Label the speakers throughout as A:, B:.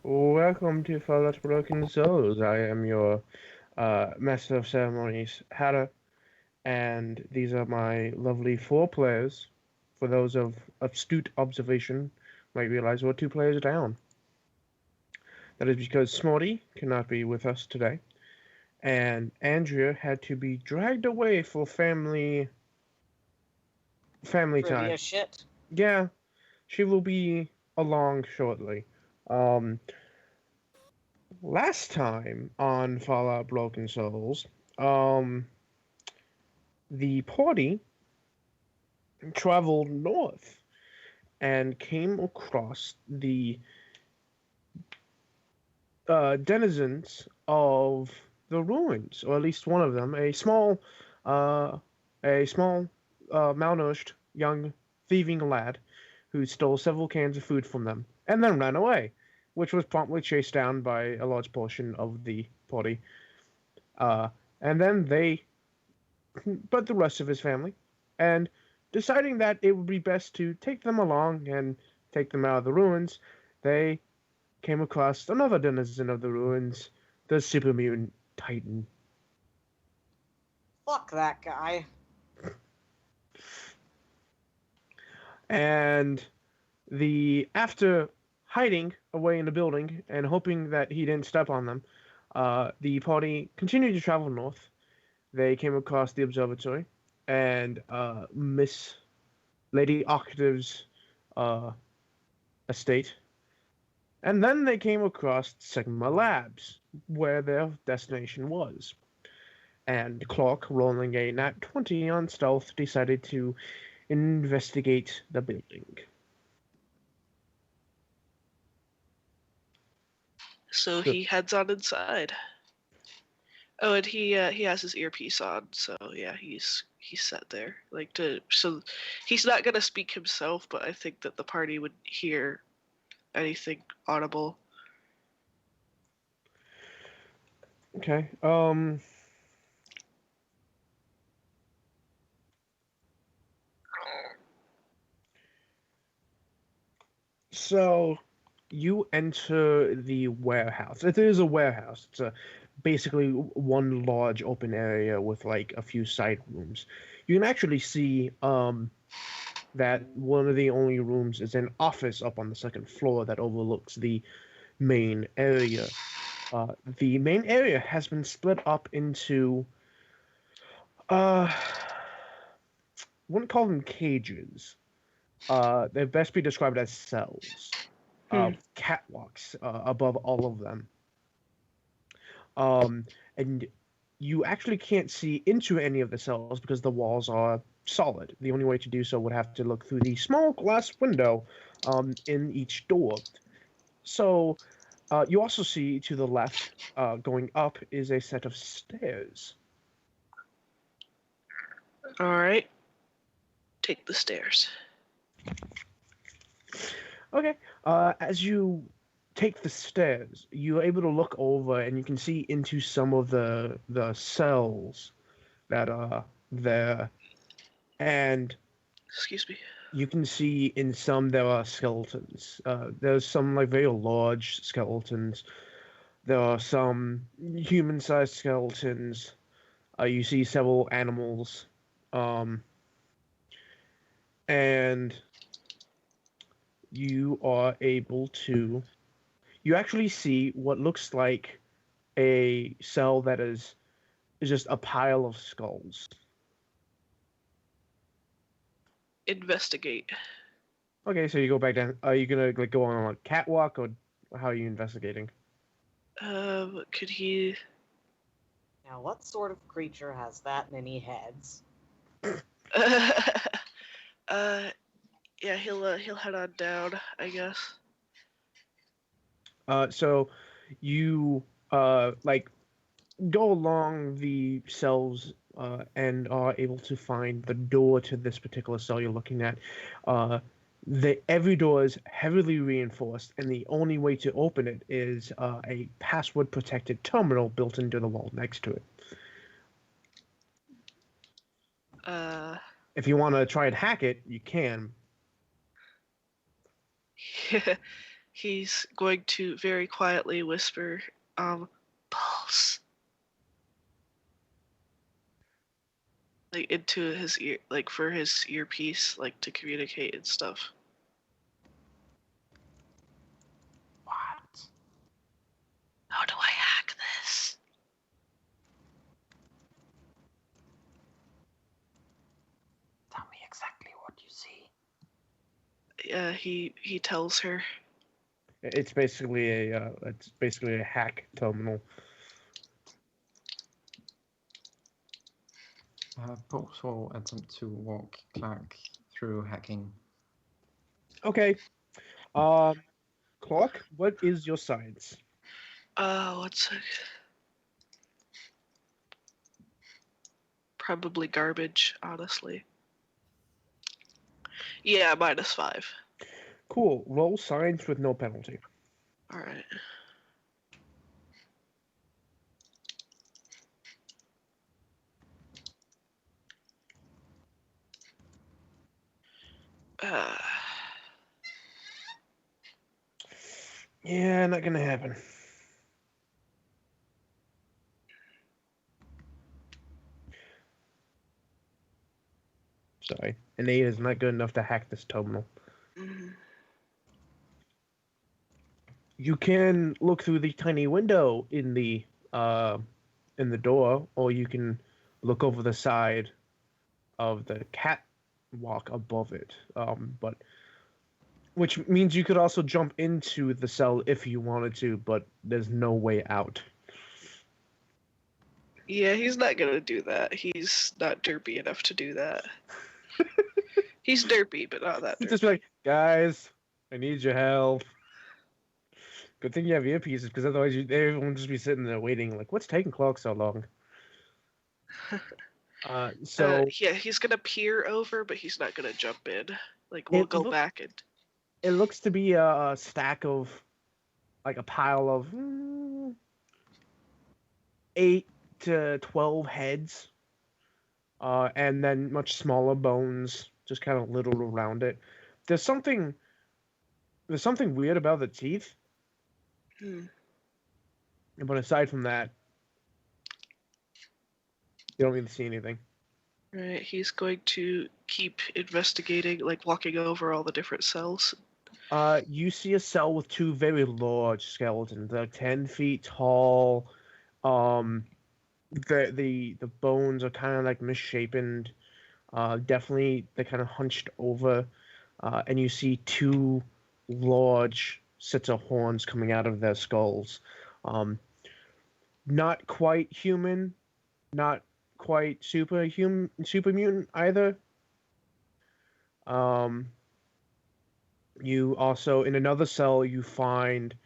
A: Welcome to Fallout Broken Souls. I am your Master of Ceremonies, Hatter, and these are my lovely four players. For those of astute observation, might realize we're two players down. That is because Smarty cannot be with us today, and Andrea had to be dragged away for family time.
B: Trivia shit.
A: Yeah, she will be along shortly. Um, Last time on Fallout Broken Souls, um, the party traveled north and came across the denizens of the ruins, or at least one of them, uh, a small, malnourished young thieving lad who stole several cans of food from them and then ran away, which was promptly chased down by a large portion of the party. Uh, and then they, but the rest of his family, and deciding that it would be best to take them along and take them out of the ruins, they came across another denizen of the ruins, the super mutant Titan.
B: Fuck that guy.
A: And after hiding away in the building and hoping that he didn't step on them, the party continued to travel north. They came across the observatory and Miss Lady Octave's uh, estate. And then they came across Sigma Labs, where their destination was. And Clark, rolling a nat 20 on stealth, decided to investigate the building.
C: So he heads on inside. Oh, and he has his earpiece on, so yeah, he's set there. So he's not gonna speak himself, but I think that the party would hear anything audible.
A: Okay. So you enter the warehouse. It is a warehouse. It's basically one large open area with like a few side rooms. You can actually see that one of the only rooms is an office up on the second floor that overlooks the main area. The main area has been split up into I wouldn't call them cages. They best be described as cells. Catwalks above all of them. And you actually can't see into any of the cells because the walls are solid. The only way to do so would have to look through the small glass window in each door. So you also see to the left, going up, is a set of stairs.
C: All right, take the stairs.
A: Okay. As you take the stairs, you're able to look over and you can see into some of the cells that are there, and
C: Excuse me.
A: you can see in some there are skeletons. There's some like very large skeletons. There are some human-sized skeletons. You see several animals, and you are able to. You actually see what looks like a cell that is just a pile of skulls.
C: Investigate.
A: Okay, so you go back down. Are you gonna like go on a catwalk, or how are you investigating?
C: Could he?
B: Now, what sort of creature has that many heads?
C: Yeah, he'll head on down, I guess.
A: So you like go along the cells and are able to find the door to this particular cell you're looking at. Every door is heavily reinforced, and the only way to open it is a password-protected terminal built into the wall next to it. If you want to try and hack it, you can.
C: he's going to very quietly whisper, pulse. Like into his ear, like for his earpiece, like to communicate and stuff.
D: What?
C: How do I hack this?
D: Tell me exactly what you see.
C: He tells her.
A: It's basically a hack terminal.
D: Pulse will attempt to walk Clark through hacking.
A: Okay. Clark, what is your science?
C: What's it? Probably garbage, honestly. Yeah, -5.
A: Cool. Roll science with no penalty.
C: All right.
A: Yeah, not gonna happen. Sorry. An 8 is not good enough to hack this terminal.
C: Mhm.
A: You can look through the tiny window in the door, or you can look over the side of the catwalk above it. But which means you could also jump into the cell if you wanted to, but there's no way out.
C: Yeah, he's not gonna do that. He's not derpy enough to do that. He's derpy, but not that derpy.
A: Just be like, guys, I need your help. Good thing you have earpieces, because otherwise everyone would just be sitting there waiting, like, what's taking Clark so long?
C: Yeah, he's gonna peer over, but he's not gonna jump in. Like, we'll
A: It
C: go
A: look-
C: back and.
A: it looks to be a stack of, like, a pile of 8 to 12 heads, and then much smaller bones just kind of littered around it. There's something weird about the teeth, but aside from that, you don't really see anything.
C: Right, he's going to keep investigating, like walking over all the different cells.
A: You see a cell with 2 very large skeletons. They're 10 feet tall. The bones are kind of like misshapen. Definitely they're kind of hunched over. And you see 2 large sets of horns coming out of their skulls. Not quite human, not quite super mutant either. You also, in another cell, you find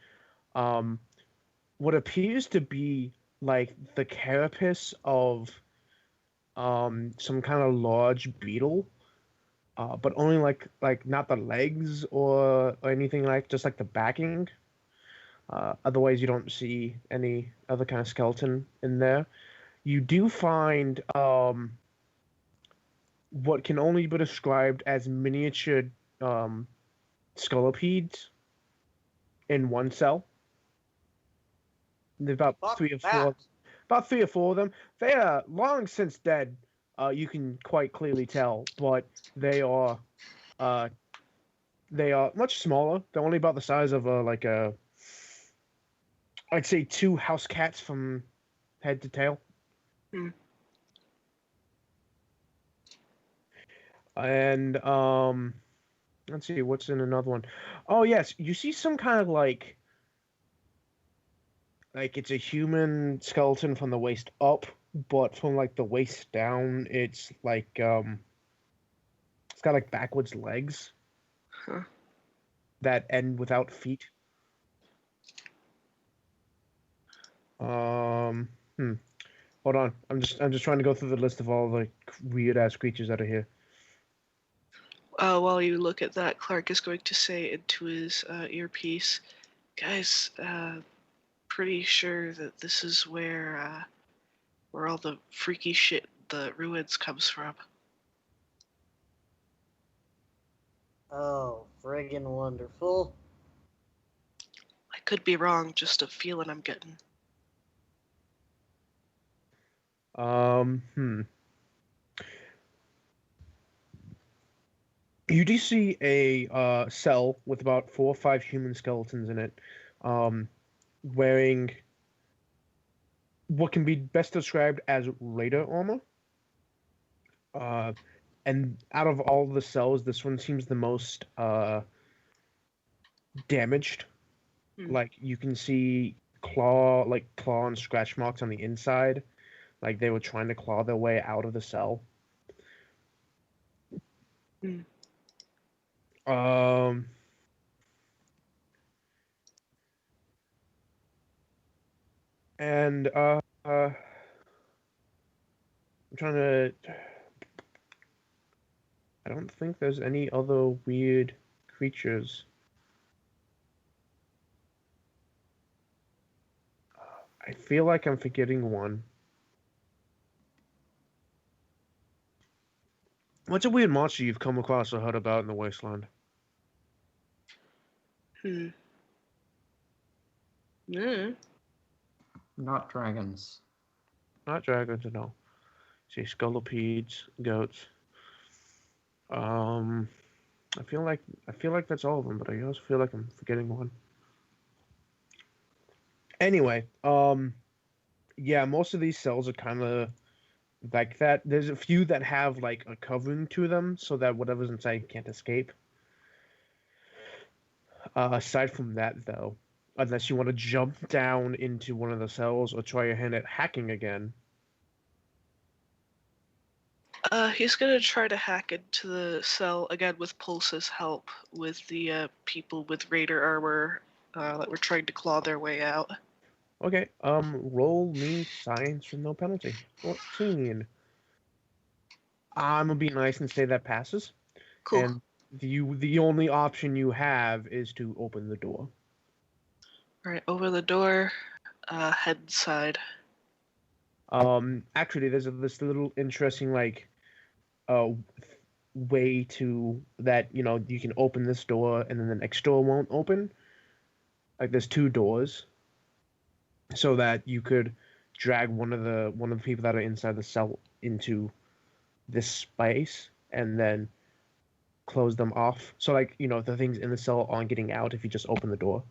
A: what appears to be like the carapace of some kind of large beetle, but only like not the legs or anything, like just like the backing. Otherwise, you don't see any other kind of skeleton in there. You do find what can only be described as miniature scollopedes in one cell. There's about
B: Fuck
A: 3 or 4.
B: that.
A: About 3 or 4 of them. They are long since dead. You can quite clearly tell, but they are much smaller. They're only about the size of I'd say 2 house cats from head to tail.
C: Hmm.
A: And let's see what's in another one. Oh yes, you see some kind of like it's a human skeleton from the waist up, but from like the waist down, it's like it's got like backwards legs
C: Huh.
A: that end without feet. Hold on. I'm just trying to go through the list of all the weird ass creatures that are here.
C: While you look at that, Clark is going to say into his earpiece, "Guys, pretty sure that this is where all the freaky shit the ruins comes from."
B: Oh, friggin' wonderful.
C: could be wrong, just a feeling I'm getting.
A: You do see a cell with about 4 or 5 human skeletons in it, wearing what can be best described as raider armor. And out of all the cells, this one seems the most damaged. Like you can see claw and scratch marks on the inside, like they were trying to claw their way out of the cell. And I'm trying to. I don't think there's any other weird creatures. I feel like I'm forgetting one. What's a weird monster you've come across or heard about in the wasteland?
D: Not dragons.
A: Not dragons, no. See, sculopedes, goats. I feel like that's all of them, but I also feel like I'm forgetting one. Anyway, yeah, most of these cells are kind of like that. There's a few that have like a covering to them so that whatever's inside can't escape. Aside from that, though, unless you want to jump down into one of the cells or try your hand at hacking again.
C: He's gonna try to hack into the cell again with Pulse's help with the people with raider armor that were trying to claw their way out.
A: Okay, roll me science with no penalty. 14. I'm gonna be nice and say that passes.
C: Cool.
A: And the only option you have is to open the door.
C: Alright, over the door, head side.
A: Actually, there's this little interesting way to that you can open this door and then the next door won't open. Like there's 2 doors, so that you could drag one of the people that are inside the cell into this space and then close them off. So the things in the cell aren't getting out if you just open the door.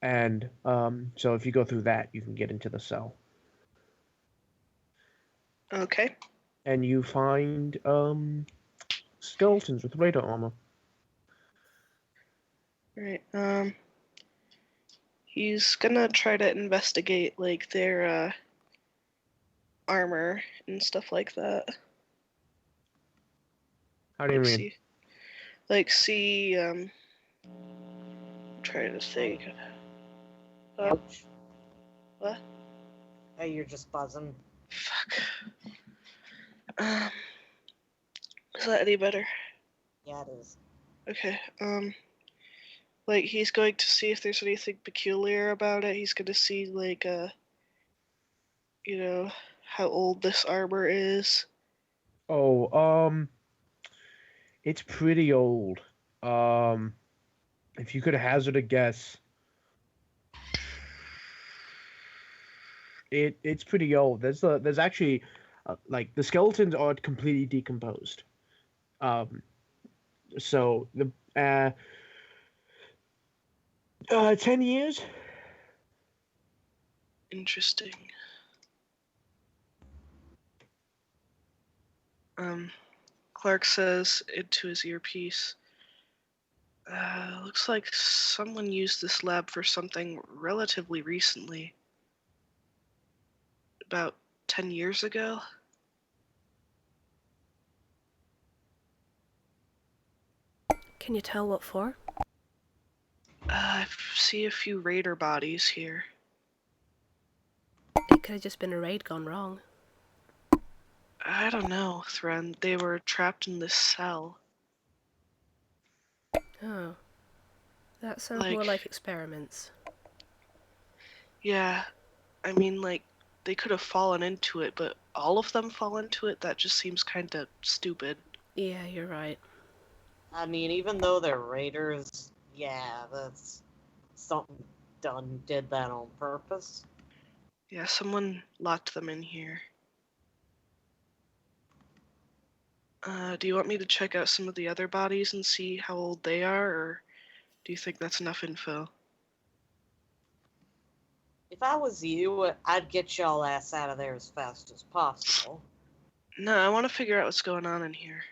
A: And so if you go through that, you can get into the cell.
C: Okay.
A: And you find skeletons with radar armor.
C: Right. He's gonna try to investigate like their armor and stuff like that.
A: How do you mean?
C: I'm trying to think.
B: Ouch.
C: What?
B: Hey, you're just buzzing.
C: Fuck. Is that any better?
B: Yeah, it is.
C: Okay. He's going to see if there's anything peculiar about it. He's gonna see how old this armor is.
A: Oh, it's pretty old. If you could hazard a guess, it's pretty old. There's actually the skeletons are completely decomposed. So the 10 years.
C: Interesting. Clark says into his earpiece, looks like someone used this lab for something relatively recently. About 10 years ago?
E: Can you tell what for?
C: I see a few raider bodies here.
E: It could have just been a raid gone wrong.
C: I don't know, Thren. They were trapped in this cell.
E: Oh. That sounds more like experiments.
C: Yeah. I mean, they could have fallen into it, but all of them fall into it? That just seems kind of stupid.
E: Yeah, you're right.
B: I mean, even though they're raiders, yeah, that's something did that on purpose.
C: Yeah, someone locked them in here. Do you want me to check out some of the other bodies and see how old they are, or do you think that's enough info?
B: If I was you, I'd get y'all ass out of there as fast as possible.
C: No, I want to figure out what's going on in here.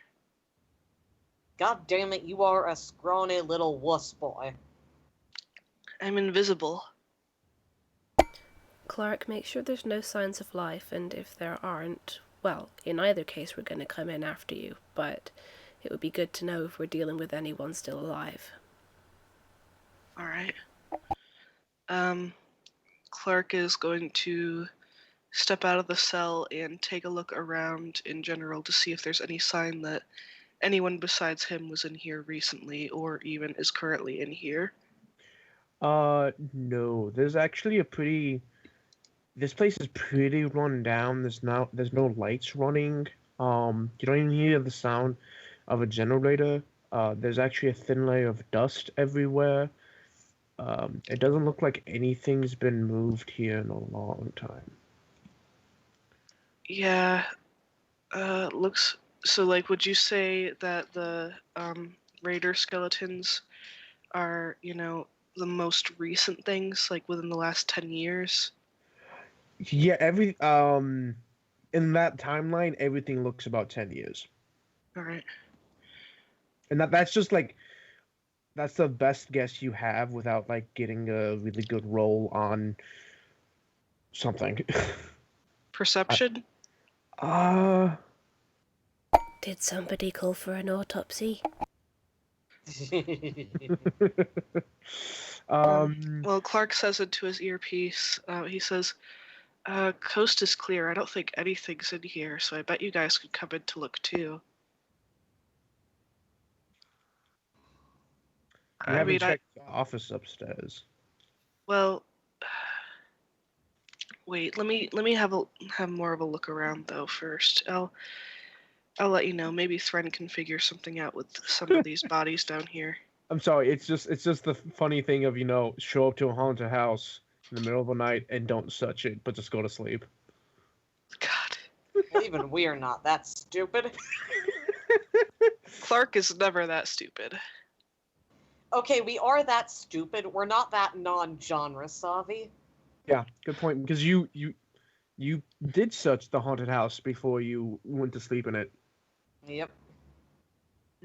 B: God damn it, you are a scrawny little wuss boy.
C: I'm invisible.
E: Clark, make sure there's no signs of life, and if there aren't, well, in either case we're going to come in after you, but it would be good to know if we're dealing with anyone still alive.
C: Alright. Clark is going to step out of the cell and take a look around in general to see if there's any sign that anyone besides him was in here recently or even is currently in here.
A: No. There's actually this place is pretty run down. There's no lights running. You don't even hear the sound of a generator. There's actually a thin layer of dust everywhere. It doesn't look like anything's been moved here in a long time.
C: Yeah, looks so. Like, would you say that the raider skeletons are, the most recent things, like within the last 10 years?
A: Yeah, in that timeline, everything looks about 10 years.
C: All right.
A: And that's just like that's the best guess you have without like getting a really good roll on something.
C: Perception?
E: Did somebody call for an autopsy?
C: Well, Clark says into his earpiece, he says, coast is clear. I don't think anything's in here, so I bet you guys could come in to look too.
A: You haven't checked the office upstairs.
C: Well, wait. Let me have more of a look around though first. I'll let you know. Maybe Thren can figure something out with some of these bodies down here.
A: I'm sorry. It's just the funny thing of show up to a haunted house in the middle of the night and don't search it, but just go to sleep.
C: God.
B: Even we are not that stupid.
C: Clark is never that stupid.
B: Okay, we are that stupid. We're not that non-genre savvy.
A: Yeah, good point. Because you did search the haunted house before you went to sleep in it.
B: Yep.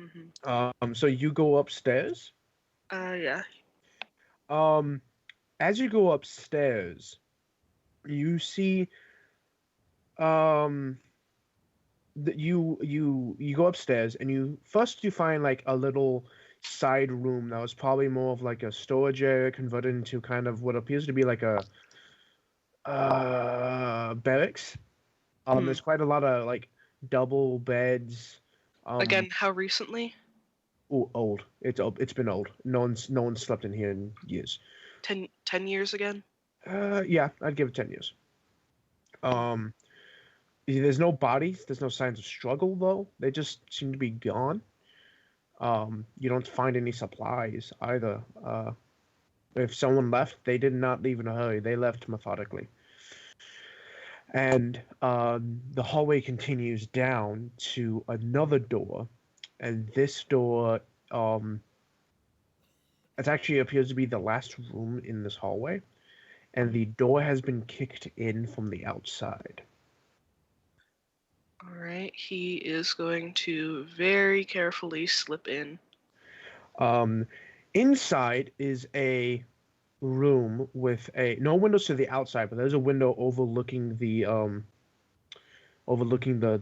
C: Mm-hmm.
A: So you go upstairs.
C: Yeah.
A: As you go upstairs, you see. You go upstairs and you find like a little side room that was probably more of like a storage area converted into kind of what appears to be like a barracks. There's quite a lot of like double beds.
C: Again, how recently?
A: Old. It's been old. No one's slept in here in years.
C: 10 years again?
A: Yeah, I'd give it 10 years. There's no bodies. There's no signs of struggle though. They just seem to be gone. You don't find any supplies either. If someone left, they did not leave in a hurry. They left methodically. And the hallway continues down to another door, and this door, it actually appears to be the last room in this hallway, and the door has been kicked in from the outside.
C: All right, he is going to very carefully slip in.
A: Inside is a room with no windows to the outside, but there's a window overlooking the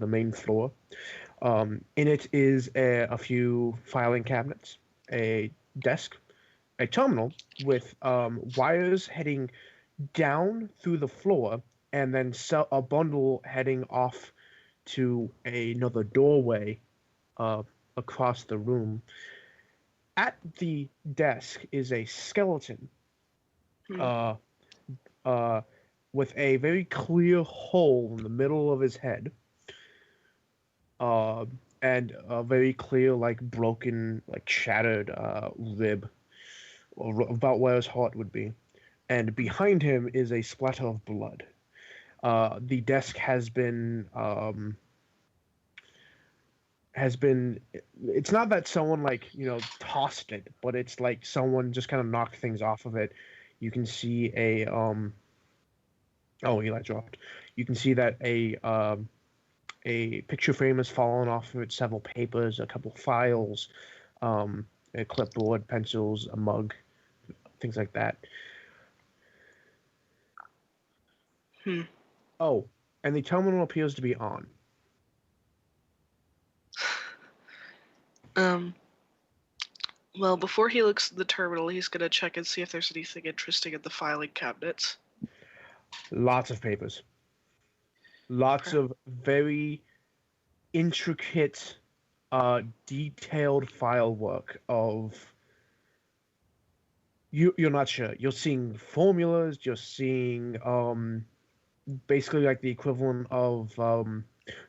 A: main floor. In it is a few filing cabinets, a desk, a terminal with wires heading down through the floor, and then a bundle heading off to another doorway across the room. At the desk is a skeleton with a very clear hole in the middle of his head, and a very clear, like broken, like shattered rib about where his heart would be, and behind him is a splatter of blood. The desk has been it's not that someone like tossed it, but it's like someone just kind of knocked things off of it. You can see a oh, Eli dropped. You can see that a picture frame has fallen off of it, several papers, a couple files, a clipboard, pencils, a mug, things like that. Oh, and the terminal appears to be on.
C: Well, before he looks at the terminal, he's gonna check and see if there's anything interesting in the filing cabinets.
A: Lots of papers. Lots of very intricate, detailed file work of. You're not sure. You're seeing formulas. You're seeing basically like the equivalent of have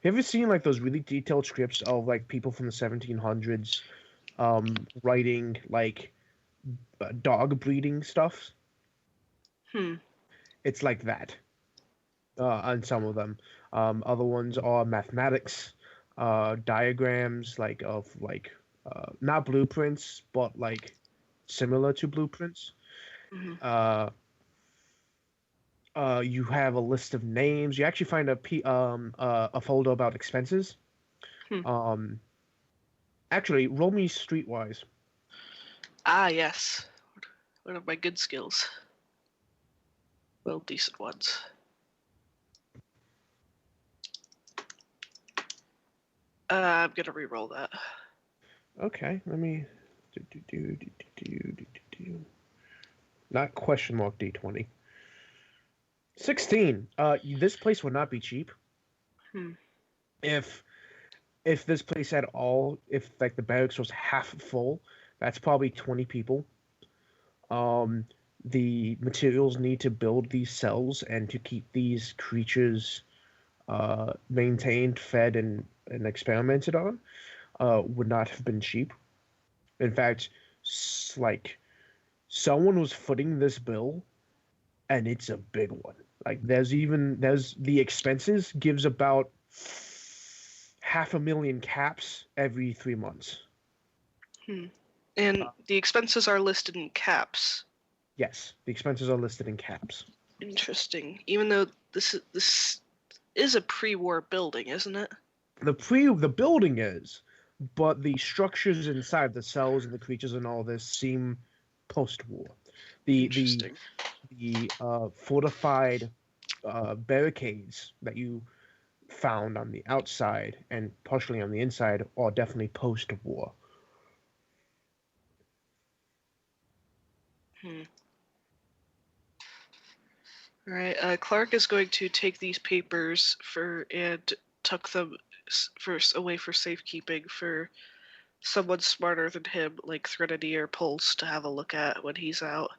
A: you ever seen like those really detailed scripts of like people from the 1700s writing like dog breeding stuff? It's like that on some of them. Other ones are mathematics, diagrams like of like not blueprints but like similar to blueprints. You have a list of names. You actually find a folder about expenses. Actually, roll me streetwise.
C: Ah, yes. One of my good skills. Well, decent ones. I'm gonna re-roll that.
A: Okay, let me not question mark D20. 16. This place would not be cheap. If this place at all, if like the barracks was half full, that's probably 20 people. The materials need to build these cells and to keep these creatures maintained, fed, and experimented on would not have been cheap. In fact, like someone was footing this bill, and it's a big one. Like there's the expenses gives about 500,000 caps every 3 months.
C: And the expenses are listed in caps.
A: Yes, the expenses are listed in caps.
C: Interesting. Even though this is a pre-war building, isn't it?
A: The building is, but the structures inside, the cells and the creatures and all this seem post-war. The fortified barricades that you found on the outside and partially on the inside are definitely post-war.
C: All right. Clark is going to take these papers and tuck them first away for safekeeping for someone smarter than him, like Threnody or Pulse, to have a look at when he's out.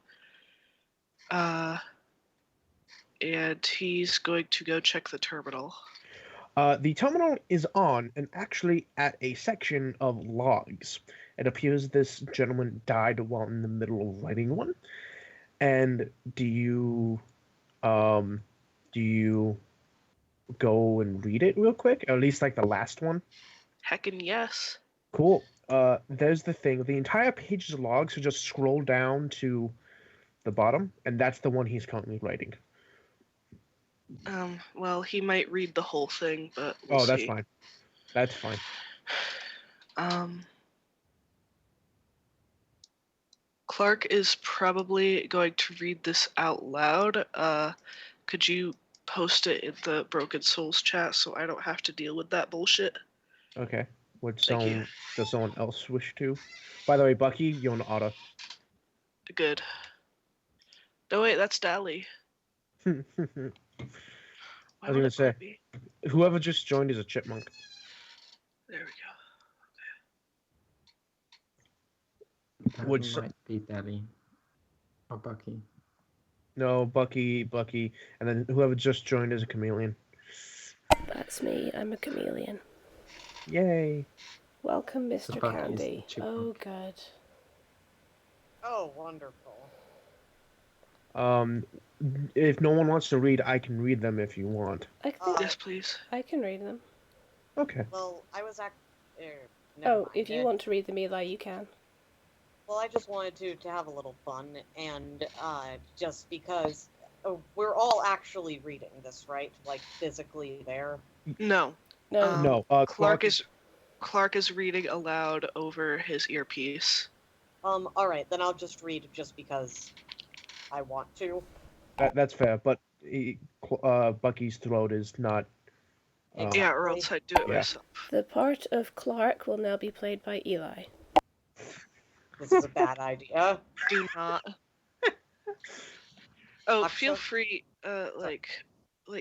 C: And he's going to go check the terminal.
A: The terminal is on and actually at a section of logs. It appears this gentleman died while in the middle of writing one. And do you go and read it real quick? Or at least like the last one?
C: Heckin' yes.
A: Cool. There's the thing. The entire page is logs, so just scroll down to the bottom, and that's the one he's currently writing.
C: Well, he might read the whole thing, but we'll
A: that's
C: see.
A: fine. That's fine.
C: Clark is probably going to read this out loud. Could you post it in the Broken Souls chat so I don't have to deal with that bullshit?
A: Okay. Does someone else wish to? By the way, Bucky, you're an auto.
C: Good. No, wait, that's Dally.
A: I was gonna say, whoever just joined is a chipmunk.
C: There we go.
A: Which
D: might be Daddy or Bucky.
A: No, Bucky, and then whoever just joined is a chameleon.
E: That's me. I'm a chameleon.
A: Yay!
E: Welcome, Mr.
D: So Bucky is
E: Candy.
D: the chipmunk.
E: Oh, good.
B: Oh, wonderful.
A: Um, if no one wants to read, I can read them if you want.
E: I think
C: Yes, please.
E: I can read them.
A: Okay.
B: Well, I was never mind.
E: If you want to read them, Eli, you can.
B: Well, I just wanted to have a little fun, and just because we're all actually reading this, right? Like physically there.
C: No.
E: No.
A: No,
C: Clark is reading aloud over his earpiece.
B: All right, then I'll just read just because I want to.
A: that's fair, but Bucky's throat is not.
C: Yeah, or else I'd do it
A: Yeah.
C: myself.
E: The part of Clark will now be played by Eli.
B: This is a bad idea.
C: Do not. Oh,
B: I'm
C: feel
B: so-
C: free. Like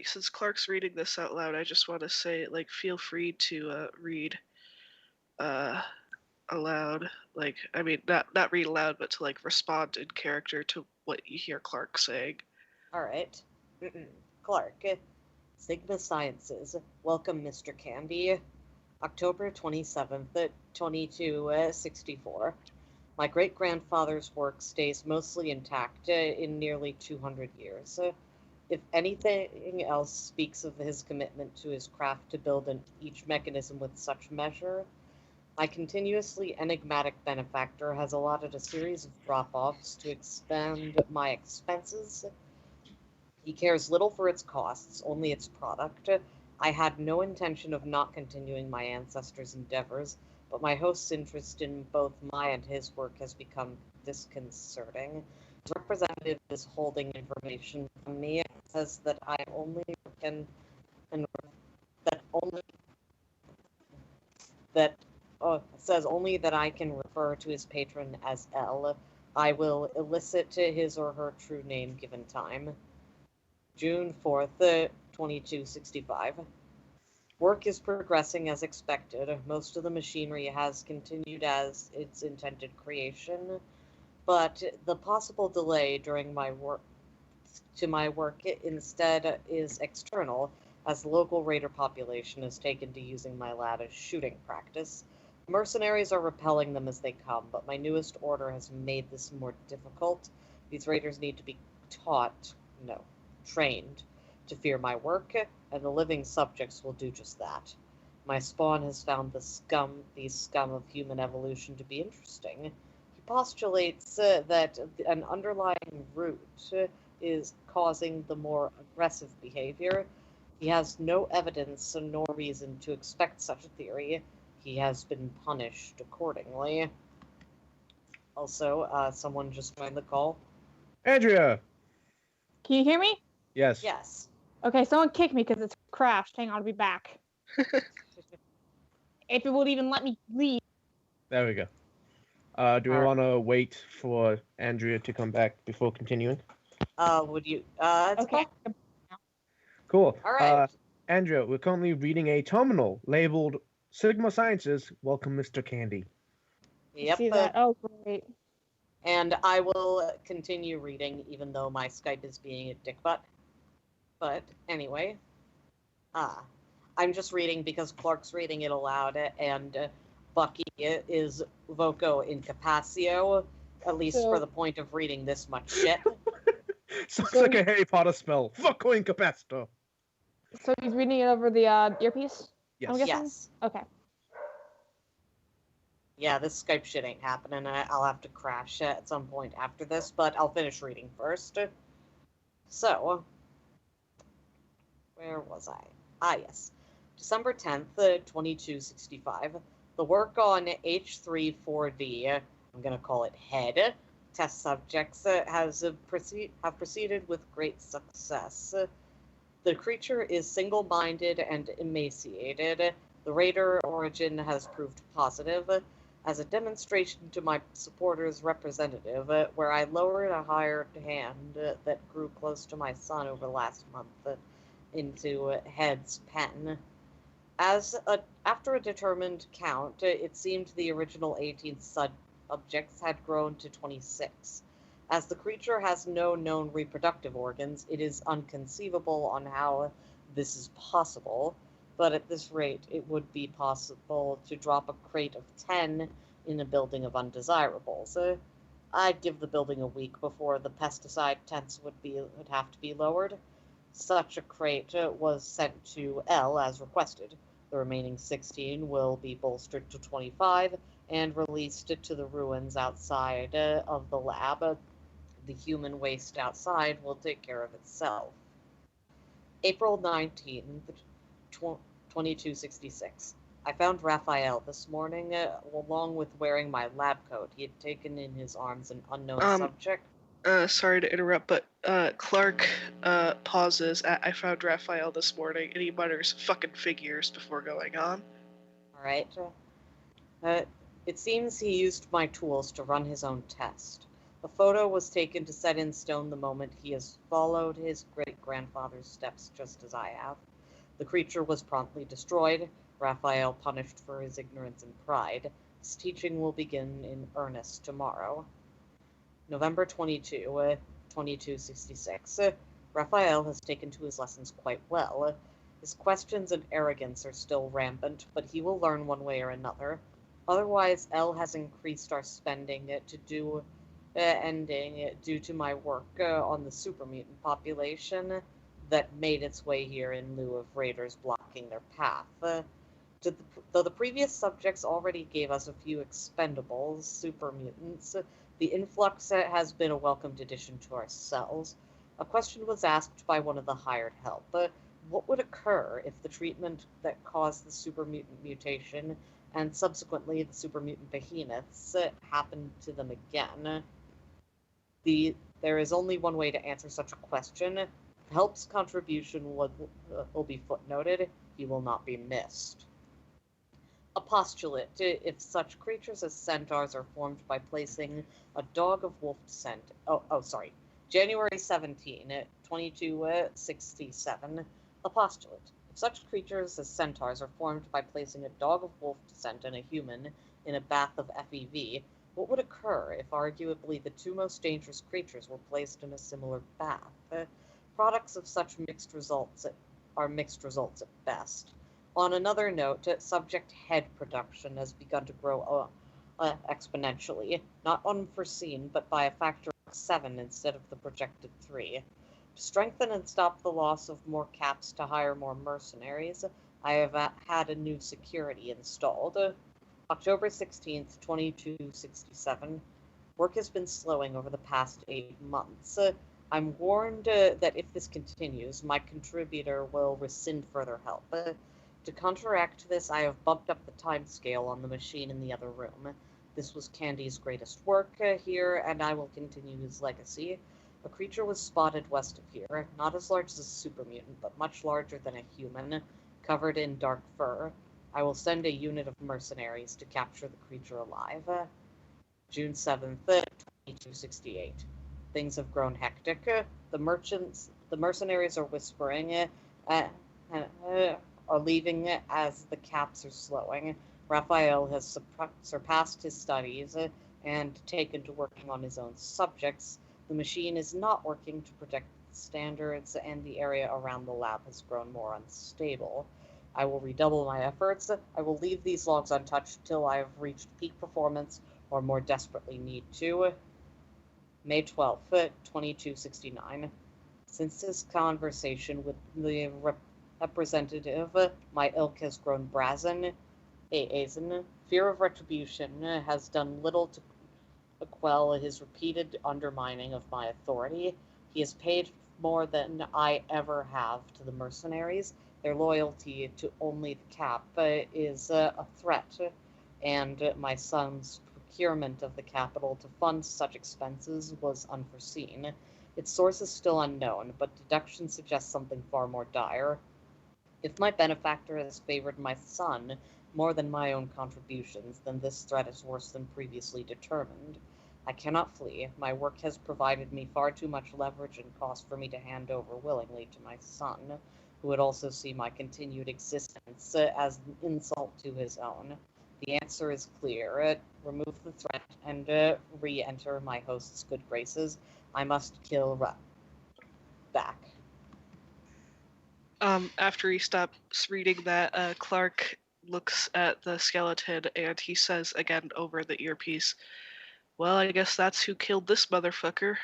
C: since Clark's reading this out loud, I just want to say, like, feel free to read aloud. Like, I mean, not read aloud, but to like respond in character to what you hear Clark saying.
B: All right. Clark, Sigma Sciences. Welcome, Mr. Candy. October 27th, 2264. My great-grandfather's work stays mostly intact in nearly 200 years. If anything else speaks of his commitment to his craft to build each mechanism with such measure, my continuously enigmatic benefactor has allotted a series of drop-offs to expand my expenses. He cares little for its costs, only its product. I had no intention of not continuing my ancestors' endeavors, but my host's interest in both my and his work has become disconcerting. His representative is holding information from me and says that I only can and that only that says only that I can refer to his patron as L. I will elicit his or her true name given time. June 4th, 2265. Work is progressing as expected. Most of the machinery has continued as its intended creation, but the possible delay during my work instead is external, as the local raider population has taken to using my lad as shooting practice. Mercenaries are repelling them as they come, but my newest order has made this more difficult. These raiders need to be trained to fear my work, and the living subjects will do just that. My spawn has found these scum of human evolution to be interesting. He postulates that an underlying root is causing the more aggressive behavior. He has no evidence nor reason to expect such a theory. He has been punished accordingly. Also, someone just joined the call.
A: Andrea.
F: Can you hear me?
A: Yes.
B: Yes.
F: Okay, someone kicked me because it's crashed. Hang on, I'll be back. If it would even let me leave.
A: There we go. Do we want to wait for Andrea to come back before continuing?
B: Would you? It's
F: Okay.
B: fine.
A: Cool.
B: All right.
A: Andrea, we're currently reading a terminal labeled Sigma Sciences. Welcome, Mr. Candy.
B: Yep.
F: See that? Oh, great.
B: And I will continue reading, even though my Skype is being a dick butt. But anyway, I'm just reading because Clark's reading it aloud, and Bucky is voco incapacitio, at least for the point of reading this much shit.
A: Sounds like a Harry Potter spell. Voco incapacito.
F: So he's reading it over the earpiece?
A: Yes.
F: I'm guessing?
B: Yes.
F: Okay.
B: Yeah, this Skype shit ain't happening. I'll have to crash at some point after this, but I'll finish reading first. So, where was I? Yes. December 10th, 2265. The work on H34D, I'm going to call it head, test subjects have proceeded with great success. The creature is single-minded and emaciated. The raider origin has proved positive. As a demonstration to my supporters' representative, where I lowered a hired hand that grew close to my son over the last month into Head's pen. After a determined count, it seemed the original 18 subjects had grown to 26. As the creature has no known reproductive organs, it is unconceivable on how this is possible, but at this rate, it would be possible to drop a crate of 10 in a building of undesirables. I'd give the building a week before the pesticide tents would have to be lowered. Such a crate was sent to L as requested. The remaining 16 will be bolstered to 25 and released to the ruins outside of the lab. The human waste outside will take care of itself. April 19th, 2266. I found Raphael this morning, along with wearing my lab coat. He had taken in his arms an unknown subject.
C: Sorry to interrupt, but Clark pauses at "I found Raphael this morning," and he mutters "fucking figures" before going on.
B: Alright. It seems he used my tools to run his own test. A photo was taken to set in stone the moment he has followed his great-grandfather's steps just as I have. The creature was promptly destroyed, Raphael punished for his ignorance and pride. His teaching will begin in earnest tomorrow. November 22, 2266. Raphael has taken to his lessons quite well. His questions and arrogance are still rampant, but he will learn one way or another. Otherwise, L has increased our spending ending due to my work on the super mutant population that made its way here in lieu of raiders blocking their path. Though the previous subjects already gave us a few expendable super mutants, the influx has been a welcomed addition to our cells. A question was asked by one of the hired help. What would occur if the treatment that caused the super mutant mutation and subsequently the super mutant behemoths happened to them again? There is only one way to answer such a question. Help's contribution will be footnoted. He will not be missed. A postulate: if such creatures as centaurs are formed by placing a dog of wolf descent. January 17, 2267. A postulate: if such creatures as centaurs are formed by placing a dog of wolf descent and a human in a bath of FEV, what would occur if arguably the two most dangerous creatures were placed in a similar bath? Products of such mixed results are mixed results at best. On another note, subject head production has begun to grow exponentially, not unforeseen, but by a factor of 7 instead of the projected 3. To strengthen and stop the loss of more caps to hire more mercenaries, I have had a new security installed. October 16th, 2267. Work has been slowing over the past 8 months. I'm warned that if this continues, my contributor will rescind further help. To counteract this, I have bumped up the time scale on the machine in the other room. This was Candy's greatest work here, and I will continue his legacy. A creature was spotted west of here, not as large as a super mutant, but much larger than a human, covered in dark fur. I will send a unit of mercenaries to capture the creature alive. June 7th, 2268. Things have grown hectic. The mercenaries are whispering, are leaving as the caps are slowing. Raphael has surpassed his studies and taken to working on his own subjects. The machine is not working to protect standards, and the area around the lab has grown more unstable. I will redouble my efforts. I will leave these logs untouched till I have reached peak performance or more desperately need to. May 12th, 2269. Since this conversation with the representative, my ilk has grown brazen. Fear of retribution has done little to quell his repeated undermining of my authority. He has paid more than I ever have to the mercenaries. Their loyalty to only the cap is a threat, and my son's procurement of the capital to fund such expenses was unforeseen. Its source is still unknown, but deduction suggests something far more dire. If my benefactor has favored my son more than my own contributions, then this threat is worse than previously determined. I cannot flee. My work has provided me far too much leverage and cost for me to hand over willingly to my son, who would also see my continued existence as an insult to his own. The answer is clear. Remove the threat and re-enter my host's good graces. I must kill back.
C: After he stops reading that, Clark looks at the skeleton and he says again over the earpiece, Well, I guess that's who killed this motherfucker.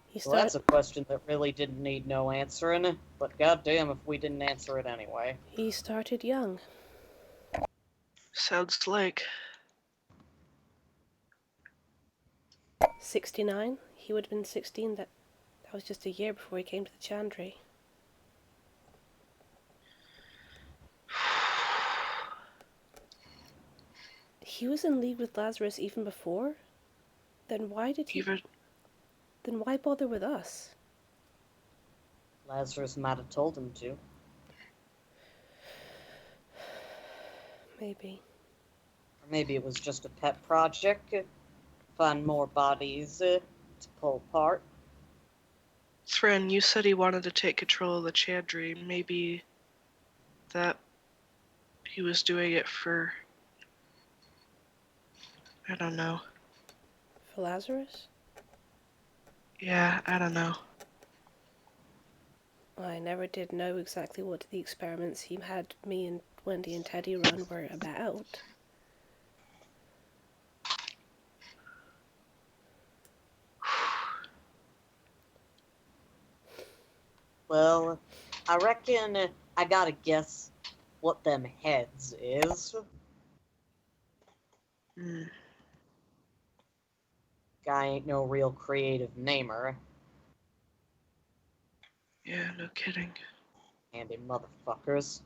E: He
B: Well, that's
E: started.
B: a question that really didn't need no answering, but goddamn if we didn't answer it anyway.
E: He started young.
C: Sounds like.
E: 69. He would have been 16. That was just a year before he came to the Chandri. He was in league with Lazarus even before? Then why did he...
C: Even.
E: Then why bother with us?
B: Lazarus might have told him to.
E: Maybe.
B: Or maybe it was just a pet project. Find more bodies to pull apart.
C: Thren, you said he wanted to take control of the Chandri. Maybe that he was doing it for... I don't know.
E: For Lazarus?
C: Yeah, I don't know.
E: I never did know exactly what the experiments he had me and Wendy and Teddy run were about.
B: Well, I reckon I gotta guess what them heads is.
C: Hmm.
B: Guy ain't no real creative namer.
C: Yeah, no kidding.
B: Handy motherfuckers.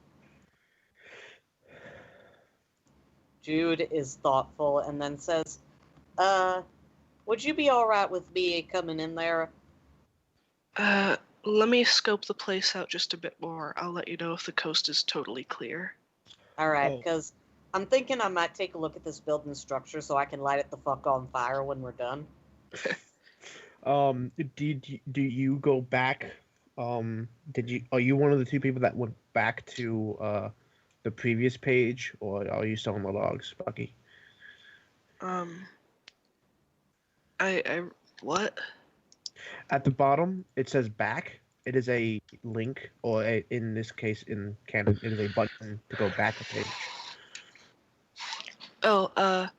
B: Jude is thoughtful and then says, would you be alright with me coming in there?
C: Let me scope the place out just a bit more. I'll let you know if the coast is totally clear.
B: Alright,
A: Oh.
B: because I'm thinking I might take a look at this building structure so I can light it the fuck on fire when we're done.
A: Do you go back? Are you one of the two people that went back to the previous page, or are you still on the logs, Bucky?
C: What?
A: At the bottom, it says back. It is a link, or in this case, in canon, it is a button to go back a page.
C: Oh,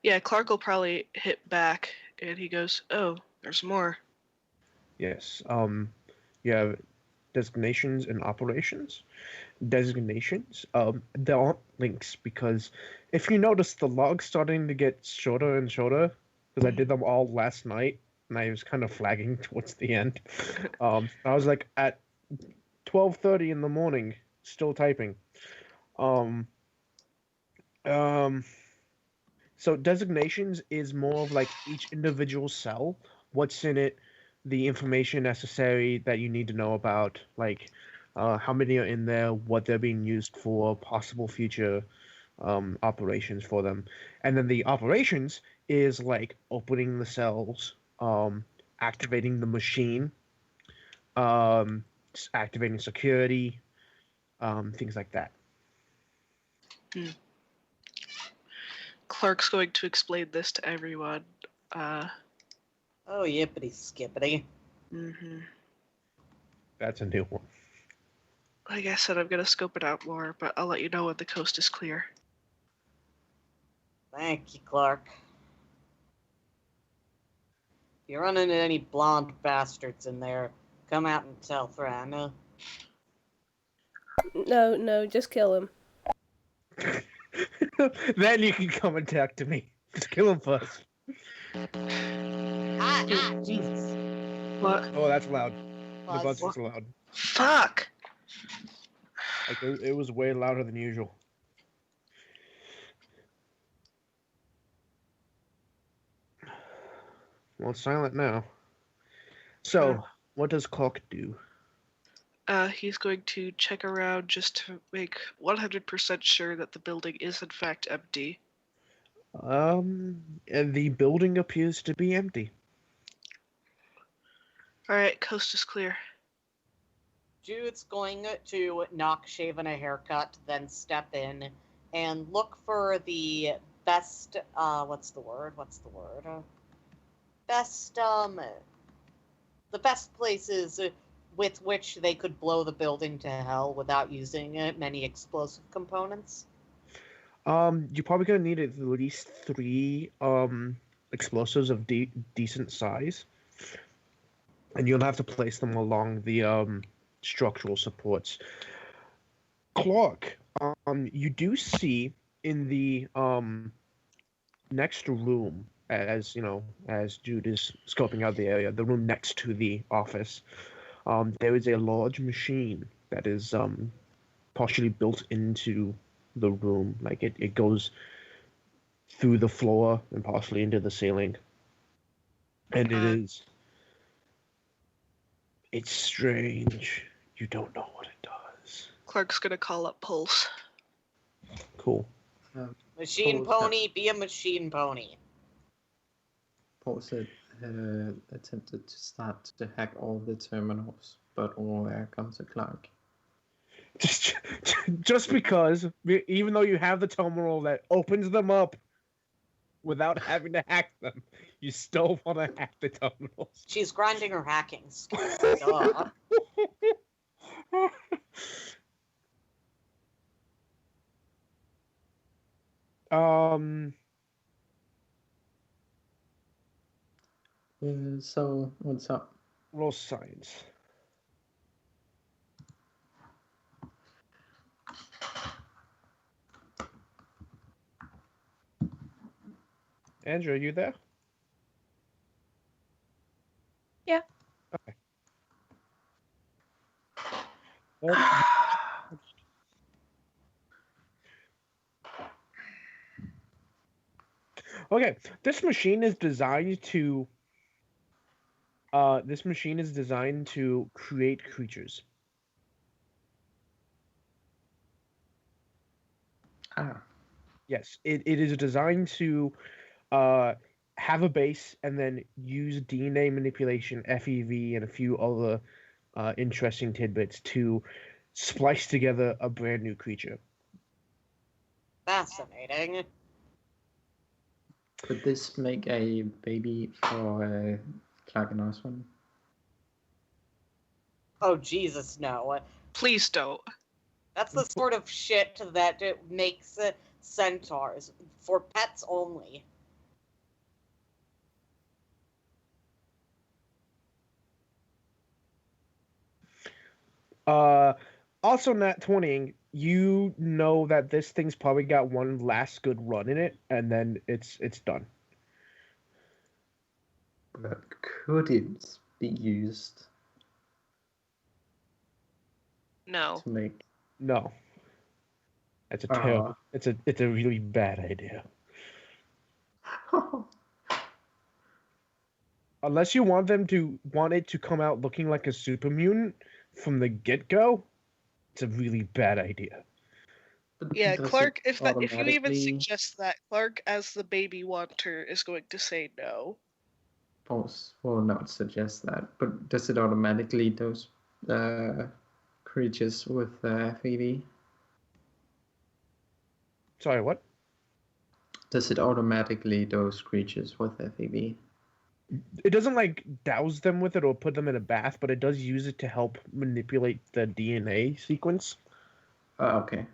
C: yeah, Clark will probably hit back, and he goes, oh, there's more.
A: Yes. You have designations and operations. Designations. There aren't links because if you notice, the log's starting to get shorter and shorter because I did them all last night and I was kind of flagging towards the end. I was like at 12:30 in the morning, still typing. So designations is more of like each individual cell, what's in it, the information necessary that you need to know about, like how many are in there, what they're being used for, possible future operations for them. And then the operations is like opening the cells, activating the machine, activating security, things like that.
C: Clark's going to explain this to everyone.
B: Oh, yippity skippity.
C: Mm-hmm.
A: That's a new one.
C: Like I said, I'm gonna scope it out more, but I'll let you know when the coast is clear.
B: Thank you, Clark. If you run into any blonde bastards in there, come out and tell Thran.
E: No, just kill him.
A: Then you can come and talk to me. Just kill him first.
B: Jesus.
C: What?
A: Oh, that's loud. The
B: Pause.
A: buzzing's loud.
C: Fuck!
A: Like it was way louder than usual. Well, it's silent now. So, what does Clark do?
C: He's going to check around just to make 100% sure that the building is in fact empty.
A: And the building appears to be empty.
C: Alright, coast is clear.
B: Jude's going to knock Shaven a haircut, then step in and look for the best, what's the word? The best places with which they could blow the building to hell without using many explosive components.
A: You're probably gonna need at least 3 explosives of decent size, and you'll have to place them along the structural supports. Clark, you do see in the next room, as you know, as Jude is scoping out the area, the room next to the office, there is a large machine that is partially built into the room. Like it goes through the floor and partially into the ceiling. And it's strange. You don't know what it does.
C: Clark's gonna call up Pulse.
A: Cool.
B: Machine
D: Pulse
B: pony, be a machine pony.
D: Pulse attempted to start to hack all the terminals, but all comes to Clark.
A: Just because, even though you have the terminal that opens them up without having to hack them, you still want to hack the terminals.
B: She's grinding her hacking skills. Duh.
D: So what's up?
A: Roll science. Andrew, are you there?
F: Yeah.
A: Okay. Well, okay, this machine is designed to create creatures. Yes, it is designed to have a base and then use DNA manipulation, FEV, and a few other interesting tidbits to splice together a brand new creature.
B: Fascinating.
D: Could this make a baby for Clark and Oswald?
B: Oh, Jesus, no.
C: Please don't.
B: That's the sort of shit that makes centaurs for pets only.
A: Also, Nat 20, you know that this thing's probably got one last good run in it, and then it's done.
D: But could it be used
C: No.
D: to make?
A: No. That's a terrible. It's a really bad idea. Unless you want it to come out looking like a super mutant from the get-go, it's a really bad idea.
C: Yeah,
D: Does
C: Clark,
D: it
C: if you even
D: automatically-
C: suggest that, Clark, as the baby wanter, is going to say no.
D: Pulse will not suggest that, but does it automatically those creatures with FEV?
A: Sorry, what?
D: Does it automatically those creatures with FEV?
A: It doesn't like douse them with it or put them in a bath, but it does use it to help manipulate the DNA sequence.
D: Okay.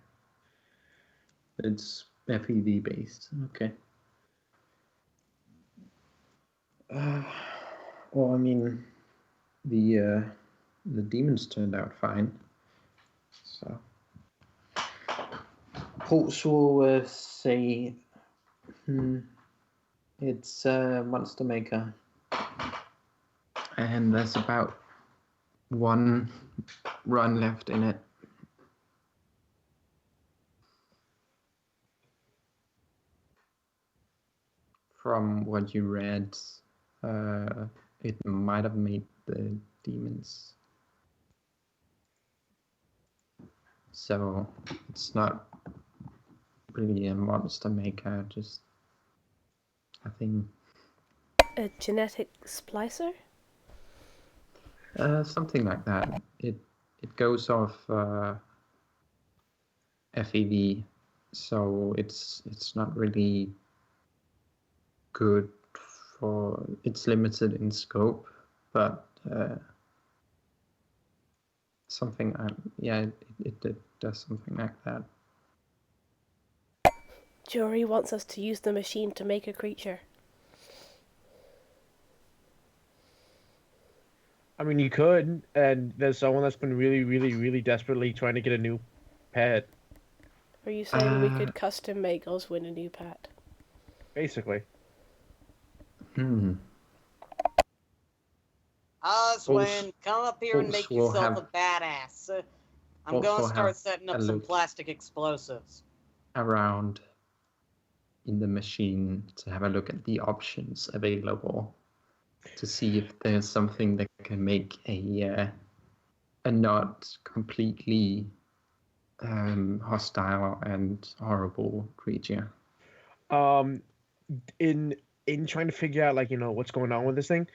D: It's FEV based. Okay. Well, I mean, the demons turned out fine. So, Pulse will say, it's Monster Maker, and there's about 1 run left in it. From what you read, it might have made the demons. So it's not really a monster maker, just I think
E: A genetic splicer?
D: something like that. It goes off FEV, so it's not really good for. It's limited in scope, but something. It does something like that.
E: Jory wants us to use the machine to make a creature.
A: I mean, you could, and there's someone that's been really, really, really desperately trying to get a new pet,
E: Are you saying we could custom make Oswin a new pet?
A: basically.
B: Oswin, come up here and
D: Pulse
B: make
D: will
B: yourself
D: have-
B: a badass. I'm
D: Pulse
B: gonna
D: will
B: start
D: have
B: setting
D: a
B: up some
D: look.
B: plastic explosives.
D: Around in the machine to have a look at the options available to see if there's something that can make a not completely hostile and horrible creature.
A: In trying to figure out, like, what's going on with this thing,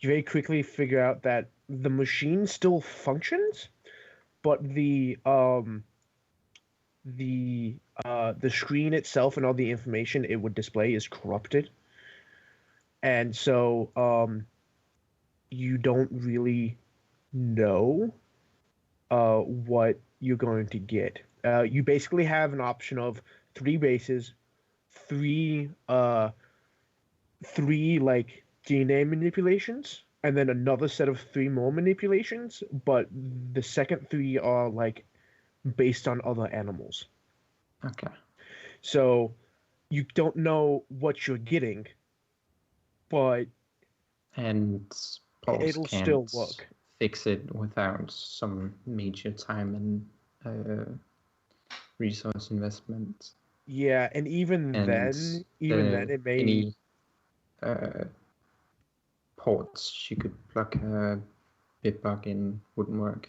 A: you very quickly figure out that the machine still functions, but the screen itself and all the information it would display is corrupted, and so you don't really know what you're going to get. You basically have an option of 3 bases, three like DNA manipulations, and then another set of 3 more manipulations, but the second 3 are like based on other animals.
D: Okay.
A: So you don't know what you're getting, but
D: And Pulse
A: it'll
D: can't
A: still work.
D: fix it without some major time and resource investment.
A: Yeah, and even
D: And
A: then it may
D: any ports you could plug a bitbug in wouldn't work.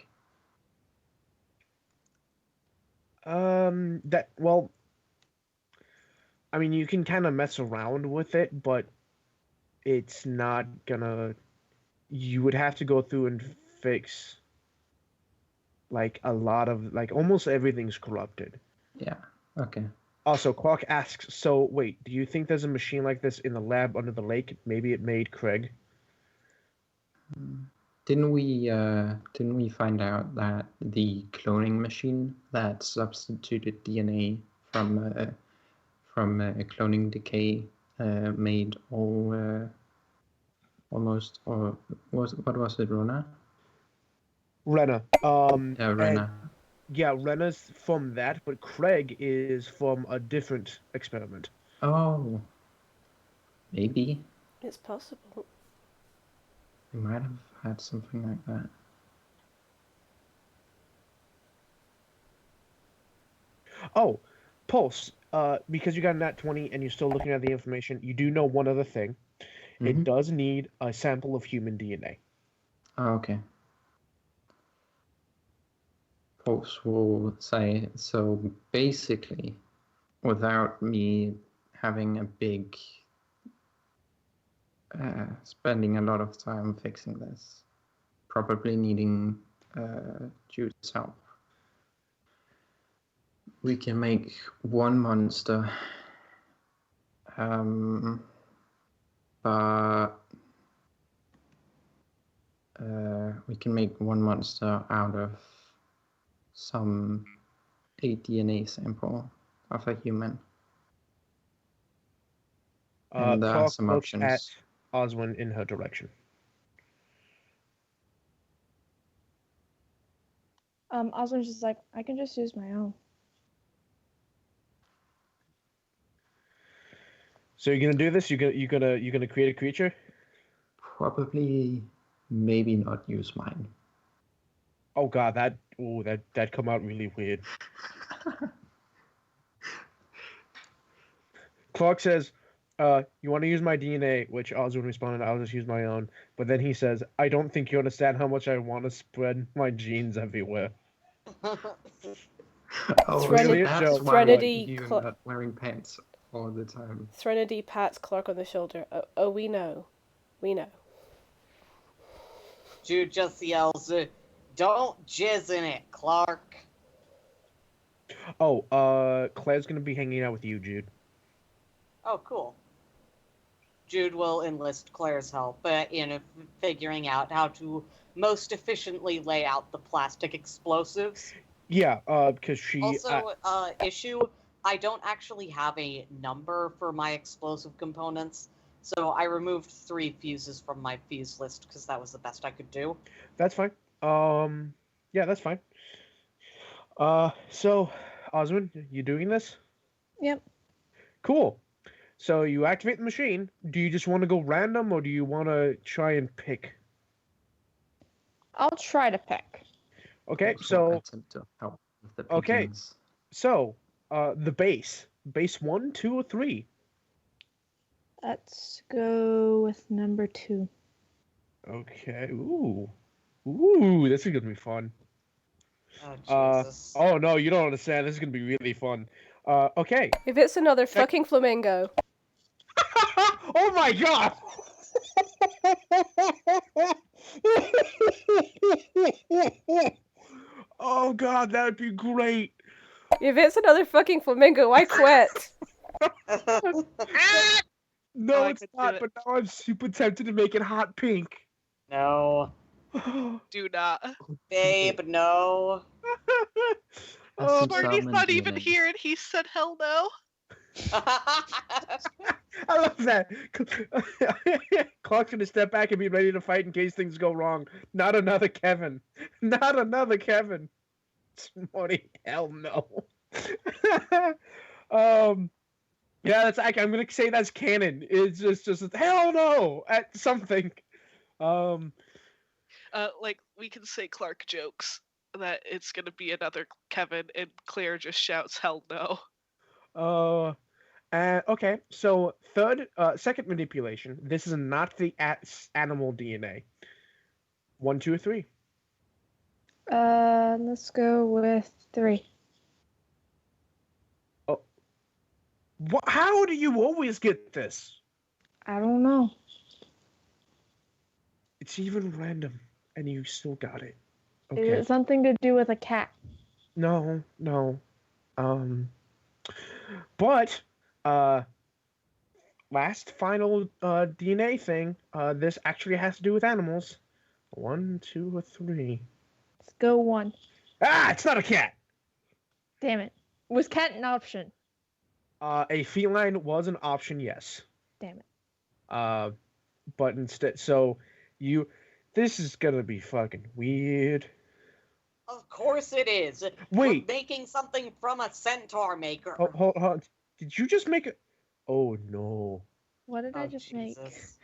A: that well, I mean, you can kind of mess around with it, but it's not gonna. You would have to go through and fix like a lot of, like, almost everything's corrupted.
D: Yeah. Okay.
A: Also, Quark asks, so wait, do you think there's a machine like this in the lab under the lake? Maybe it made Craig.
D: Didn't we find out that the cloning machine that substituted DNA from cloning decay made all almost, or what was it, Rona?
A: Rena.
D: Rena.
A: Yeah, Rena's from that, but Craig is from a different experiment.
D: Oh, maybe
E: It's possible.
D: we might have had something like that.
A: Oh, Pulse, because you got a nat 20 and you're still looking at the information, you do know one other thing. It does need a sample of human DNA.
D: Oh, okay. Folks will say, so basically, without me having a big, spending a lot of time fixing this, probably needing Jude's help, we can make one monster, but we can make one monster out of some a DNA sample of a human. And there are
A: Clark
D: some
A: looks
D: options.
A: at Oswin in her direction.
F: Oswald's just like, I can just use my own.
A: So you're gonna do this? You're gonna create a creature?
D: Probably, maybe not use mine.
A: Oh god, that come out really weird. Clark says, you want to use my DNA, which Oswin responded, I'll just use my own. But then he says, I don't think you understand how much I want to spread my genes everywhere.
D: Oh,
E: Threnody-
D: that's why
E: Threnody
D: you're
E: Cl-
D: not wearing pants all the time.
E: Threnody pats Clark on the shoulder. Oh, we know. We know.
B: Jude just yells, don't jizz in it, Clark.
A: Oh, Claire's gonna be hanging out with you, Jude.
B: Oh, cool. Jude will enlist Claire's help in figuring out how to most efficiently lay out the plastic explosives.
A: Yeah, because she...
B: Also, issue, I don't actually have a number for my explosive components, so I removed 3 fuses from my fuse list because that was the best I could do.
A: That's fine. Yeah, that's fine. So, Osmond, you doing this?
F: Yep.
A: Cool. So you activate the machine. Do you just want to go random, or do you want to try and pick?
F: I'll try to pick.
A: Okay,
D: Also
A: so
D: attempt to help with the
A: Okay.
D: pickings.
A: so the base 1, 2, or 3.
F: Let's go with number 2.
A: Okay. Ooh, this is gonna be fun.
B: Oh, Jesus.
A: Oh no, you don't understand. This is gonna be really fun. Okay.
E: If it's another fucking flamingo.
A: Oh my god! Oh god, that would be great.
E: If it's another fucking flamingo, I quit.
A: No,
C: Oh, I
A: it's
C: could do
A: not.
C: it.
A: But now I'm super tempted to make it hot pink.
B: No.
C: Do not.
B: Babe, no.
D: That's
A: Oh,
D: some
C: Marty's
D: Salmon
C: not even
D: DNA.
C: here, and he said hell no.
A: I love that. Clark's gonna step back and be ready to fight in case things go wrong. Not another Kevin. Not another Kevin. Morty, hell no. Yeah, that's. I'm gonna say that's canon. It's just hell no at something.
C: Like, we can say Clark jokes that it's gonna be another Kevin, and Claire just shouts hell no.
A: Okay. So second manipulation. This is not the animal DNA. 1, 2, or 3.
F: Let's go with 3.
A: How do you always get this?
F: I don't know.
A: It's even random, and you still got it.
F: Is
A: Okay.
F: it something to do with a cat?
A: No. But last final DNA thing. This actually has to do with animals. 1, 2, or 3.
F: Let's go 1.
A: Ah, it's not a cat.
F: Damn it. Was cat an option?
A: A feline was an option, yes.
F: Damn it.
A: But instead, this is gonna be fucking weird.
B: Of course it is.
A: Wait.
B: We're making something from a centaur maker.
A: Hold on. Did you just make it? Oh no.
F: What did I
B: Oh,
F: just make?
B: Jesus.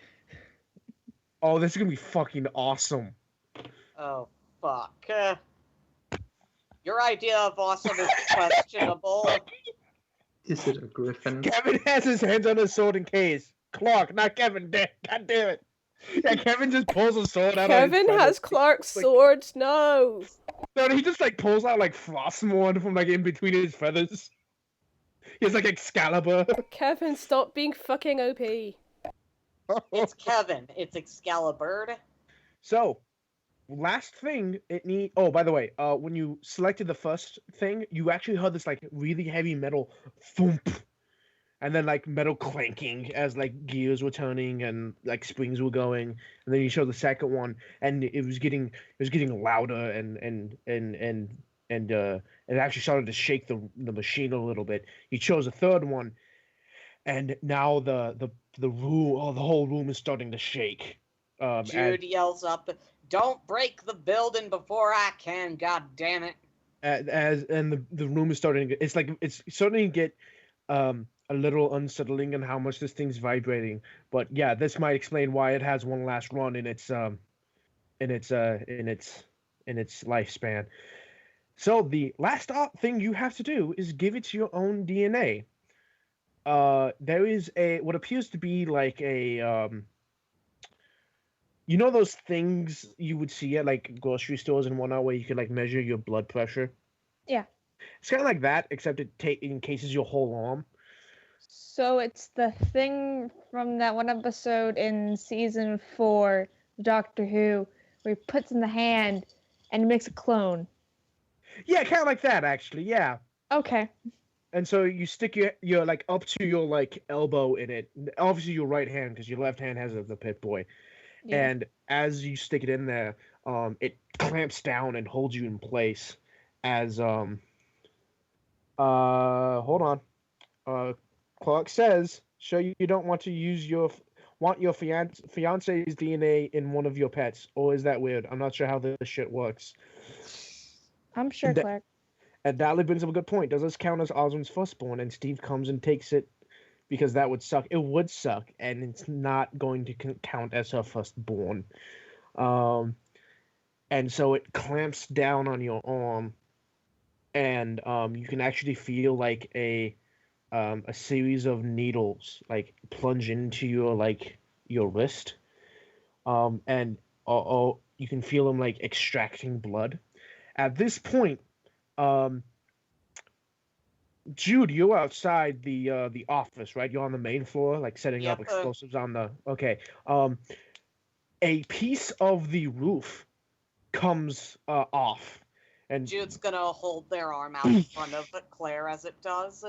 A: Oh, this is gonna be fucking awesome.
B: Oh, fuck. Your idea of awesome is questionable.
D: Is it a griffin?
A: Kevin has his hands on his sword in case. Clark, not Kevin. God damn it. Yeah, Kevin just pulls a sword out of
E: Kevin
A: his
E: has Clark's sword. No.
A: No, he just like pulls out like Frostmourne from like in between his feathers. He has like Excalibur.
E: Kevin, stop being fucking OP.
B: It's Kevin. It's Excalibur.
A: So, last thing it need. Oh, by the way, when you selected the first thing, you actually heard this like really heavy metal thump, and then like metal clanking as like gears were turning and like springs were going, and then you showed the second one, and it was getting louder and it actually started to shake the machine a little bit. You chose a third one, and now the room, the whole room is starting to shake.
B: Jude yells up, "Don't break the building before I can, god damn it."
A: And the room is starting to, it's starting to get a little unsettling in how much this thing's vibrating. But yeah, this might explain why it has one last run in its lifespan. So the last thing you have to do is give it your own DNA. There is what appears to be like a you know those things you would see at like grocery stores and whatnot where you could like measure your blood pressure?
F: Yeah.
A: It's kind of like that, except it encases your whole arm.
F: So it's the thing from that one episode in season 4, Doctor Who, where he puts in the hand and makes a clone.
A: Yeah, kind of like that, actually. Yeah.
F: Okay.
A: And so you stick your like up to your like elbow in it. Obviously your right hand, because your left hand has the Pit Boy.
F: Yeah.
A: And as you stick it in there, it clamps down and holds you in place. As hold on. Clark says, "Sure, you don't want to use your fiance's DNA in one of your pets, or is that weird? I'm not sure how this shit works."
F: I'm sure,
A: That-
F: Clark.
A: And Natalie brings up a good point. Does this count as Osmond's firstborn? And Steve comes and takes it because that would suck. It would suck, and it's not going to count as her firstborn. Um, and so it clamps down on your arm, and you can actually feel like a series of needles like plunge into your wrist, and you can feel them like extracting blood. At this point, um, Jude, you're outside the office, right? You're on the main floor, like setting up
B: Yep.
A: explosives on the. Okay. A piece of the roof comes off, and
B: Jude's gonna hold their arm out in front of Claire as it does.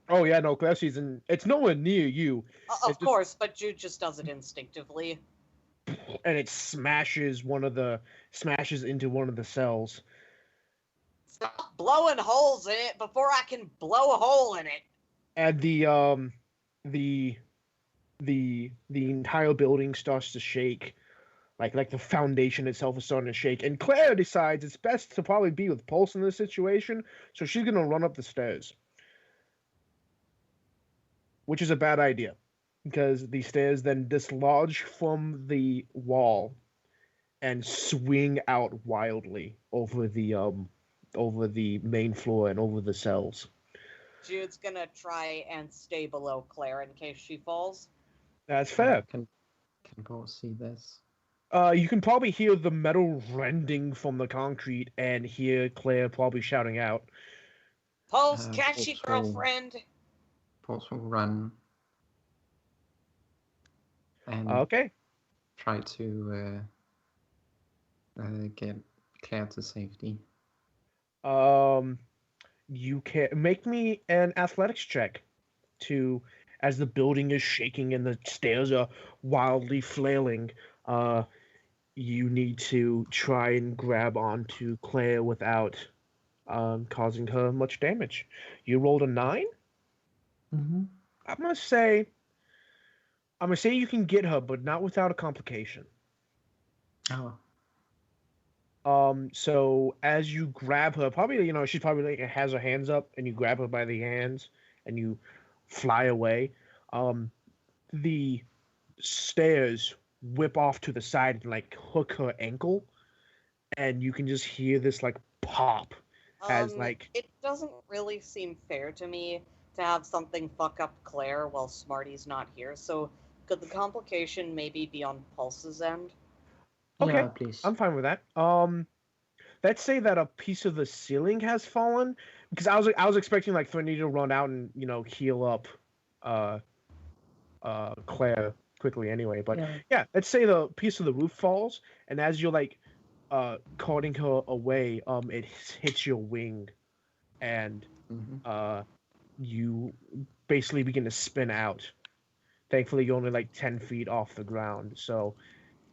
A: oh yeah, no, Claire sees, and it's nowhere near you,
B: Of course, but Jude just does it instinctively.
A: and it smashes into one of the cells.
B: Stop blowing holes in it before I can blow a hole in it.
A: And the entire building starts to shake, like the foundation itself is starting to shake. And Claire decides it's best to probably be with Pulse in this situation, so she's gonna run up the stairs, which is a bad idea because the stairs then dislodge from the wall and swing out wildly over the main floor and over the cells.
B: Jude's gonna try and stay below Claire in case she falls.
A: That's fair.
D: Can Paul see this?
A: You can probably hear the metal rending from the concrete and hear Claire probably shouting out.
B: Pulse, catchy
D: also-
B: girlfriend.
D: Paul will run and
A: Okay.
D: try to get Claire to safety.
A: You can make me an athletics check to, as the building is shaking and the stairs are wildly flailing. You need to try and grab onto Claire without causing her much damage. You rolled a 9.
D: Mm-hmm.
A: I'm gonna say you can get her, but not without a complication.
D: Oh,
A: So as you grab her, probably she's probably like has her hands up, and you grab her by the hands, and you fly away. The stairs whip off to the side and like hook her ankle, and you can just hear this like pop as like
B: It doesn't really seem fair to me to have something fuck up Claire while Smarty's not here. So could the complication maybe be on Pulse's end?
A: Okay,
D: yeah, please.
A: I'm fine with that. Let's say that a piece of the ceiling has fallen because I was expecting like Threndy to run out and heal up Claire quickly anyway. But yeah, let's say the piece of the roof falls, and as you're like carting her away, it hits your wing, and
D: Mm-hmm.
A: you basically begin to spin out. Thankfully, you're only like 10 feet off the ground, so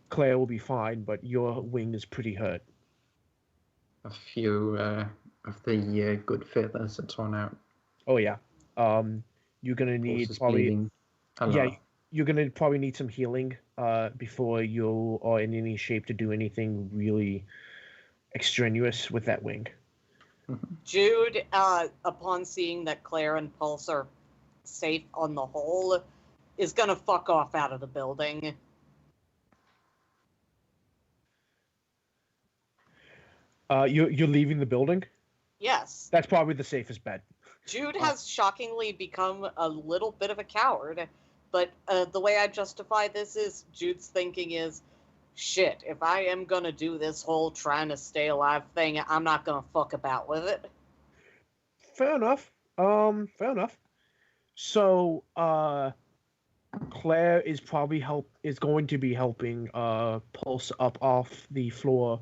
A: Claire will be fine, but your wing is pretty hurt.
D: A few of the good feathers are torn out.
A: Oh yeah. You're gonna need
D: Paul's
A: probably
D: bleeding a
A: yeah,
D: lot.
A: you're gonna probably need some healing before you are in any shape to do anything really extraneous with that wing.
B: Jude, upon seeing that Claire and Pulse are safe on the whole, is gonna fuck off out of the building.
A: You're leaving the building?
B: Yes.
A: That's probably the safest bet.
B: Jude has shockingly become a little bit of a coward, but the way I justify this is Jude's thinking is, shit, if I am gonna do this whole trying to stay alive thing, I'm not gonna fuck about with it.
A: Fair enough. Fair enough. So, Claire is going to be helping Pulse up off the floor,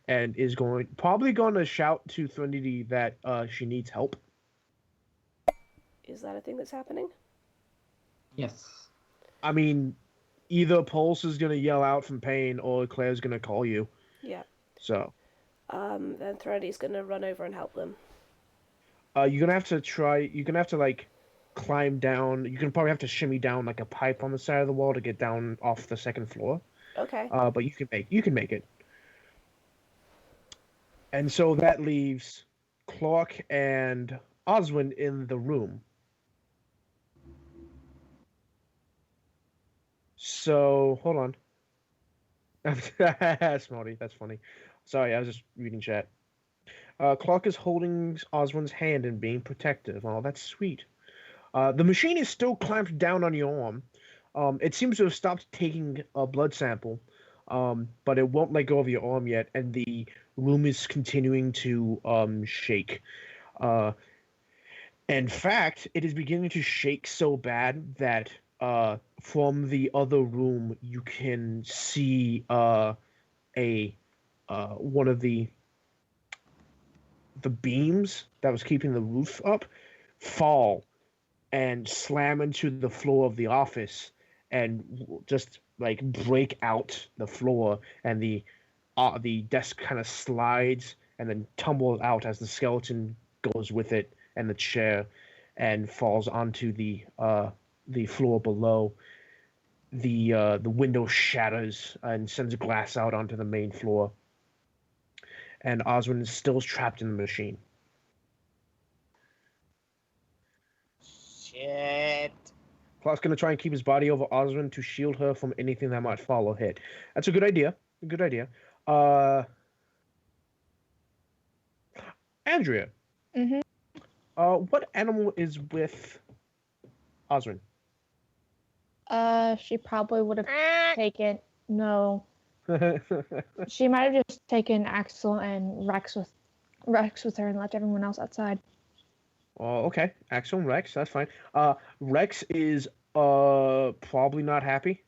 A: and is probably going to shout to Threnody that she needs help.
E: Is that a thing that's happening?
D: Yes.
A: I mean, either Pulse is going to yell out from pain, or Claire's going to call you.
E: Yeah.
A: So,
E: Then Threndy's gonna run over and help them.
A: you're gonna have to like climb down. You can probably have to shimmy down like a pipe on the side of the wall to get down off the second floor.
E: Okay.
A: But you can make it. And so that leaves Clark and Oswin in the room. So hold on. Smarty, that's funny. Sorry, I was just reading chat. Clark is holding Oswin's hand and being protective. Oh, that's sweet. The machine is still clamped down on your arm. It seems to have stopped taking a blood sample, but it won't let go of your arm yet, and the room is continuing to shake. Uh, in fact, it is beginning to shake so bad that from the other room you can see a one of the beams that was keeping the roof up fall and slam into the floor of the office and just like break out the floor, and the desk kind of slides and then tumbles out as the skeleton goes with it, and the chair, and falls onto the floor below. The window shatters and sends glass out onto the main floor, and Oswin is still trapped in the machine.
B: Shit.
A: Clark's gonna try and keep his body over Oswin to shield her from anything that might follow hit. That's a good idea. A good idea. Andrea,
F: Mhm.
A: what animal is with Oswin?
F: She probably would have taken no. She might have just taken Axel and Rex with her and left everyone else outside.
A: Oh, okay. Axel and Rex, that's fine. Rex is probably not happy.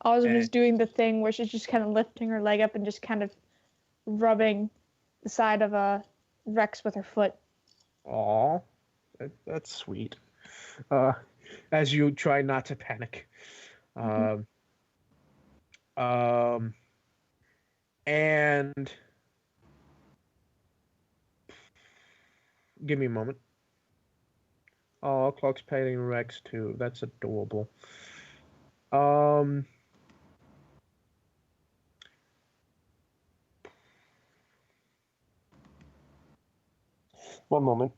F: Oswin is
A: And-
F: doing the thing where she's just kind of lifting her leg up and just kind of rubbing the side of a Rex with her foot.
A: Aw, that's sweet. As you try not to panic. Um, um, and give me a moment. Oh, Clark's petting Rex too. That's adorable. Um, one moment.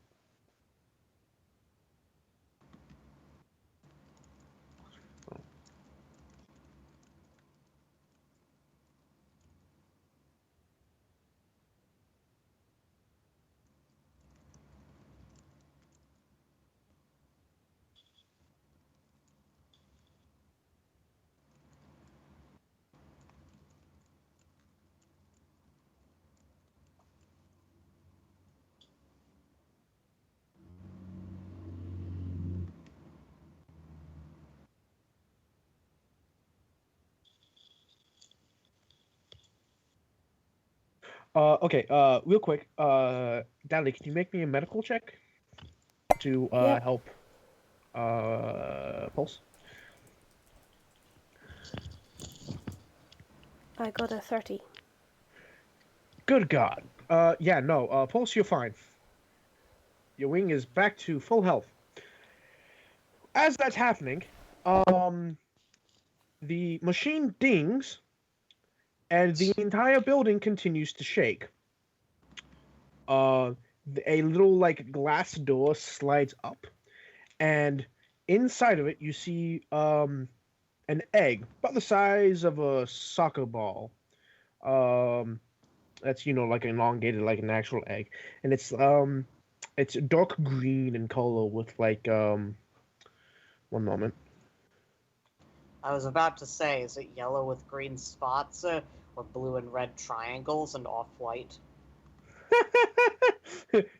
A: Okay. Real quick. Dally, can you make me a medical check to
E: Yep.
A: help Pulse?
E: I got a 30.
A: Good God. Yeah, no. Pulse, you're fine. Your wing is back to full health. As that's happening, the machine dings, and the entire building continues to shake. A little like glass door slides up, and inside of it you see an egg about the size of a soccer ball. Um, that's like elongated like an actual egg, and it's dark green in color with like one moment.
B: I was about to say, is it yellow with green spots, or blue and red triangles and off-white?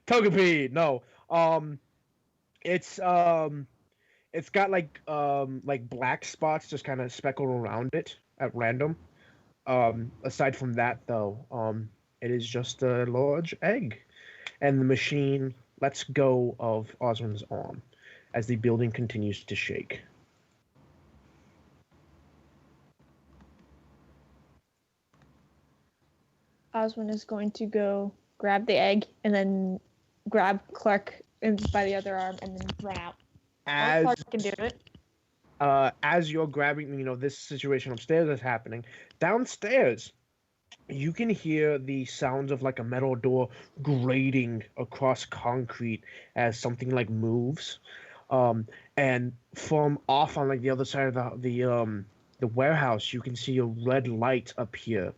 A: Togepi, no. It's it's got like black spots just kind of speckled around it at random. Aside from that, though, it is just a large egg, and the machine lets go of Oswin's arm as the building continues to shake.
F: Oswin is going to go grab the egg and then grab Clark by the other arm and then run out. Or Clark can do it.
A: As you're grabbing, this situation upstairs is happening. Downstairs, you can hear the sounds of like a metal door grating across concrete as something like moves. And from off on like the other side of the warehouse, you can see a red light appear.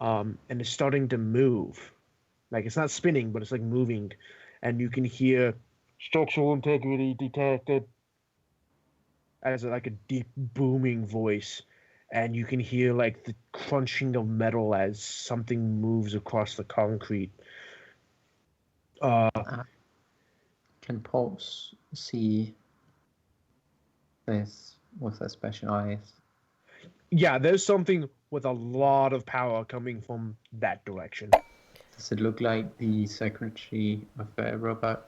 A: And it's starting to move. Like it's not spinning, but it's like moving, and you can hear structural integrity detected as like a deep booming voice, and you can hear like the crunching of metal as something moves across the concrete.
D: Can Pulse see this with their special eyes?
A: Yeah, there's something with a lot of power coming from that direction.
D: Does it look like the circuitry of a robot?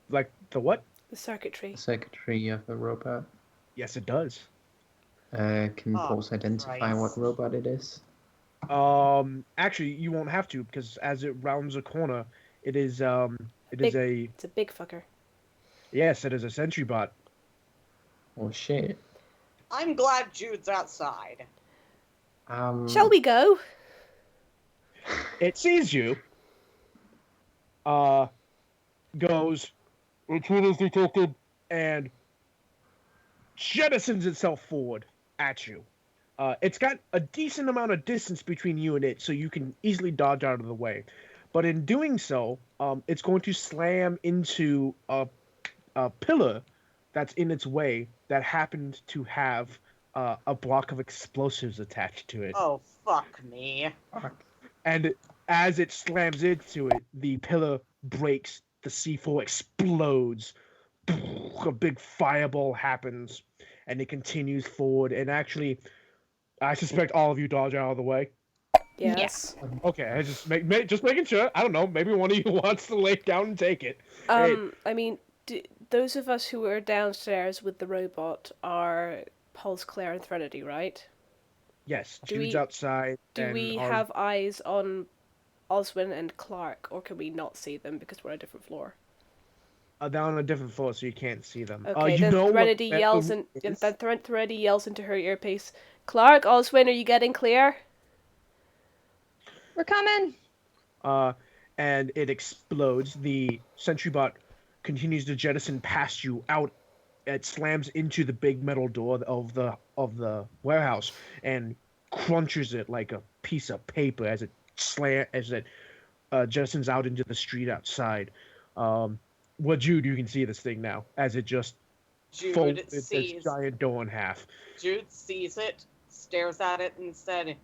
A: Like the what?
E: The circuitry.
D: The circuitry of a robot?
A: Yes, it does.
D: Can Pulse identify what robot it is?
A: Actually, you won't have to because as it rounds a corner, it's a
E: big fucker.
A: Yes, it is a sentry bot.
D: Oh shit.
B: I'm glad Jude's outside.
E: Shall we go?
A: It sees you. Goes, intruder's detected, and jettisons itself forward at you. It's got a decent amount of distance between you and it, so you can easily dodge out of the way. But in doing so, it's going to slam into a pillar that's in its way that happened to have a block of explosives attached to it.
B: Oh, fuck me.
A: And as it slams into it, the pillar breaks, the C4 explodes, a big fireball happens, and it continues forward. And actually, I suspect all of you dodge out of the way.
E: Yes.
A: Okay, I just making sure. I don't know. Maybe one of you wants to lay down and take it.
E: I mean, those of us who are downstairs with the robot are Pulse, Claire, and Threnody, right?
A: Yes, Jude's outside.
E: Do we have eyes on Oswin and Clark, or can we not see them because we're on a different floor?
A: They're on a different floor, so you can't see them.
E: Okay, then Threnody yells into her earpiece, "Clark, Oswin, are you getting clear?"
F: We're coming.
A: And it explodes. The sentry bot continues to jettison past you out. It slams into the big metal door of the warehouse and crunches it like a piece of paper as it jettisons out into the street outside. Jude, you can see this thing now as it just folds its giant door in half.
B: Jude sees it, stares at it, and said,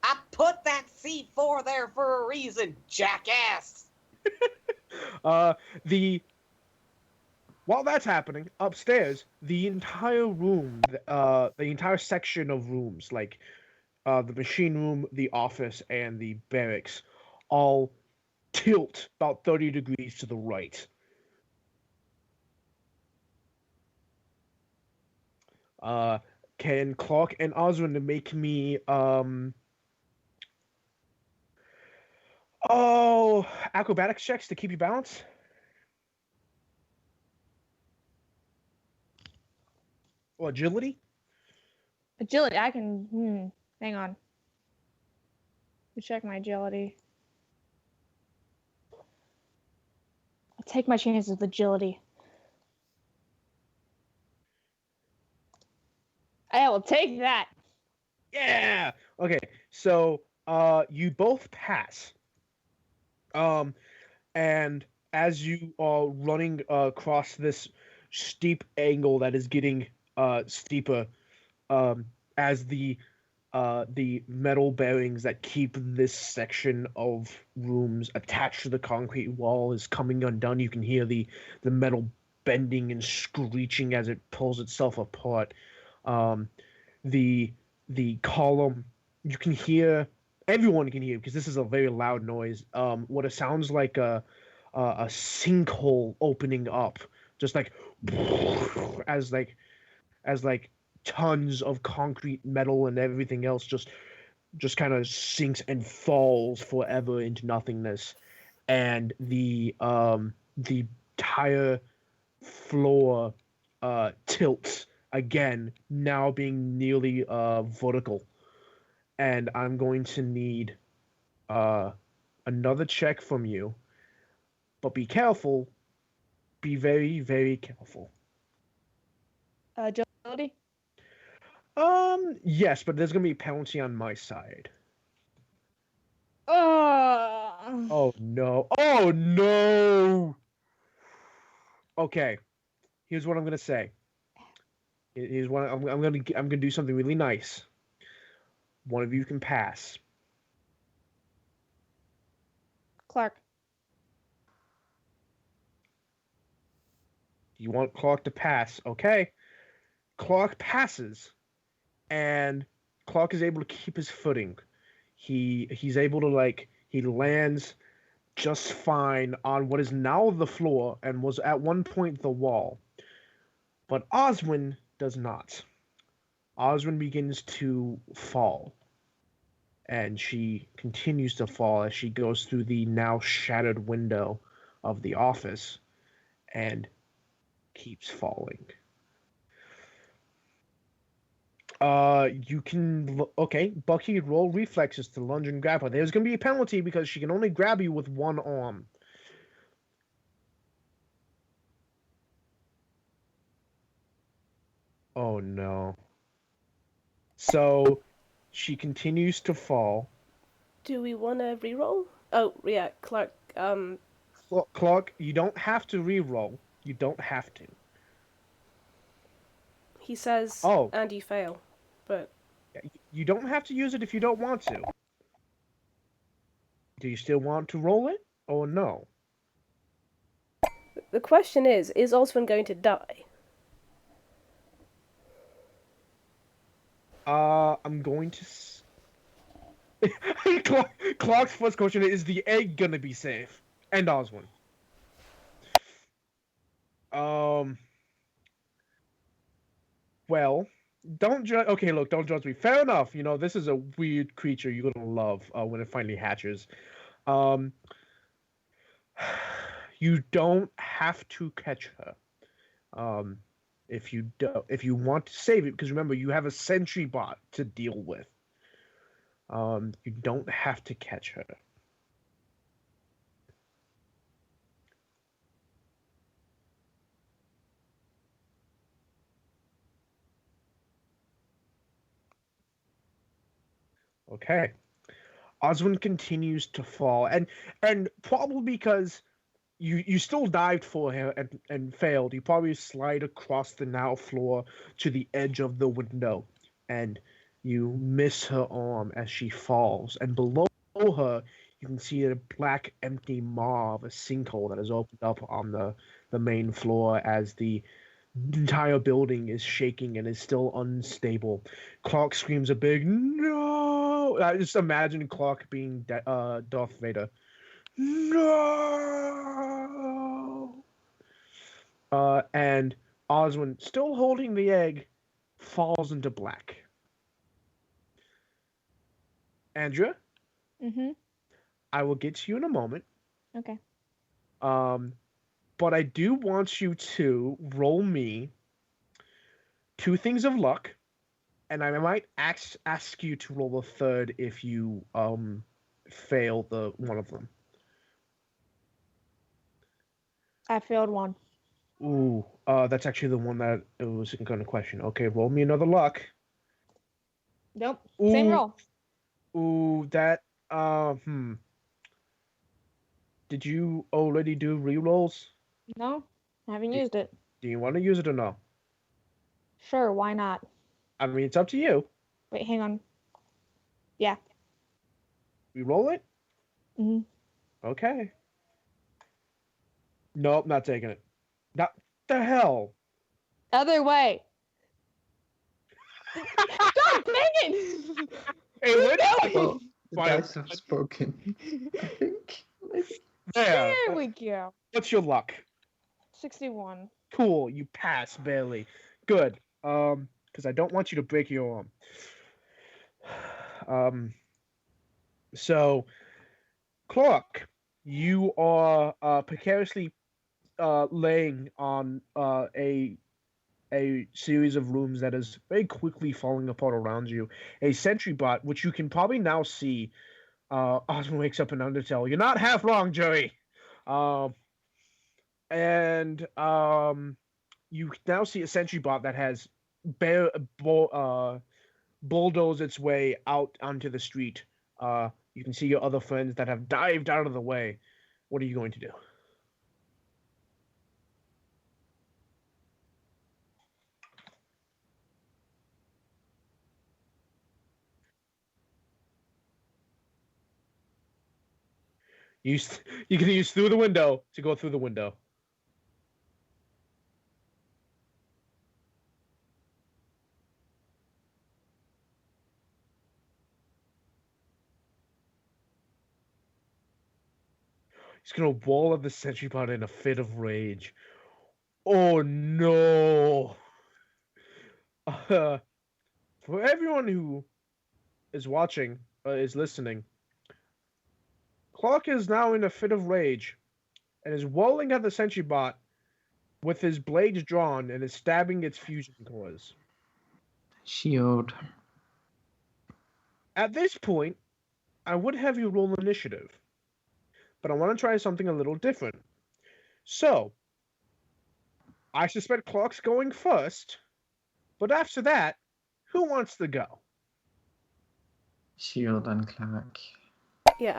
B: "I put that C4 there for a reason, jackass."
A: While that's happening, upstairs, the entire room, the entire section of rooms, like the machine room, the office, and the barracks, all tilt about 30 degrees to the right. Can Clark and Oswin make me acrobatics checks to keep you balanced? Or agility?
F: Agility, I can... hang on. Let me check my agility. I'll take my chances with agility. I will take that.
A: Yeah! Okay, so you both pass. And as you are running across this steep angle that is getting steeper, as the metal bearings that keep this section of rooms attached to the concrete wall is coming undone, you can hear the metal bending and screeching as it pulls itself apart. The column, you can hear, everyone can hear, because this is a very loud noise, what it sounds like a sinkhole opening up, just like as tons of concrete, metal, and everything else just kind of sinks and falls forever into nothingness. and the entire floor tilts again, now being nearly vertical. And I'm going to need another check from you, but be careful. Be very, very careful.
F: Agility.
A: Yes, but there's gonna be a penalty on my side.
F: Oh.
A: Oh no! Oh no! Okay, here's what I'm gonna say. Here's what I'm gonna do something really nice. One of you can pass.
F: Clark.
A: You want Clark to pass? Okay. Clark passes, and Clark is able to keep his footing. He's able to he lands just fine on what is now the floor and was at one point the wall. But Oswin does not. Oswin begins to fall, and she continues to fall as she goes through the now shattered window of the office and keeps falling. You can okay, Bucky, roll reflexes to lunge and grab her. There's gonna be a penalty because she can only grab you with one arm. Oh no. So she continues to fall.
E: Do we want to reroll? Oh, yeah, Clark.
A: Clark, you don't have to re-roll. You don't have to.
E: He says,
A: Oh.
E: and you fail. But
A: You don't have to use it if you don't want to. Do you still want to roll it or no?
E: the question is Oswin going to die?
A: I'm going to. Clark's first question is the egg gonna be safe? And Oswin. Well, don't judge. Okay, look, don't judge me. Fair enough. You know, this is a weird creature you're gonna love when it finally hatches. You don't have to catch her. If you want to save it, because remember you have a sentry bot to deal with. You don't have to catch her. Okay. Oswin continues to fall, and probably because you still dived for her and failed. You probably slide across the now floor to the edge of the window, and you miss her arm as she falls. And below her, you can see a black, empty maw of a sinkhole that has opened up on the main floor as the entire building is shaking and is still unstable. Clark screams a big no. I just imagine Clark being Darth Vader. No. And Oswin, still holding the egg, falls into black. Andrea?
F: Mm-hmm.
A: I will get to you in a moment.
F: Okay.
A: But I do want you to roll me 2 things of luck, and I might ask you to roll a third if you fail the one of them.
F: I failed one.
A: Ooh, that's actually the one that it was going to question. Okay, roll me another luck.
F: Nope.
A: Ooh.
F: Same roll.
A: Ooh, that Did you already do rerolls?
F: No, I haven't used it.
A: Do you want to use it or no?
F: Sure, why not?
A: I mean, it's up to you.
F: Wait, hang on. Yeah.
A: Reroll it?
F: Mm-hmm.
A: Okay. Nope, not taking it. Not the hell.
F: Other way. God dang it!
A: Hey, wait
D: Well, the
A: Fine.
D: dice have spoken. I think. Maybe.
A: There.
F: There we go.
A: What's your luck?
F: 61.
A: Cool, you pass barely. Good. Because I don't want you to break your arm. So, Clark, you are precariously laying on a series of rooms that is very quickly falling apart around you. A sentry bot, which you can probably now see. Osmond wakes up in Undertale. You're not half wrong, Joey. Um, and you now see a sentry bot that has bulldozed its way out onto the street. You can see your other friends that have dived out of the way. What are you going to do? You can use through the window to go through the window. He's gonna wall up the sentry bot in a fit of rage. Oh no! For everyone who is watching, is listening, Clark is now in a fit of rage and is walling at the sentry bot with his blades drawn and is stabbing its fusion cores.
D: Shield.
A: At this point, I would have you roll initiative, but I want to try something a little different. So, I suspect Clark's going first, but after that, who wants to go?
D: Shield and Clark.
E: Yeah,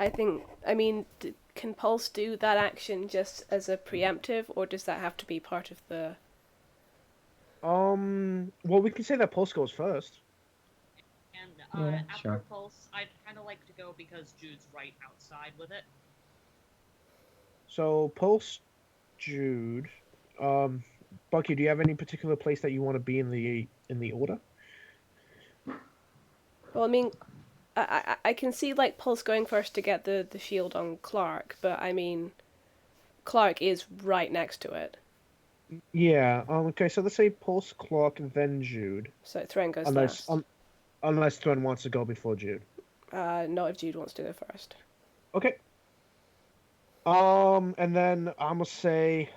E: I mean, can Pulse do that action just as a preemptive, or does that have to be part of the...
A: Well, we can say that Pulse goes first.
B: And
D: Yeah,
B: after
D: sure.
B: Pulse, I'd kind of like to go because Jude's right outside with it.
A: So, Pulse, Jude. Bucky, do you have any particular place that you want to be in the order?
E: Well, I mean, I can see, like, Pulse going first to get the shield on Clark, but, I mean, Clark is right next to it.
A: Yeah, okay, so let's say Pulse, Clark, and then Jude.
E: So Thren goes
A: Unless,
E: last.
A: Unless Thren wants to go before Jude.
E: Not if Jude wants to go first.
A: Okay. And then I'm gonna say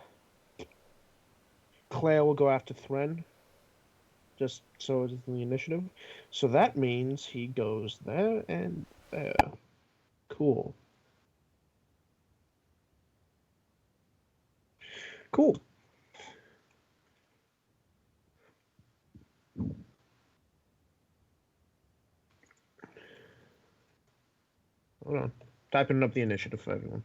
A: Claire will go after Thren. Just so it's in the initiative. So that means he goes there and there. Cool. Cool. Hold on. Typing up the initiative for everyone.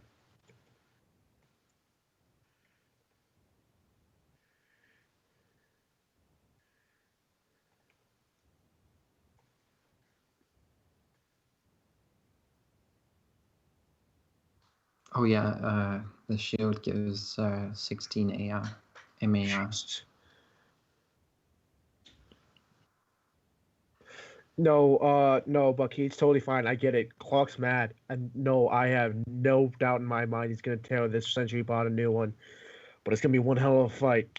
D: Oh yeah, the shield gives 16 AR. MAR.
A: No, Bucky, it's totally fine. I get it. Clark's mad. And no, I have no doubt in my mind he's gonna tear this sentry bot a new one. But it's gonna be one hell of a fight.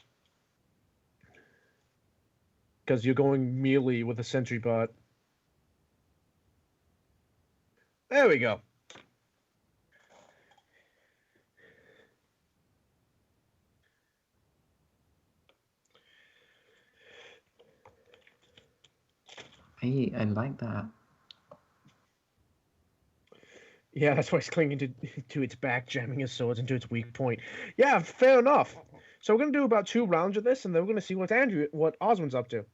A: Because you're going melee with a sentry bot. There we go.
D: Hey, I like that.
A: Yeah, that's why it's clinging to its back, jamming his swords into its weak point. Yeah, fair enough. So we're gonna do about 2 rounds of this, and then we're gonna see what Osmond's up to.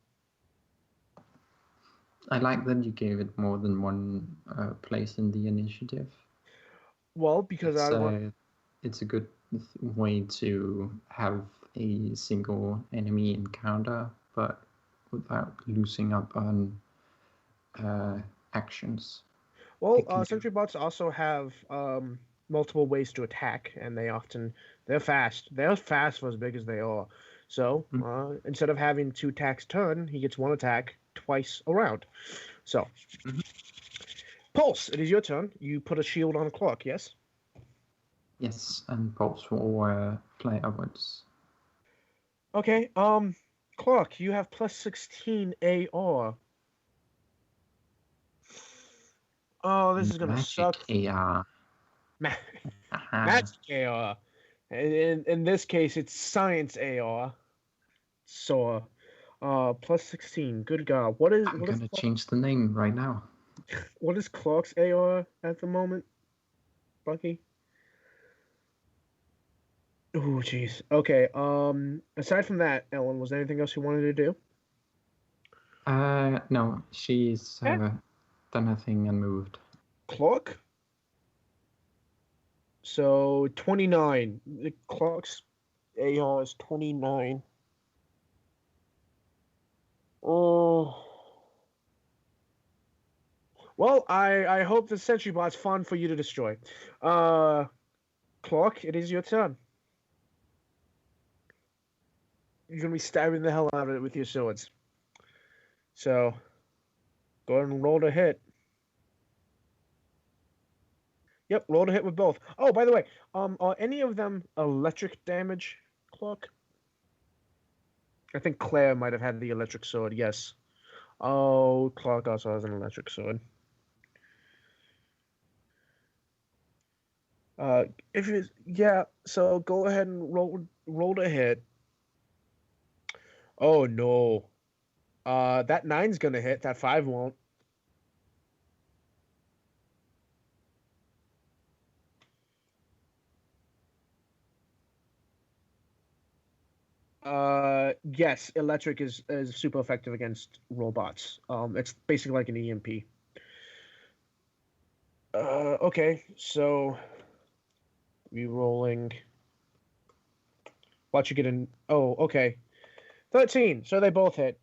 D: I like that you gave it more than one place in the initiative.
A: Well, because
D: it's a good way to have a single enemy encounter, but without losing up on actions.
A: Well, sentry bots also have multiple ways to attack, and they're fast. They're fast for as big as they are. So instead of having 2 attacks turn, he gets 1 attack twice around. So, Pulse, it is your turn. You put a shield on Clark, yes?
D: Yes, and Pulse will fly upwards.
A: Okay, Clark, you have plus 16 AR. Oh, this is gonna
D: Magic
A: suck.
D: AR.
A: Ma-
D: Aha.
A: magic AR. And in this case, it's science AR. So, plus 16. Good God.
D: I'm gonna change the name right now.
A: What is Clark's AR at the moment, Bucky? Oh, jeez. Okay. Aside from that, Ellen, was there anything else you wanted to do?
D: No, she's done her thing and moved.
A: Clark? So 29. The Clark's AR is 29. Oh. Well, I hope the sentry bot's fun for you to destroy. Clark, it is your turn. You're gonna be stabbing the hell out of it with your swords. So, go ahead and roll to hit. Yep, roll to hit with both. Oh, by the way, are any of them electric damage, Clark? I think Claire might have had the electric sword. Yes. Oh, Clark also has an electric sword. If it's yeah, so go ahead and roll to hit. Oh no. That 9's gonna hit. That 5 won't. Yes, electric is super effective against robots. It's basically like an EMP. Okay, so re-rolling. Watch you get in. Oh, okay. 13. So they both hit.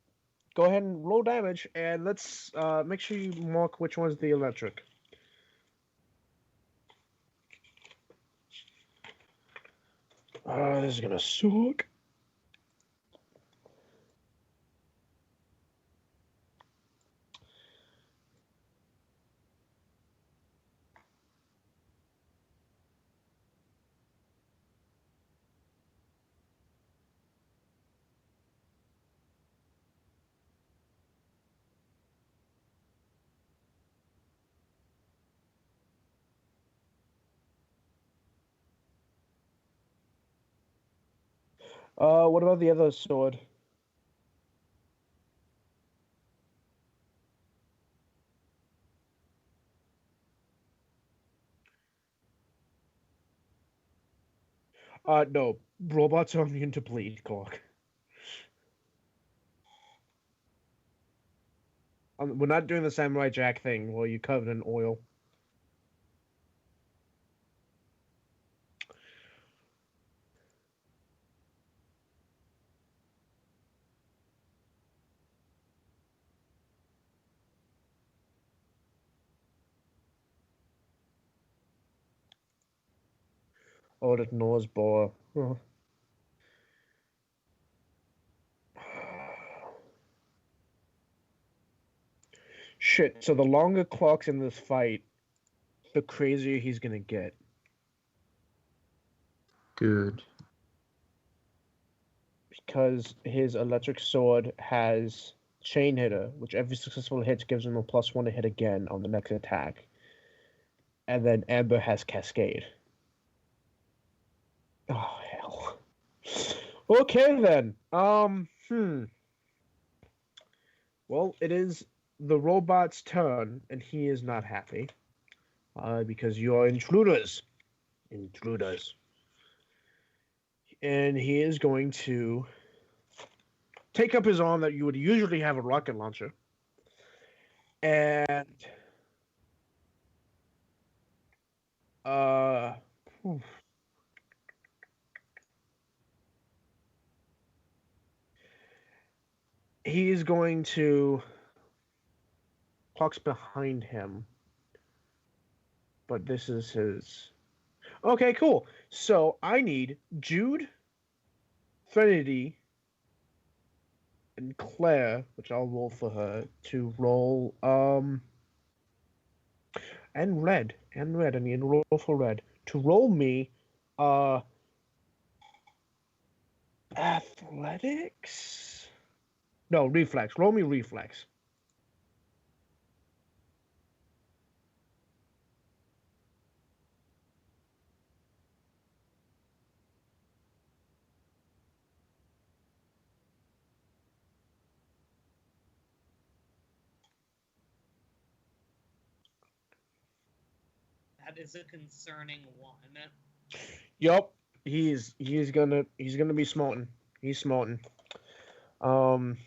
A: Go ahead and roll damage, and let's make sure you mark which one's the electric. This is gonna suck. What about the other sword? No. Robots are immune to bleed, Clark. We're not doing the Samurai Jack thing where you covered in oil. Oh, that nose bore. Oh. Shit, so the longer Clark's in this fight, the crazier he's gonna get.
D: Good.
A: Because his electric sword has chain hitter, which every successful hit gives him a +1 to hit again on the next attack. And then Amber has cascade. Oh hell. Okay then. Well, it is the robot's turn, and he is not happy. Because you are intruders. Intruders. And he is going to take up his arm that you would usually have a rocket launcher. And he is going to Clark's behind him. But this is his. Okay, cool. So I need Jude, Trinity, and Claire, which I'll roll for her, to roll and red. I need to roll for red. To roll me athletics? No, reflex. Roll me reflex.
B: That is a concerning one.
A: Yup. He's gonna be smarting. He's smarting. Um.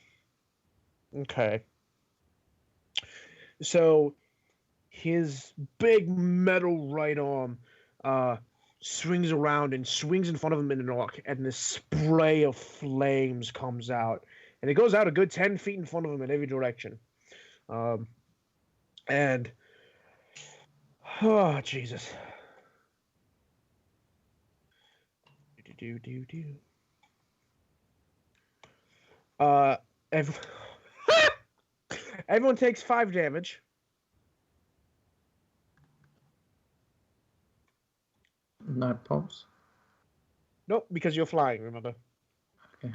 A: Okay. So his big metal right arm swings around and swings in front of him in an arc, and this spray of flames comes out, and it goes out a good 10 feet in front of him in every direction. And oh Jesus. Uh, ev- everyone takes 5 damage.
D: Not pulse.
A: Nope, because you're flying, remember?
D: Okay.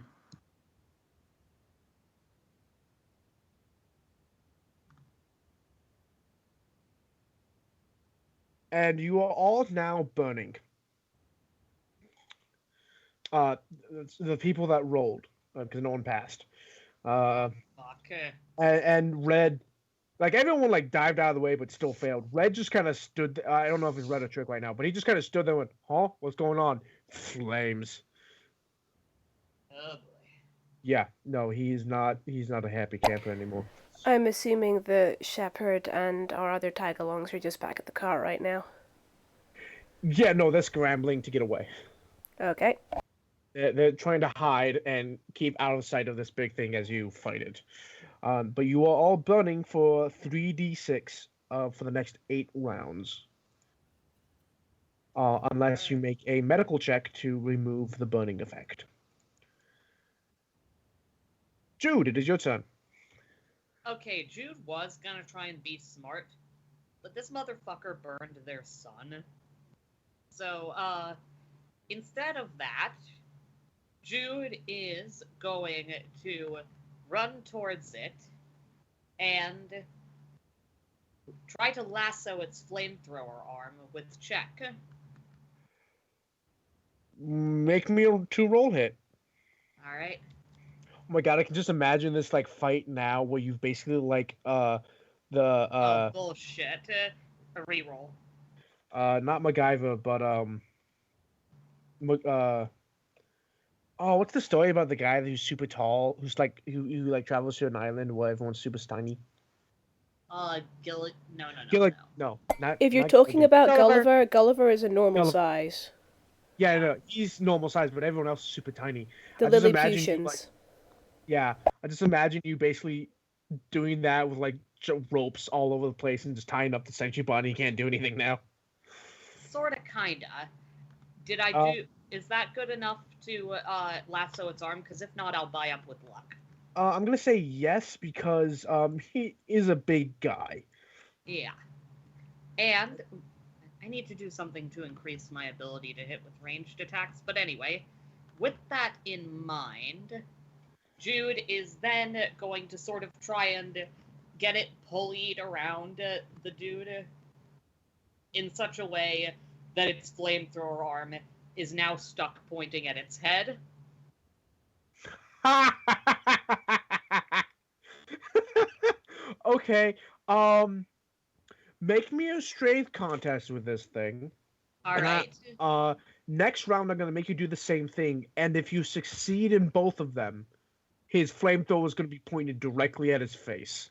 A: And you are all now burning. The people that rolled, because no one passed.
B: Fuck.
A: And Red, like everyone like dived out of the way, but still failed. Red just kind of stood. I don't know if it's Red or Trick right now, but he just kind of stood there and went, "Huh? What's going on?" Flames.
B: Oh boy.
A: Yeah, no, he's not. He's not a happy camper anymore.
E: I'm assuming the shepherd and our other tag-alongs are just back at the car right now.
A: Yeah, no, they're scrambling to get away.
E: Okay.
A: They're trying to hide and keep out of sight of this big thing as you fight it. But you are all burning for 3d6 for the next 8 rounds. Unless you make a medical check to remove the burning effect. Jude, it is your turn.
B: Okay, Jude was gonna try and be smart, but this motherfucker burned their son. So, instead of that, Jude is going to run towards it and try to lasso its flamethrower arm with check.
A: Make me a 2-roll hit.
B: Alright.
A: Oh my god, I can just imagine this like fight now where you've basically like
B: Oh, bullshit. A reroll.
A: not MacGyver, but what's the story about the guy who's super tall, who's like who like travels to an island where everyone's super tiny? No, not.
E: If you're
A: not
E: talking
A: Gilligan.
E: about
F: Gulliver.
E: Gulliver is a normal
A: Gulliver.
E: size.
A: Yeah, no, he's normal size, but everyone else is super tiny.
E: The
A: I just imagine you,
E: Lilliputians.
A: yeah, I just imagine you basically doing that with like ropes all over the place and just tying up the sentry bot, and he can't do anything now.
B: Sorta, kinda. Did I do... Is that good enough to lasso its arm? Because if not, I'll buy up with luck.
A: I'm gonna say yes because he is a big guy.
B: Yeah. And I need to do something to increase my ability to hit with ranged attacks. But anyway, with that in mind, Jude is then going to sort of try and get it pulleyed around the dude in such a way that its flamethrower arm is now stuck pointing at its head.
A: Okay. Make me a strength contest with this thing.
B: All right.
A: Next round I'm gonna make you do the same thing, and if you succeed in both of them, his flamethrower is gonna be pointed directly at his face.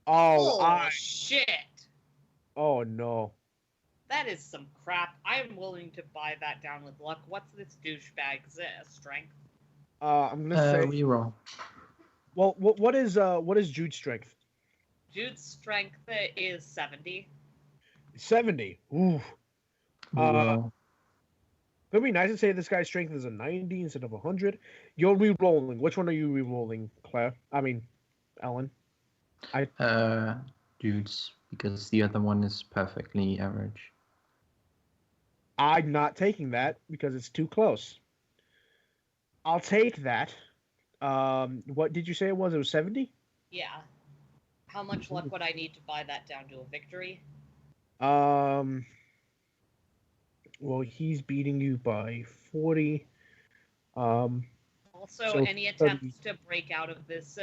B: Oh, shit.
A: Oh no.
B: That is some crap. I am willing to buy that down with luck. What's this douchebag's strength?
A: I'm gonna say
D: Reroll.
A: Well, what is Jude's strength?
B: Jude's strength is 70.
A: 70. Ooh.
D: Reroll.
A: It'd be nice to say this guy's strength is a 90 instead of 100. You're re-rolling. Which one are you re-rolling, Claire? I mean, Ellen.
D: Dudes, because the other one is perfectly average.
A: I'm not taking that because it's too close. I'll take that. What did you say it was? It was 70?
B: Yeah. How much luck would I need to buy that down to a victory?
A: Well, he's beating you by 40.
B: Also,
A: So
B: any attempts to break out of this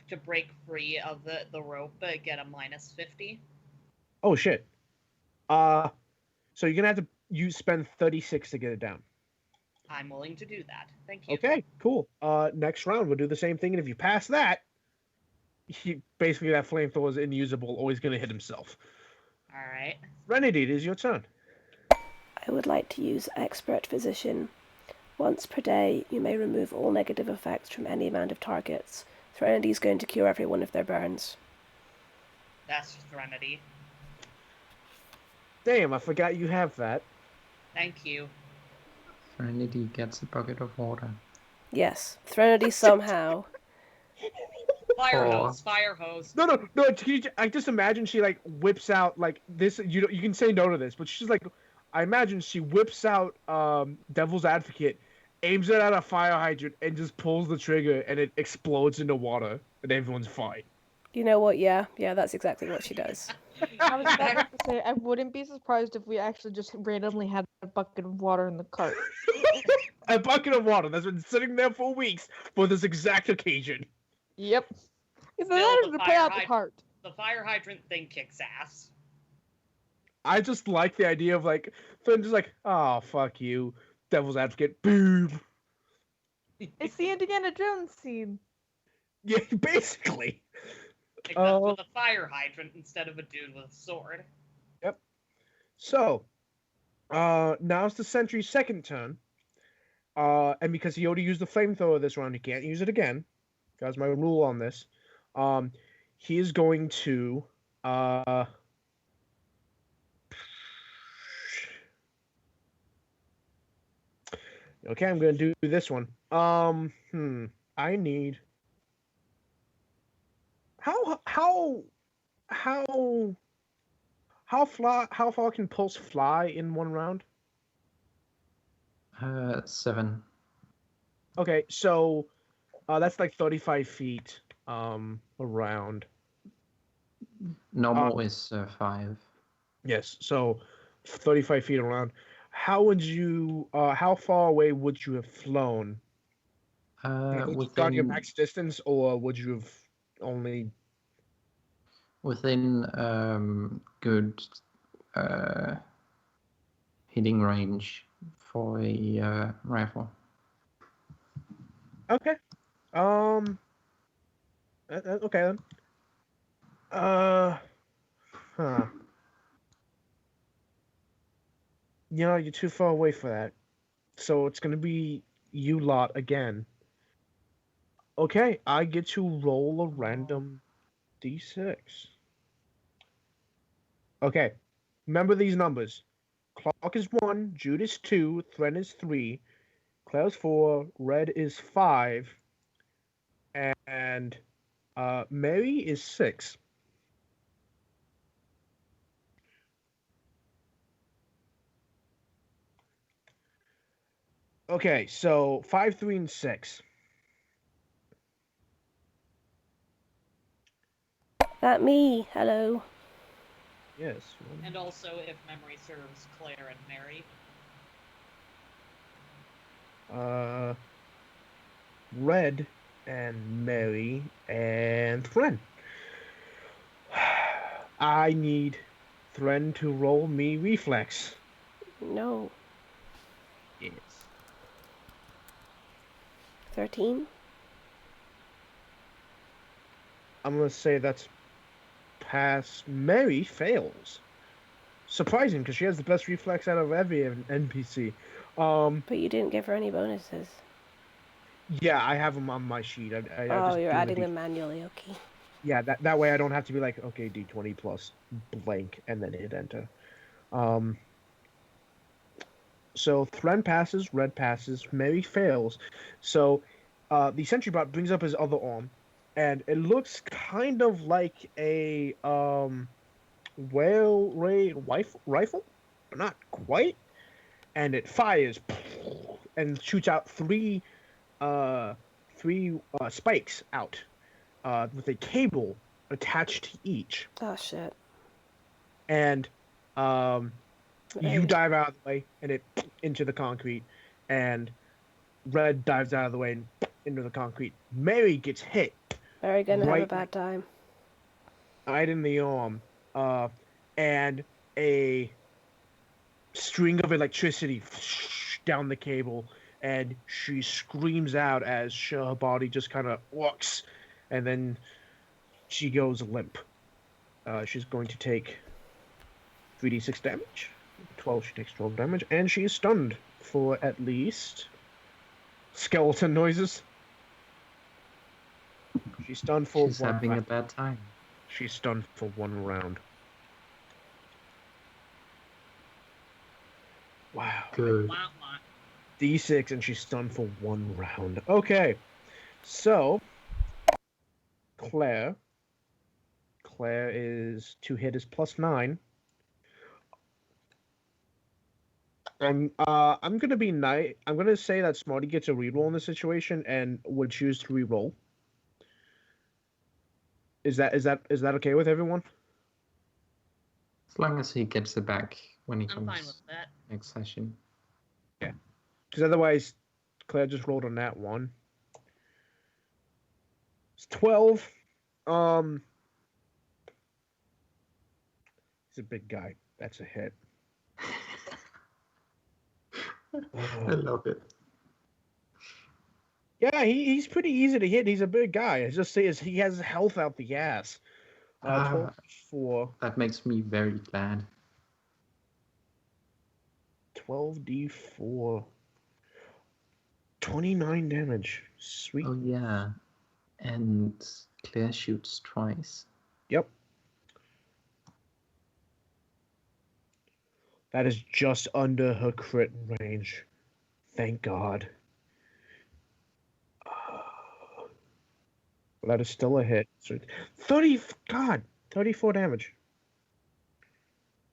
B: to break free of the rope, get a -50.
A: Oh shit. So you're gonna have to spend 36 to get it down.
B: I'm willing to do that. Thank you.
A: Okay, cool. Next round we'll do the same thing, and if you pass that, basically that flamethrower is unusable, always gonna hit himself.
B: All right.
A: Renedy, it is your turn.
E: I would like to use Expert Physician. Once per day, you may remove all negative effects from any amount of targets. Threnody is going to cure every one of their burns.
B: That's Threnody.
A: Damn, I forgot you have that.
B: Thank you.
D: Serenity gets a bucket of water.
E: Yes, Threnody somehow.
B: Fire
D: Aw.
B: hose. Fire hose.
A: No. I just imagine she like whips out like this. You can say no to this, but she's like, I imagine she whips out Devil's Advocate, aims it at a fire hydrant, and just pulls the trigger, and it explodes into water, and everyone's fine.
E: You know what? Yeah, that's exactly what she does.
F: I was about to say, I wouldn't be surprised if we actually just randomly had a bucket of water in the cart.
A: A bucket of water that's been sitting there for weeks for this exact occasion.
F: Yep. If
B: Still,
F: that
B: the
F: to pay
B: fire
F: out the
B: hyd-
F: cart.
B: The fire hydrant thing kicks ass.
A: I just like the idea of like Finn just like, oh fuck you, Devil's Advocate, boom.
F: It's the Indiana Jones scene.
A: Yeah, basically.
B: Except with a fire hydrant instead of a dude with a sword.
A: So, now it's the Sentry's second turn. And because he already used the flamethrower this round, he can't use it again. That's my rule on this. He is going to okay, I'm gonna do this one. I need how far can Pulse fly in one round?
D: 7.
A: Okay, so that's like 35 feet around.
D: Normal is 5.
A: Yes, so 35 feet around. How would you? How far away would you have flown? Would you have gone your
D: Within
A: max distance, or would you have only?
D: good hitting range for a rifle.
A: Okay. Okay then. Huh. You know, you're too far away for that. So it's gonna be you lot again. Okay, I get to roll a random d6. Okay, remember these numbers. Clark is 1, Jude is 2, Thren is 3, Claire's 4, Red is 5, and Mary is 6. Okay, so 5, 3, and 6.
E: That me. Hello.
A: Yes.
B: And also, if memory serves, Claire and Mary.
A: Red and Mary and Thren. I need Thren to roll me reflex.
E: No.
A: Yes.
E: 13?
A: I'm gonna say that's pass. Mary fails. Surprising, because she has the best reflex out of every NPC.
E: But you didn't give her any bonuses.
A: Yeah, I have them on my sheet. I just
E: You're
A: do
E: adding
A: the
E: them manually, okay.
A: Yeah, that way I don't have to be like, okay, D20 plus blank, and then hit enter. So Thren passes, Red passes, Mary fails. So the sentry bot brings up his other arm, and it looks kind of like a whale ray rifle, but not quite. And it fires and shoots out three spikes out with a cable attached to each.
E: Oh, shit.
A: And you
E: Right.
A: dive out of the way and it into the concrete, and Red dives out of the way and into the concrete. Mary gets hit
E: Very gonna have a
A: right
E: bad time.
A: right in the arm, and a string of electricity down the cable, and she screams out as her body just kind of walks, and then she goes limp. She's going to take 3d6 damage. 12, she takes 12 damage, and she is stunned for at least skeleton noises. She's stunned for
D: She's
A: one
D: having a
A: round.
D: bad time.
A: She's stunned for 1 round. Wow.
D: Good.
A: D6, and she's stunned for 1 round. Okay. So, Claire. Claire is to hit is +9. And I'm gonna be nice. I'm gonna say that Smarty gets a reroll in this situation and would choose to reroll. Is that okay with everyone?
D: As long as he gets it back when he
G: I'm fine
D: comes
G: with that.
D: next session.
A: Because otherwise, Claire just rolled on that one. It's 12. He's a big guy. That's a hit.
D: I love it.
A: Yeah, he's pretty easy to hit. He's a big guy. It's just he has health out the ass. 12 for
D: That makes me very glad.
A: 12d4. 29 damage. Sweet.
D: Oh yeah, and Claire shoots twice.
A: Yep. That is just under her crit range. Thank God. That is still a hit. So 34 damage.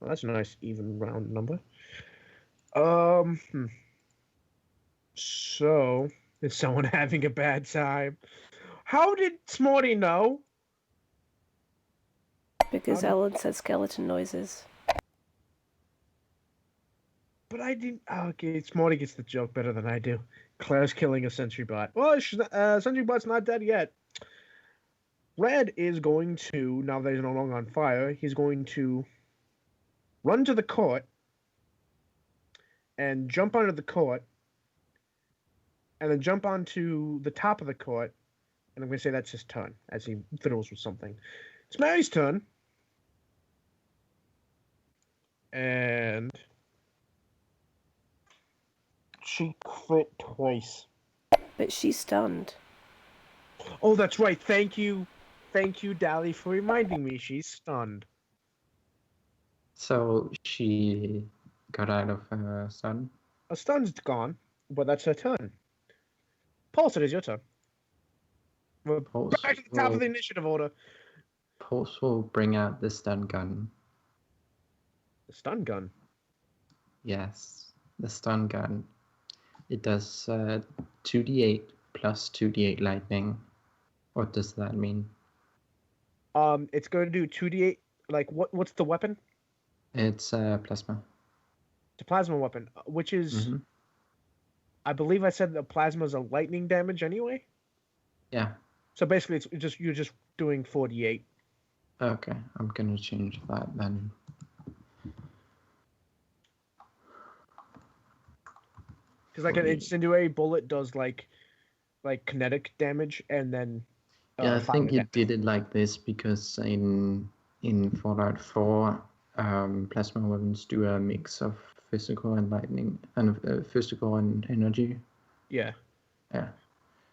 A: Well, that's a nice even round number. So, is someone having a bad time? How did Smarty know?
E: Because Ellen said skeleton noises.
A: But I didn't. Okay, Smarty gets the joke better than I do. Claire's killing a sentry bot. Well, sentry bot's not dead yet. Red is going to, now that he's no longer on fire, he's going to run to the court and jump onto the court and then jump onto the top of the court. And I'm going to say that's his turn as he fiddles with something. It's Mary's turn. And she crit twice.
E: But she's stunned.
A: Oh, that's right. Thank you, Dally, for reminding me. She's stunned.
D: So she got out of her stun.
A: A stun's gone, but that's her turn. Pulse, it is your turn. We're
D: Pulse
A: back to the top of
D: will-
A: the initiative order.
D: Pulse will bring out the stun gun.
A: The stun gun.
D: Yes, the stun gun. It does 2d8 plus 2d8 lightning. What does that mean?
A: It's going to do 2d8. Like, what's the weapon?
D: It's plasma.
A: It's a plasma weapon, which is,
D: Mhm.
A: I believe I said the plasma is a lightning damage anyway.
D: Yeah.
A: So basically, you're just doing 48.
D: Okay, I'm gonna change that then.
A: Because like an incendiary bullet does like kinetic damage and then.
D: Yeah, I think
A: fire
D: you
A: damage.
D: did it like this because in Fallout 4, plasma weapons do a mix of physical and lightning and physical and energy.
A: Yeah.
D: Yeah.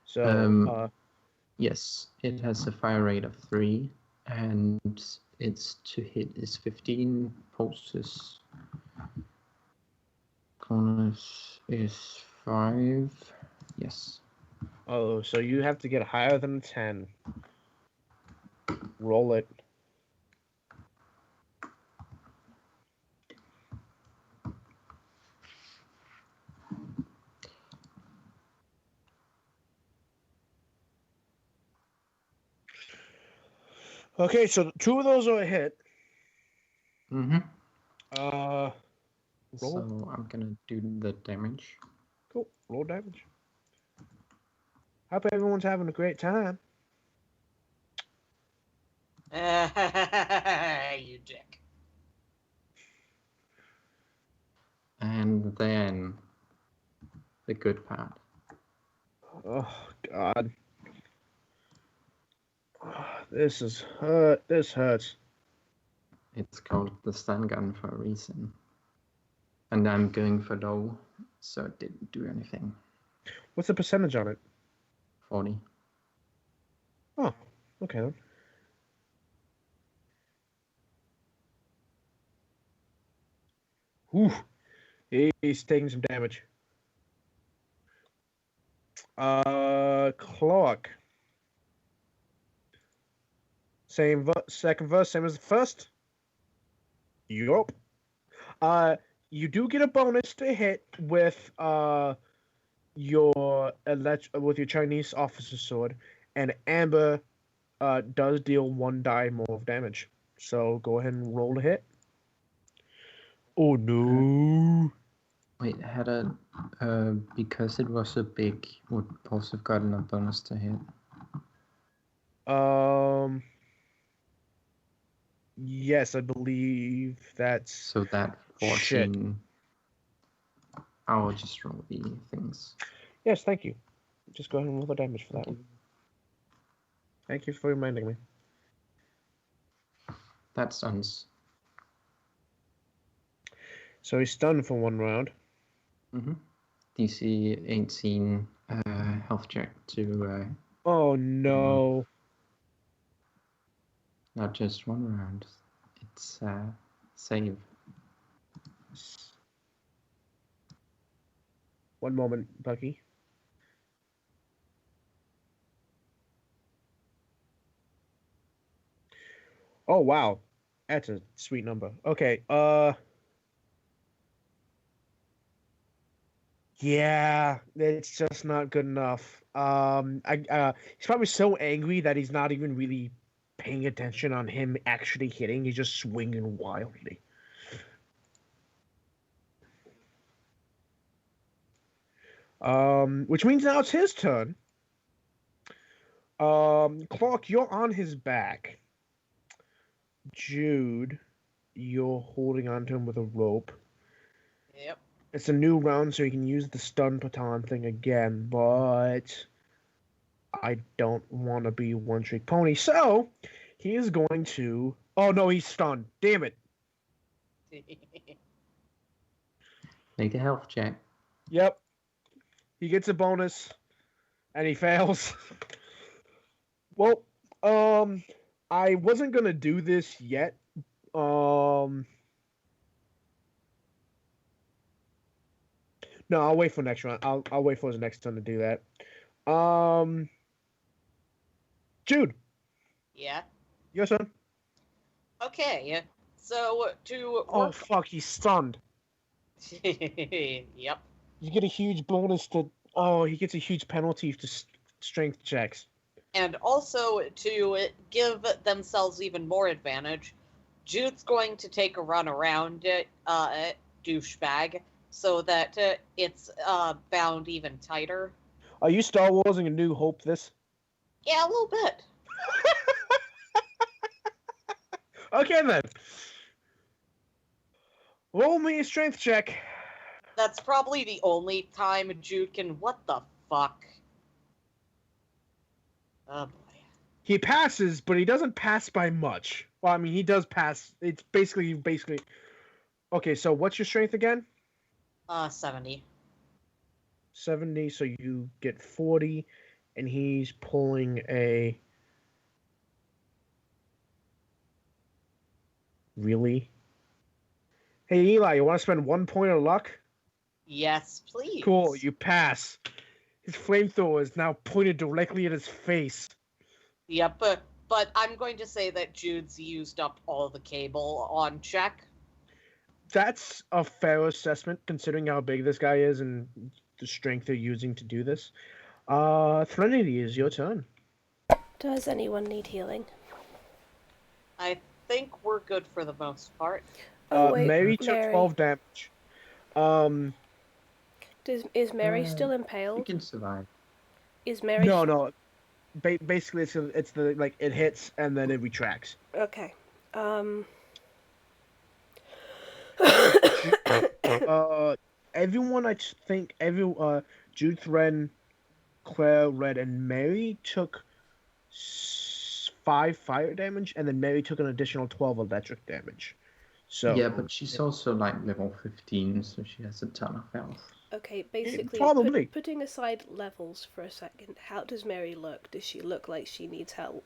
A: So.
D: Yes, it has a fire rate of 3, and its to hit is 15. Pulses corners is 5. Yes.
A: Oh, so you have to get higher than a 10. Roll it. Okay, so 2 of those are a hit.
D: Mm-hmm.
A: Roll.
D: So I'm gonna do the damage.
A: Cool. Roll damage. Hope everyone's having a great time.
B: You dick.
D: And then the good part.
A: Oh God. This is hurt. This hurts.
D: It's called the stun gun for a reason. And I'm going for low, so it didn't do anything.
A: What's the percentage on it?
D: 40.
A: Oh, okay then. Whew. He's taking some damage. Clark. Same second verse, same as the first. Yup. You do get a bonus to hit with your with your Chinese officer sword, and Amber does deal 1 die more of damage. So go ahead and roll to hit. Oh no!
D: Wait, had a because it was so big, would Pulse have gotten a bonus to hit?
A: Yes, I believe that's
D: So that 14.
A: Shit.
D: I'll just roll the things.
A: Yes, thank you. Just go ahead and roll the damage for that one. Thank you for reminding me.
D: That stuns.
A: So he's stunned for 1 round.
D: Mm-hmm. DC 18 health check to
A: Oh no!
D: not just 1 round. It's save.
A: 1 moment, Bucky. Oh wow, that's a sweet number. Okay, yeah, it's just not good enough. He's probably so angry that he's not even really paying attention on him actually hitting. He's just swinging wildly. Which means now it's his turn. Clark, you're on his back. Jude, you're holding onto him with a rope.
B: Yep.
A: It's a new round, so you can use the stun baton thing again, but I don't want to be one trick pony. So he is going to. Oh no, he's stunned. Damn it.
D: Make a health check.
A: Yep. He gets a bonus, and he fails. Well, I wasn't gonna do this yet. No, I'll wait for next round. I'll wait for his next turn to do that. Jude,
B: Yeah.
A: your turn.
B: Okay. So to
A: Oh
B: work.
A: fuck, he's stunned.
B: Yep.
A: You get a huge bonus to. Oh, he gets a huge penalty to strength checks.
B: And also to give themselves even more advantage, Jude's going to take a run around douchebag so that it's bound even tighter.
A: Are you Star Warsing A New Hope this?
B: Yeah, a little bit.
A: Okay then. Roll me a strength check.
B: That's probably the only time Jude can. What the fuck? Oh boy.
A: He passes, but he doesn't pass by much. Well, I mean, he does pass. It's basically. Okay, so what's your strength again?
B: 70.
A: 70, so you get 40, and he's pulling a. Really? Hey, Eli, you want to spend 1 point of luck?
B: Yes, please.
A: Cool, you pass. His flamethrower is now pointed directly at his face.
B: Yep, but I'm going to say that Jude's used up all the cable on check.
A: That's a fair assessment, considering how big this guy is and the strength they're using to do this. Threnody, is your turn.
E: Does anyone need healing?
B: I think we're good for the most part.
E: Oh, wait,
A: Mary took 12 damage.
E: Is Mary still
D: You
E: impaled?
D: can survive.
E: Is Mary?
A: No. basically it's the like it hits and then it retracts.
E: Okay.
A: Everyone I think Jude, Ren, Claire, Red, and Mary took 5 fire damage, and then Mary took an additional 12 electric damage. So
D: Yeah, but she's also like level 15, so she has a ton of health.
E: Okay, basically,
A: Probably.
E: putting aside levels for a second, how does Mary look? Does she look like she needs help?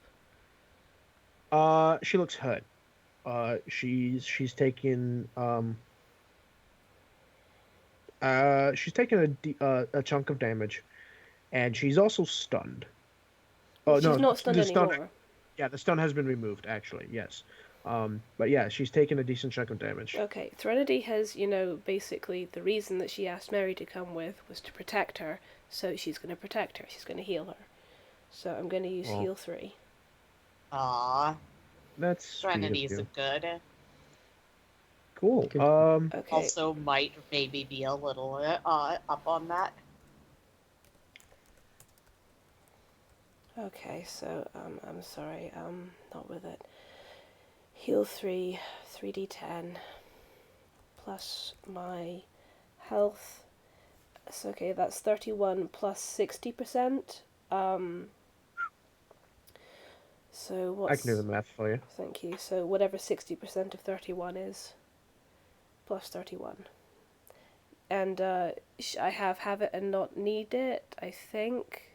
A: She looks hurt. She's taken a chunk of damage, and she's also stunned.
E: Well,
A: Oh
E: she's
A: no,
E: not stunned
A: the stun.
E: anymore.
A: Yeah, the stun has been removed. Actually, yes. But yeah, she's taken a decent chunk of damage.
E: Okay, Threnody has, basically the reason that she asked Mary to come with was to protect her, so she's going to protect her. She's going to heal her. So I'm going to use heal 3.
B: Aww.
A: That's sweet of
B: Trinity's
A: you.
B: good.
A: Cool.
D: Good.
E: Okay.
B: Also might maybe be a little up on that.
E: Okay, so I'm sorry, not with it. Heal 3, 3d10, plus my health. So okay, that's 31 plus 60%. So what's...
A: I can do the math for you.
E: Thank you. So whatever 60% of 31 is, plus 31. And I have it and not need it, I think.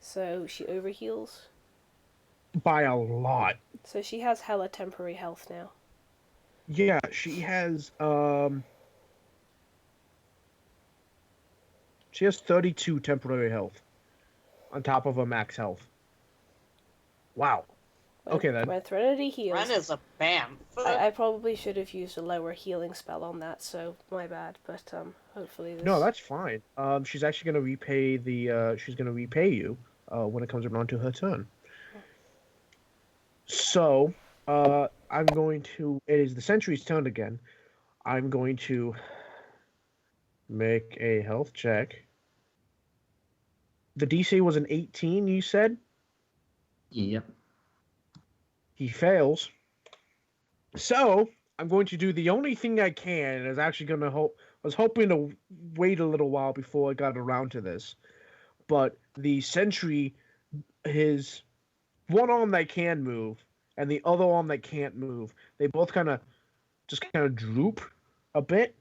E: So she overheals.
A: By a lot.
E: So she has hella temporary health now.
A: Yeah, she has 32 temporary health on top of her max health. Wow. Okay then.
E: When Threnody heals,
B: Ren is a bamf.
E: I probably should have used a lower healing spell on that, so my bad. But hopefully this...
A: No, that's fine. She's actually gonna repay she's gonna repay you when it comes around to her turn. So, I'm going to. It is the sentry's turn again. I'm going to make a health check. The DC was an 18, you said?
D: Yep.
A: He fails. So, I'm going to do the only thing I can, and I was actually going to was hoping to wait a little while before I got around to this. But the sentry, his one arm that can move, and the other arm that can't move, they both kind of droop a bit,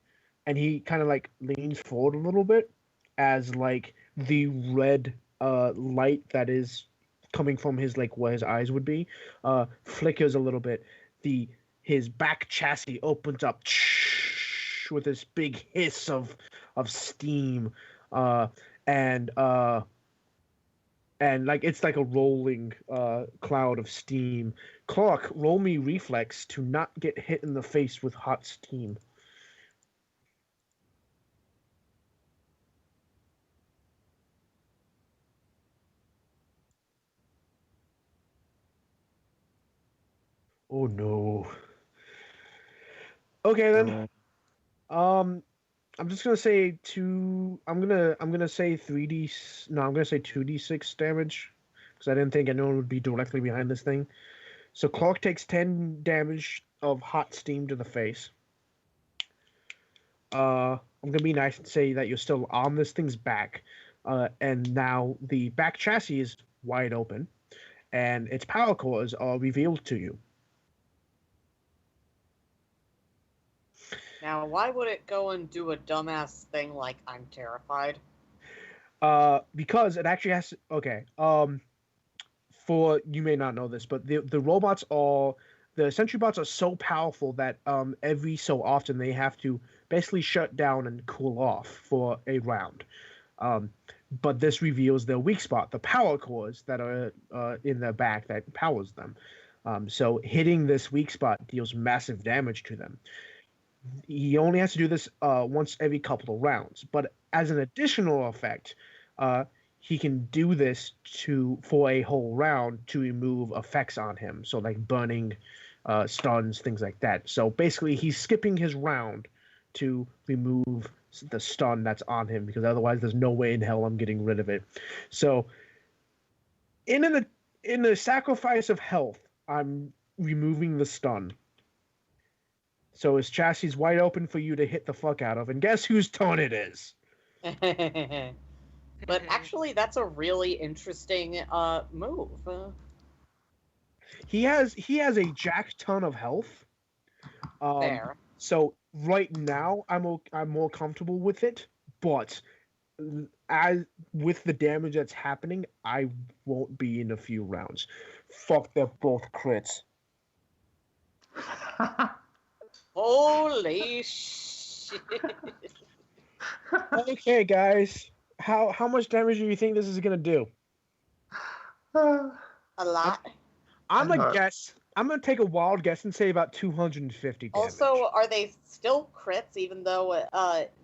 A: and he kind of like leans forward a little bit as like the red light that is coming from his like where his eyes would be flickers a little bit. His back chassis opens up with this big hiss of steam, and like it's like a rolling cloud of steam. Clark, roll me reflex to not get hit in the face with hot steam. Oh no. Okay then. I'm just gonna say I'm gonna say 3D. No, I'm gonna say 2d6 damage because I didn't think anyone would be directly behind this thing. So Clark takes 10 damage of hot steam to the face. I'm gonna be nice and say that you're still on this thing's back, and now the back chassis is wide open, and its power cores are revealed to you.
B: Now, why would it go and do a dumbass thing like I'm terrified?
A: Because it actually has to, okay. For you may not know this, but the sentry bots are so powerful that every so often they have to basically shut down and cool off for a round. But this reveals their weak spot, the power cores that are in their back that powers them. So hitting this weak spot deals massive damage to them. He only has to do this once every couple of rounds, but as an additional effect, he can do this for a whole round to remove effects on him, so like burning, stuns, things like that. So basically, he's skipping his round to remove the stun that's on him, because otherwise there's no way in hell I'm getting rid of it. So in the sacrifice of health, I'm removing the stun. So his chassis is wide open for you to hit the fuck out of, and guess whose turn it is?
B: But actually, that's a really interesting move.
A: He has a jack ton of health.
B: There.
A: So right now, I'm more comfortable with it, but as with the damage that's happening, I won't be in a few rounds. Fuck, they're both crits.
B: Holy shit.
A: Okay, guys, how much damage do you think this is gonna do?
B: A lot.
A: I'm
D: A
A: gonna
D: lot.
A: guess. I'm gonna take a wild guess and say about 250 damage.
B: Also, are they still crits even though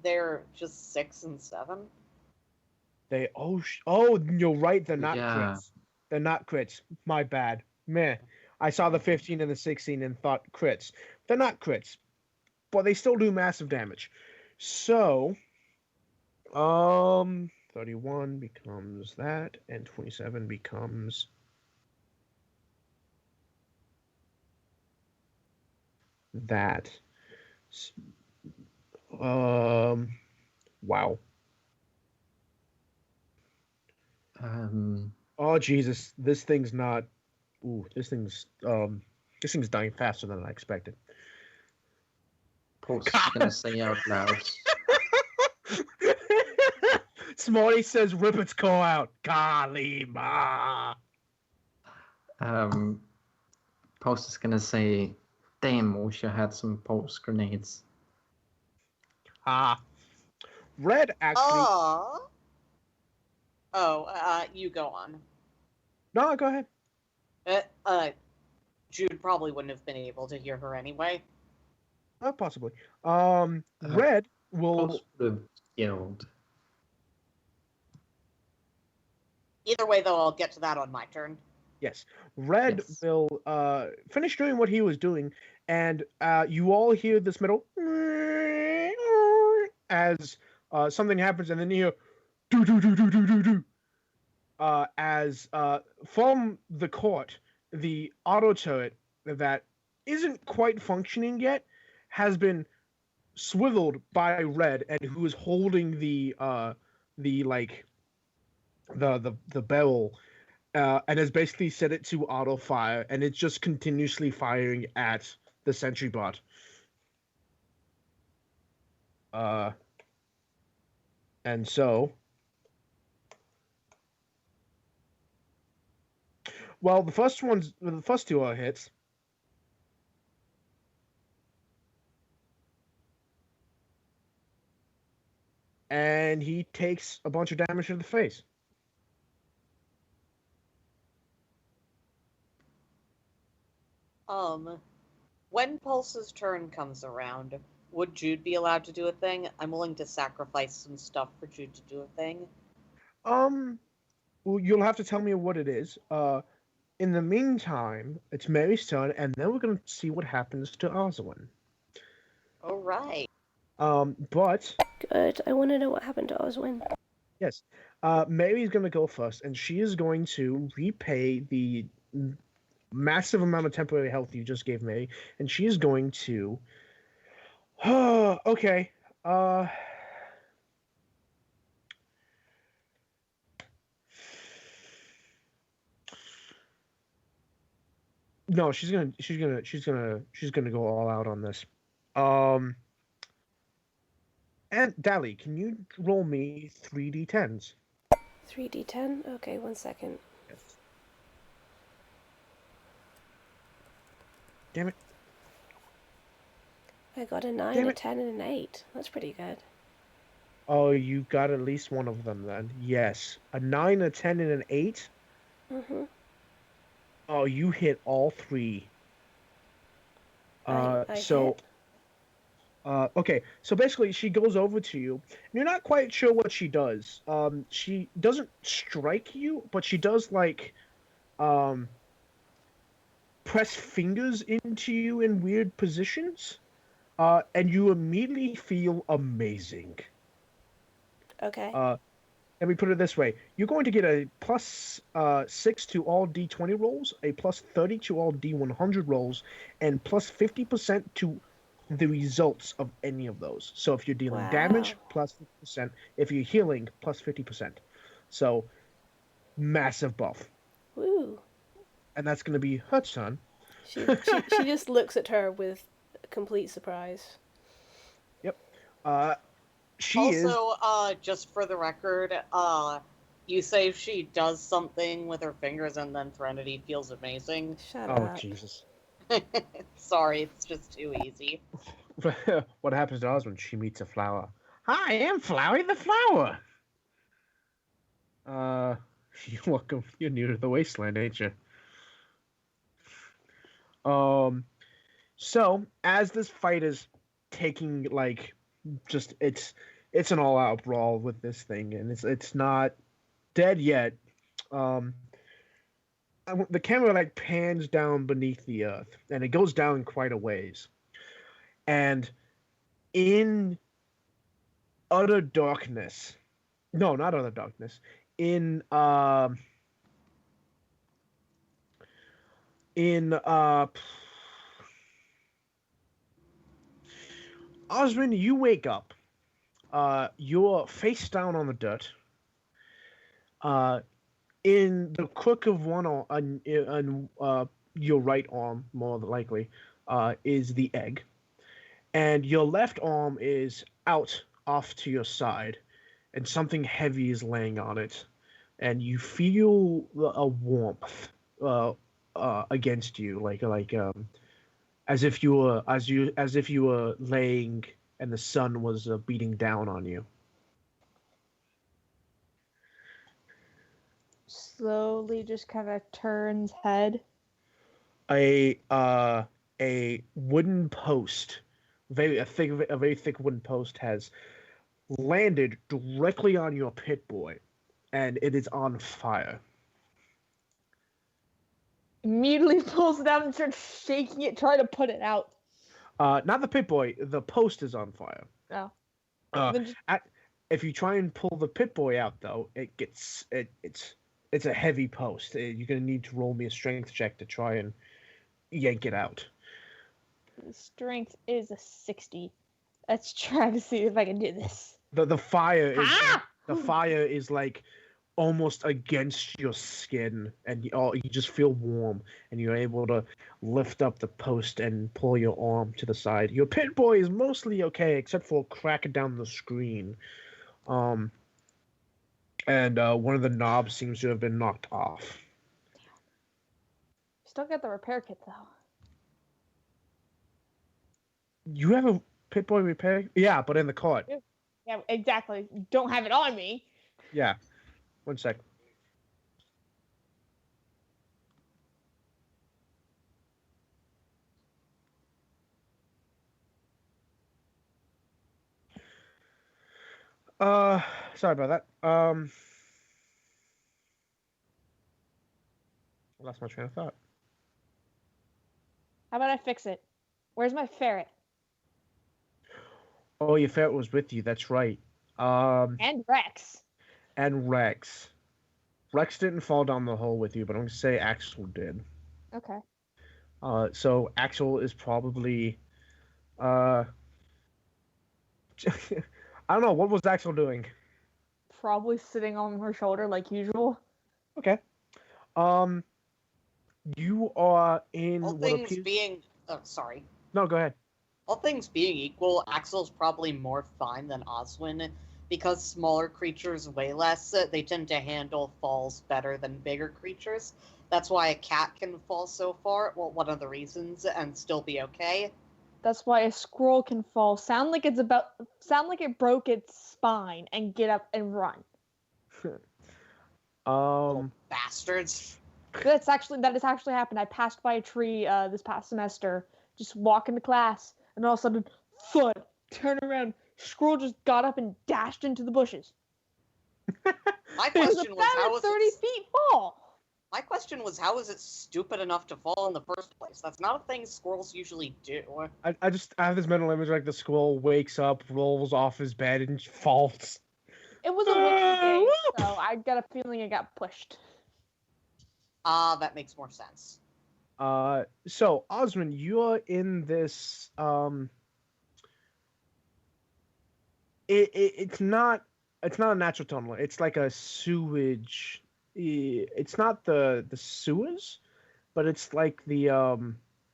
B: they're just 6 and 7?
A: You're right. They're not
D: Yeah.
A: crits. They're not crits. My bad. Meh. I saw the 15 and the 16 and thought crits. They're not crits, but they still do massive damage. So, 31 becomes that, and 27 becomes that. Wow. Oh Jesus, this thing's not. Ooh, this thing's dying faster than I expected.
D: Paul's gonna say out loud.
A: Smarty says, "Rip its call out, Kalima."
D: Paul's is gonna say, "Damn, wish I had some pulse grenades."
A: Red actually.
B: You go on.
A: No, go ahead.
B: Jude probably wouldn't have been able to hear her anyway.
A: Possibly. Red will.
D: Pulse would have yelled.
B: Either way, though, I'll get to that on my turn.
A: Yes. Red
D: Yes.
A: will finish doing what he was doing, and you all hear this middle as something happens, and then you hear do do do do do do do. As from the court, the auto turret that isn't quite functioning yet has been swiveled by Red, and who is holding the barrel, and has basically set it to auto fire, and it's just continuously firing at the sentry bot. And so, well, the first two are hits. And he takes a bunch of damage to the face.
B: When Pulse's turn comes around, would Jude be allowed to do a thing? I'm willing to sacrifice some stuff for Jude to do a thing.
A: Well, you'll have to tell me what it is. In the meantime, it's Mary's turn, and then we're gonna see what happens to Oswin.
B: All right.
A: But
E: Good. I want to know what happened to Oswin.
A: yes, Mary's gonna go first, and she is going to repay the massive amount of temporary health you just gave Mary, and she is going to. Okay. No, she's gonna go all out on this. And Dally, can you roll me 3d10s?
E: 3d10? Okay, 1 second.
A: Yes. Damn it.
E: I got a 9,
A: Damn
E: a
A: it.
E: 10, and an 8. That's pretty good.
A: Oh, you got at least one of them then. Yes. A 9, a 10, and an 8?
E: Mm-hmm.
A: Oh, you hit all three.
E: I
A: So,
E: hit.
A: okay. So basically, she goes over to you. You're not quite sure what she does. She doesn't strike you, but she does, like, press fingers into you in weird positions. And you immediately feel amazing.
E: Okay.
A: Let me put it this way: you're going to get a plus 6 to all D20 rolls, a plus 30 to all D100 rolls, and plus 50% to the results of any of those. So if you're dealing damage,
E: Wow.
A: plus 50%. If you're healing, plus 50%. So massive buff,
E: Woo.
A: and that's going to be her turn.
E: She just looks at her with complete surprise.
A: Yep. She is.
B: Also, just for the record, you say she does something with her fingers and then Threnody feels amazing.
E: Shut
A: Oh
E: up.
A: Jesus!
B: Sorry, it's just too easy.
A: What happens to us when she meets a flower? Hi, I am Flowey the flower. You're welcome. You're new to the wasteland, ain't you? So as this fight is taking just it's an all-out brawl with this thing, and it's not dead yet. Um, the camera pans down beneath the earth, and it goes down quite a ways, and in utter darkness. No, not utter darkness. In Osmond, you wake up. You're face down on the dirt. In the crook of one arm, on your right arm, more than likely, is the egg, and your left arm is out off to your side, and something heavy is laying on it, and you feel a warmth against you, as if you were laying and the sun was beating down on you.
F: Slowly just kind of turns head.
A: A wooden post, a very thick wooden post has landed directly on your pit boy, and it is on fire.
F: Immediately pulls it out and starts shaking it, trying to put it out.
A: Not the pit boy. The post is on fire.
F: Oh.
A: If you try and pull the pit boy out, though, it's a heavy post. You're gonna need to roll me a strength check to try and yank it out.
F: The strength is a 60. Let's try to see if I can do this.
A: The fire is almost against your skin, and you just feel warm, and you're able to lift up the post and pull your arm to the side. Your pit boy is mostly okay, except for a crack down the screen. And one of the knobs seems to have been knocked off.
F: Still got the repair kit though.
A: You have a pit boy repair? Yeah, but in the cart.
F: Yeah, exactly. Don't have it on me.
A: Yeah. 1 sec. Sorry about that. I lost my train of thought.
F: How about I fix it? Where's my ferret?
A: Oh, your ferret was with you. That's right.
F: And Rex.
A: And Rex. Rex didn't fall down the hole with you, but I'm gonna say Axel did.
F: Okay.
A: So Axel is probably, I don't know, what was Axel doing?
F: Probably sitting on her shoulder like usual.
A: Okay. You are in
B: All
A: what
B: things
A: appears...
B: being... Oh, sorry.
A: No, go ahead.
B: All things being equal, Axel's probably more fine than Oswin, because smaller creatures weigh less. They tend to handle falls better than bigger creatures. That's why a cat can fall so far. Well, one of the reasons, and still be okay.
F: That's why a squirrel can fall, sound like it broke its spine, and get up and run.
B: Little bastards.
F: That has actually happened. I passed by a tree this past semester, just walking to class, and all of a sudden, thud, turn around, squirrel just got up and dashed into the bushes.
B: My
F: It was
B: question was,
F: about
B: how
F: a
B: was
F: 30 feet fall.
B: My question was, how is it stupid enough to fall in the first place? That's not a thing squirrels usually do.
A: I have this mental image the squirrel wakes up, rolls off his bed, and falls.
F: It was a windy day,
A: whoop.
F: so I got a feeling it got pushed.
B: Ah, that makes more sense.
A: So Osmond, you're in this. It's not a natural tunnel. It's like a sewage. It's not the sewers, but it's like the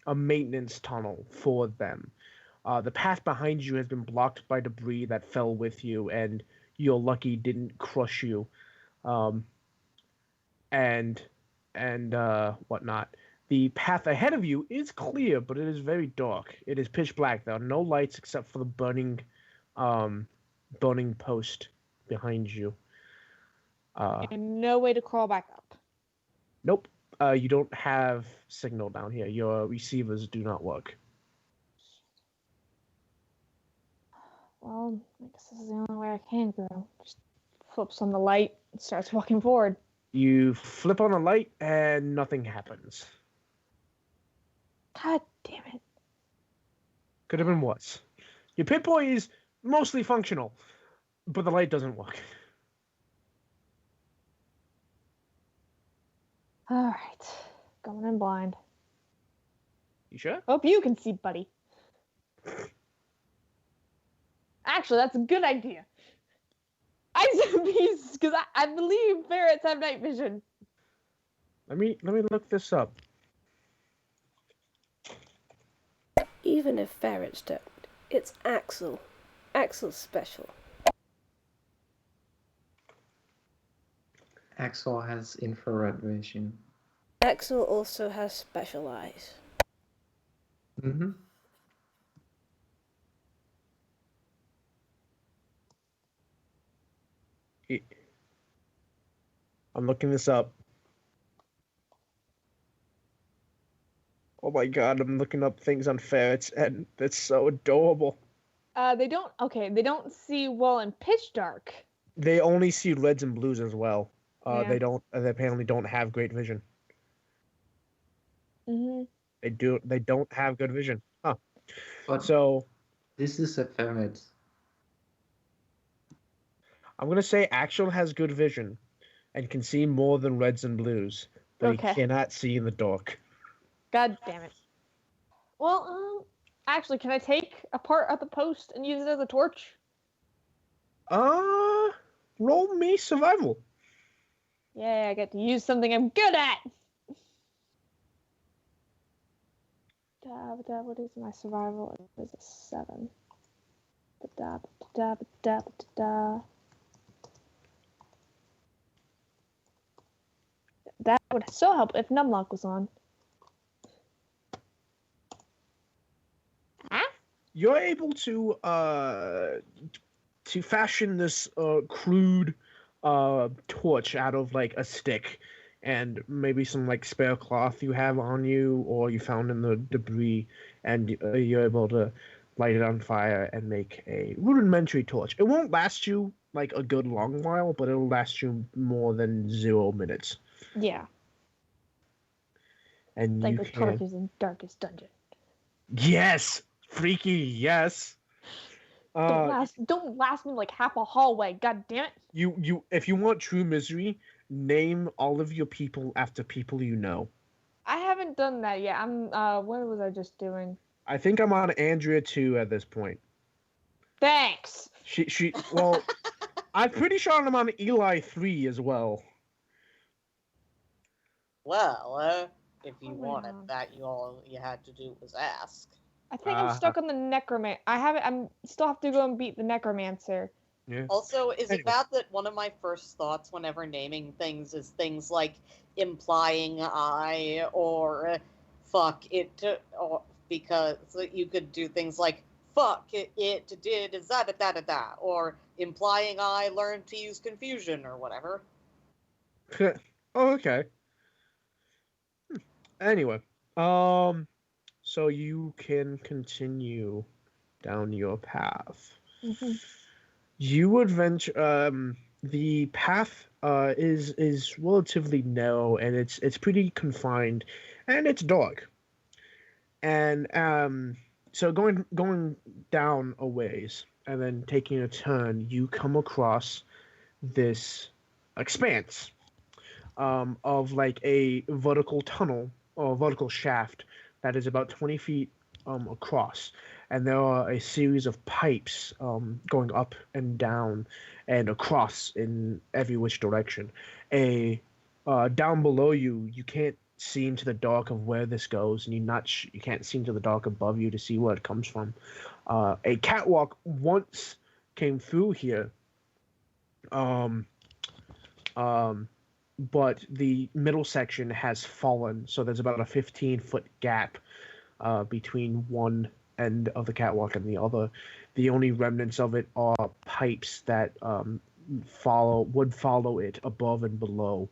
A: a maintenance tunnel for them. The path behind you has been blocked by debris that fell with you, and you're lucky didn't crush you, um, and whatnot. The path ahead of you is clear, but it is very dark. It is pitch black. There are no lights except for the um, burning post behind you.
F: And no way to crawl back up.
A: Nope. You don't have signal down here. Your receivers do not work.
F: Well, I guess this is the only way I can go. Just flips on the light and starts walking forward.
A: You flip on a light and nothing happens.
F: God damn it.
A: Could have been worse. Your Pip-Boy is mostly functional, but the light doesn't work.
F: Alright. Going in blind.
A: You sure?
F: Hope you can see, buddy. Actually, that's a good idea. I said these because I believe ferrets have night vision.
A: Let me look this up.
E: Even if ferrets don't, it's Axel. Axel's special.
D: Axel has infrared vision.
E: Axel also has special eyes.
D: Mm-hmm.
A: I'm looking this up. Oh my god, I'm looking up things on ferrets, and it's so adorable.
F: They don't see well in pitch dark.
A: They only see reds and blues as well.
F: Yeah.
A: They apparently don't have great vision.
F: Mm-hmm.
A: They don't have good vision. Huh.
D: But
A: So
D: this is a ferret.
A: I'm gonna say Axel has good vision and can see more than reds and blues, but
F: Okay.
A: he cannot see in the dark.
F: God damn it. Well, actually, can I take a part of the post and use it as a torch?
A: Roll me survival.
F: Yeah, I get to use something I'm good at. What is my survival? It is a 7. That would so help if Numlock was on. Huh?
A: You're able to fashion this crude torch out of like a stick and maybe some like spare cloth you have on you or you found in the debris, and you're able to light it on fire and make a rudimentary torch. It won't last you like a good long while, but it'll last you more than 0 minutes.
F: Yeah.
A: And
F: Like
A: you
F: the
A: can...
F: torches in Darkest Dungeon.
A: Yes! Freaky, yes!
F: Don't last me like half a hallway, god damn it.
A: You if you want true misery, name all of your people after people you know.
F: I haven't done that yet. What was I just doing?
A: I think I'm on Andrea 2 at this point.
F: Thanks.
A: Well, I'm pretty sure I'm on Eli 3 as well.
B: Well, if you
F: Oh,
B: wanted
F: wow.
B: that, all you had to do was ask.
F: I think I'm stuck on the necromancer. I'm still have to go and beat the necromancer.
A: Yeah.
B: Also, is
A: Anyway.
B: it bad that one of my first thoughts whenever naming things is things like implying I or fuck it, or because you could do things like fuck it did da da da da da, or implying I learned to use confusion or whatever.
A: Oh, okay. Anyway, so you can continue down your path.
F: Mm-hmm.
A: You adventure. The path is relatively narrow and it's pretty confined, and it's dark. And so going down a ways and then taking a turn, you come across this expanse of like a vertical tunnel or vertical shaft that is about 20 feet across, and there are a series of pipes going up and down and across in every which direction. Down below you, you can't see into the dark of where this goes, and you can't see into the dark above you to see where it comes from. A catwalk once came through here, but the middle section has fallen, so there's about a 15-foot gap between one end of the catwalk and the other. The only remnants of it are pipes that would follow it above and below,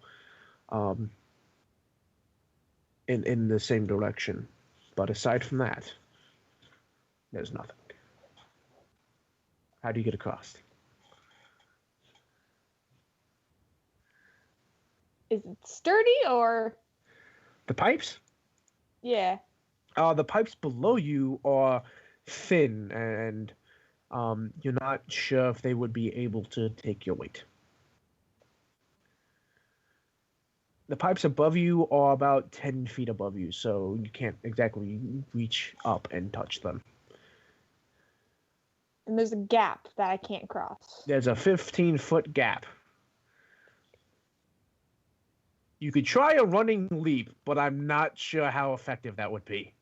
A: in the same direction. But aside from that, there's nothing. How do you get across?
F: Is it sturdy or?
A: The pipes?
F: Yeah.
A: The pipes below you are thin, and you're not sure if they would be able to take your weight. The pipes above you are about 10 feet above you, so you can't exactly reach up and touch them.
F: And there's a gap that I can't cross.
A: There's a 15-foot gap. You could try a running leap, but I'm not sure how effective that would be.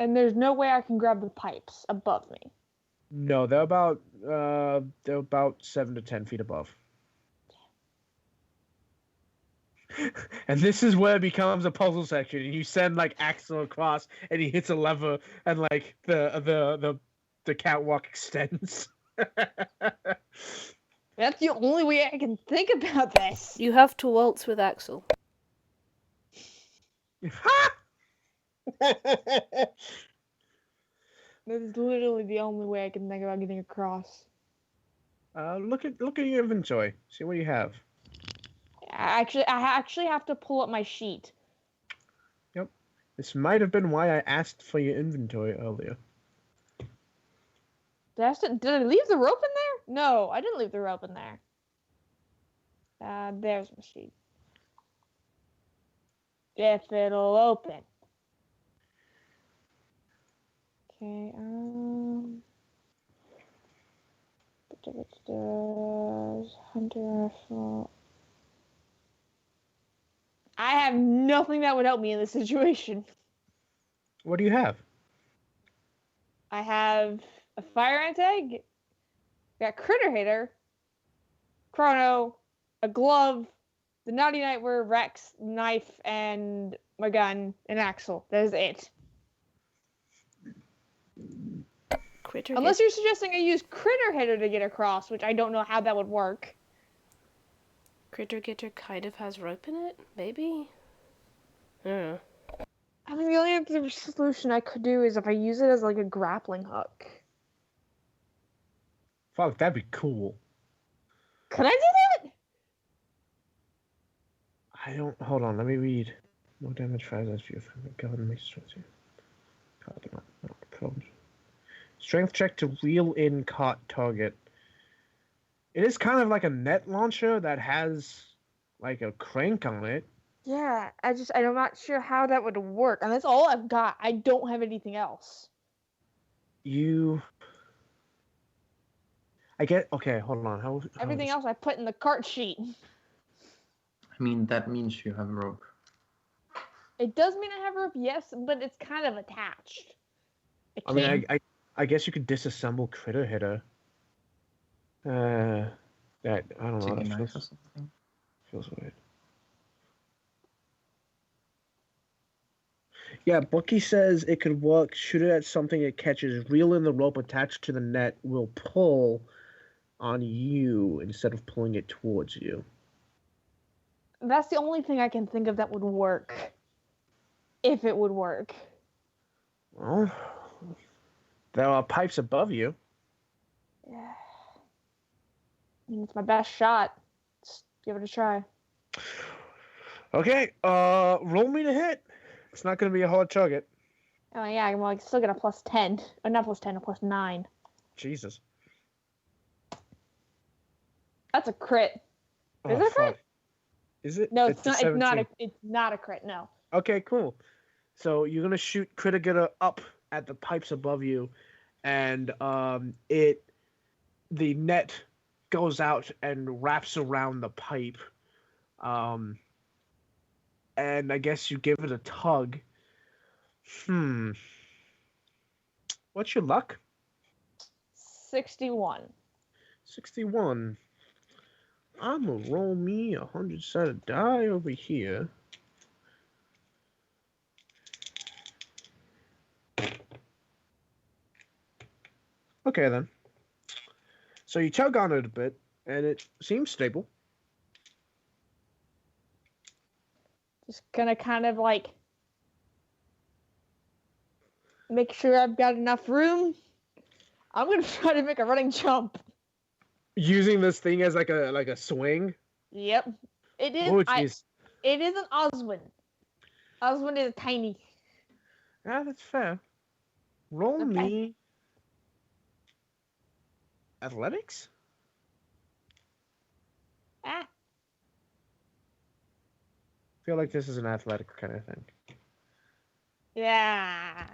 F: And there's no way I can grab the pipes above me.
A: No, they're about 7 to 10 feet above. And this is where it becomes a puzzle section, and you send like Axel across, and he hits a lever, and like the catwalk extends.
F: That's the only way I can think about this.
E: You have to waltz with Axel.
F: That is literally the only way I can think about getting across.
A: Look at your inventory. See what you have.
F: I actually have to pull up my sheet.
A: Yep. This might have been why I asked for your inventory earlier.
F: Did I leave the rope in there? No, I didn't leave the rope in there. There's my sheet. If it'll open. Okay, hunter rifle. I have nothing that would help me in this situation.
A: What do you have?
F: I have a fire ant egg, got critter hater, chrono, a glove, the naughty nightmare, Rex, knife, and my gun, and Axel. That is it. Unless you're suggesting I use critter hitter to get across, which I don't know how that would work.
E: Critter Getter kind of has rope in it, maybe? I don't know.
F: I mean, the only other solution I could do is if I use it as like a grappling hook.
A: Fuck, that'd be cool.
F: Could I do that?
A: I don't. Hold on, let me read. More damage fires as you gun makes you. Strength check to reel in caught target. It is kind of like a net launcher that has like a crank on it.
F: Yeah, I'm not sure how that would work, and that's all I've got. I don't have anything else.
A: Okay, hold on. How
F: Everything else I put in the cart sheet.
D: I mean, that means you have rope.
F: It does mean I have rope, yes, but it's kind of attached.
A: I mean, I guess you could disassemble critter hitter. That I don't know.
D: Take a
A: That
D: knife or something.
A: feels weird. Yeah, Bucky says it could work. Shoot it at something it catches. Reel in the rope attached to the net. Will pull on you instead of pulling it towards you.
F: That's the only thing I can think of that would work. If it would work.
A: Well, there are pipes above you.
F: Yeah. I mean, it's my best shot. Let's give it a try.
A: Okay, roll me to hit. It's not going to be a hard target.
F: Oh yeah, well, I still get a +10. Or not +10, a +9.
A: Jesus.
F: That's a crit.
A: Oh,
F: Is it a crit?
A: fuck. Is it?
F: No, it's not. It's not
A: 17.
F: It's not a crit. No.
A: Okay, cool. So you're gonna shoot Critigator up at the pipes above you, and the net goes out and wraps around the pipe. And I guess you give it a tug. What's your luck?
F: 61.
A: 61. I'm gonna roll me 100-sided die over here. Okay then. So you tug on it a bit, and it seems stable.
F: Just gonna kind of like make sure I've got enough room. I'm gonna try to make a running jump.
A: Using this thing as like a swing.
F: Yep. It is.
A: Oh jeez.
F: It is an Oswin. Oswin is tiny.
A: Ah, that's fair. Roll
F: Okay.
A: me athletics.
F: Ah.
A: Feel like this is an athletic kind of thing.
F: Yeah.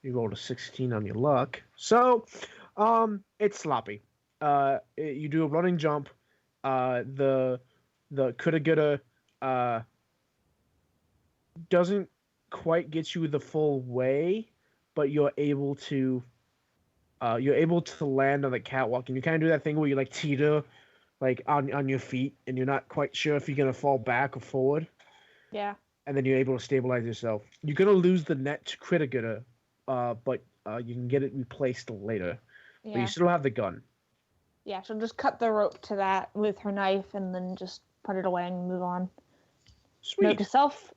A: You rolled a 16 on your luck. So, it's sloppy. You do a running jump. The Kuragura doesn't quite get you the full way, but you're able to land on the catwalk, and you kind of do that thing where you like teeter, like on your feet, and you're not quite sure if you're gonna fall back or forward.
F: Yeah.
A: And then you're able to stabilize yourself. You're gonna lose the net to Kuragura, but you can get it replaced later. But
F: Yeah.
A: you still have the gun.
F: Yeah. She'll just cut the rope to that with her knife, and then just put it away and move on.
A: Sweet.
F: Note to self.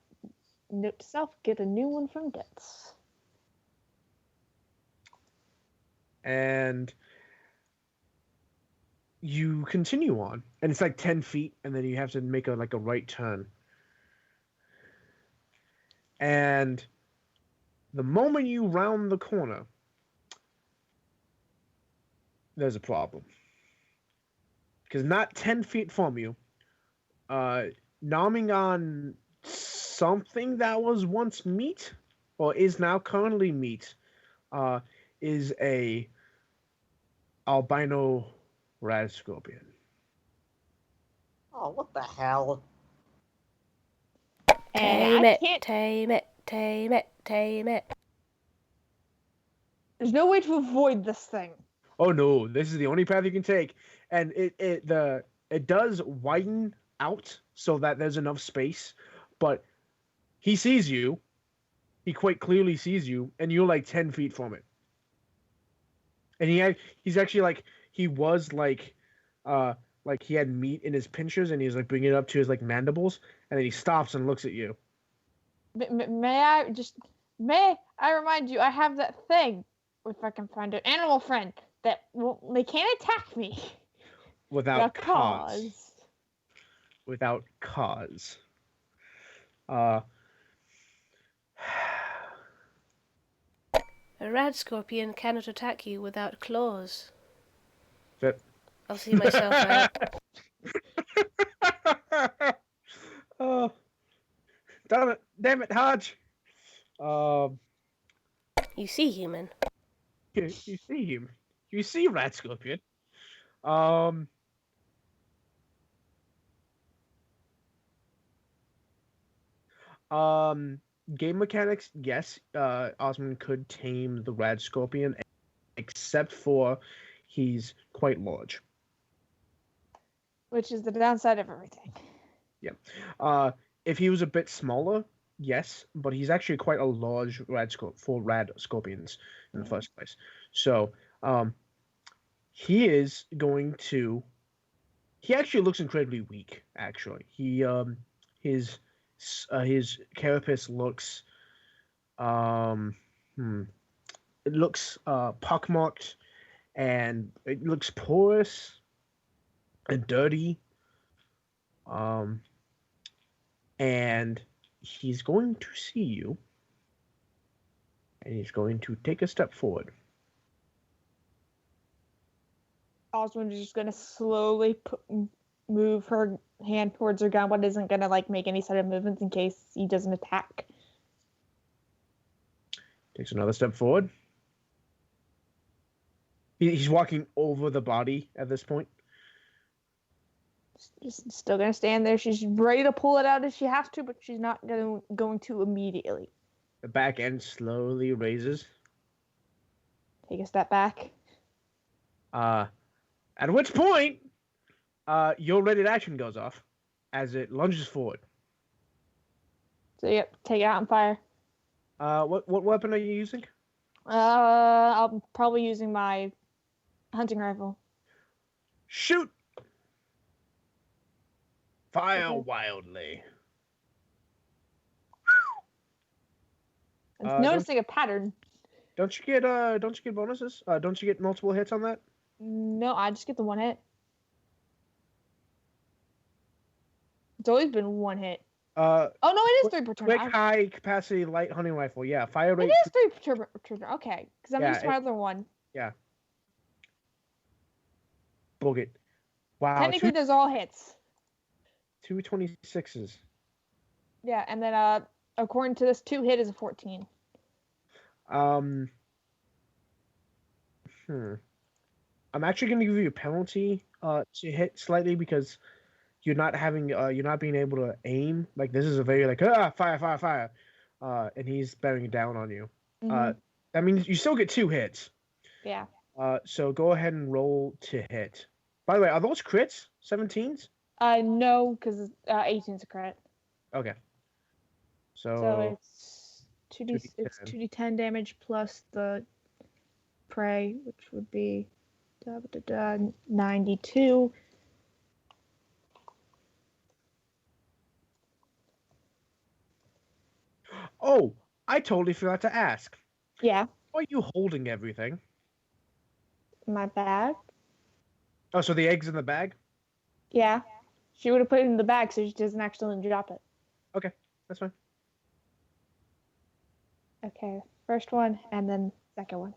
F: Get a new one from Ditz.
A: And you continue on, and it's like 10 feet, and then you have to make a right turn. And the moment you round the corner, there's a problem. Because not 10 feet from you, nomming on something that was once meat, or is now currently meat, is a albino rad scorpion.
B: Oh, what the hell?
E: Tame
F: I
E: it,
F: can't.
E: tame it, tame it, tame it.
F: There's no way to avoid this thing.
A: Oh no, this is the only path you can take, and it does widen out so that there's enough space, but he sees you. He quite clearly sees you, and you're like 10 feet from it. And he's actually like he was like he had meat in his pinchers, and he's like bringing it up to his like mandibles, and then he stops and looks at you.
F: May I remind you? I have that thing, if I can find it, animal friend that they can't attack me
A: Without cause.
F: cause.
A: Without cause.
E: A rad scorpion cannot attack you without claws.
A: That...
E: I'll see myself out.
A: Oh, damn it, Hodge.
E: You see, human.
A: You see him. You see Rat Scorpion. Game mechanics, yes. Osmond could tame the Rad Scorpion, except for he's quite large.
F: Which is the downside of everything.
A: Yeah. If he was a bit smaller, yes, but he's actually quite a large rad scorpions in the first place. So, he is going to. He actually looks incredibly weak. Actually, his carapace looks, it looks pockmarked, and it looks porous. and dirty. And he's going to see you, and he's going to take a step forward.
F: Osmond is just gonna slowly move her hand towards her gun, but isn't gonna like make any sudden movements in case he doesn't attack.
A: Takes another step forward. He's walking over the body at this point.
F: Just still gonna stand there. She's ready to pull it out if she has to, but she's not going to immediately.
A: The back end slowly raises.
F: Take a step back.
A: At which point, your ready action goes off as it lunges forward.
F: So yep, take it out and fire.
A: What weapon are you using?
F: I'm probably using my hunting rifle.
A: Shoot! Fire
F: Okay.
A: wildly.
F: I'm noticing a pattern.
A: Don't you get bonuses? Don't you get multiple hits on that?
F: No, I just get the one hit. It's always been one hit. Oh no, it is 3 per turn.
A: Quick high capacity light hunting rifle. Yeah, fire rate.
F: It is 3 per turn. Okay, because I'm
A: Yeah,
F: used to my other one.
A: Book it. Wow.
F: Technically, those are all hits.
A: 226s.
F: Yeah, and then according to this, 2 hit is a 14.
A: I'm actually going to give you a penalty to hit slightly because you're not being able to aim. Like this is a very like fire, and he's bearing down on you.
F: Mhm.
A: That means you still get 2 hits.
F: Yeah.
A: So go ahead and roll to hit. By the way, are those crits? 17s?
F: No, because 18's a crit.
A: Okay.
F: So it's
A: 2d10.
F: it's 2d10 damage plus the prey, which would be 92.
A: Oh, I totally forgot to ask.
F: Yeah,
A: How are you holding everything?
F: my bag.
A: Oh, so the egg's in the bag?
F: Yeah, she would have put it in the bag so she doesn't accidentally drop it.
A: Okay, that's fine.
F: Okay, first one and then second one.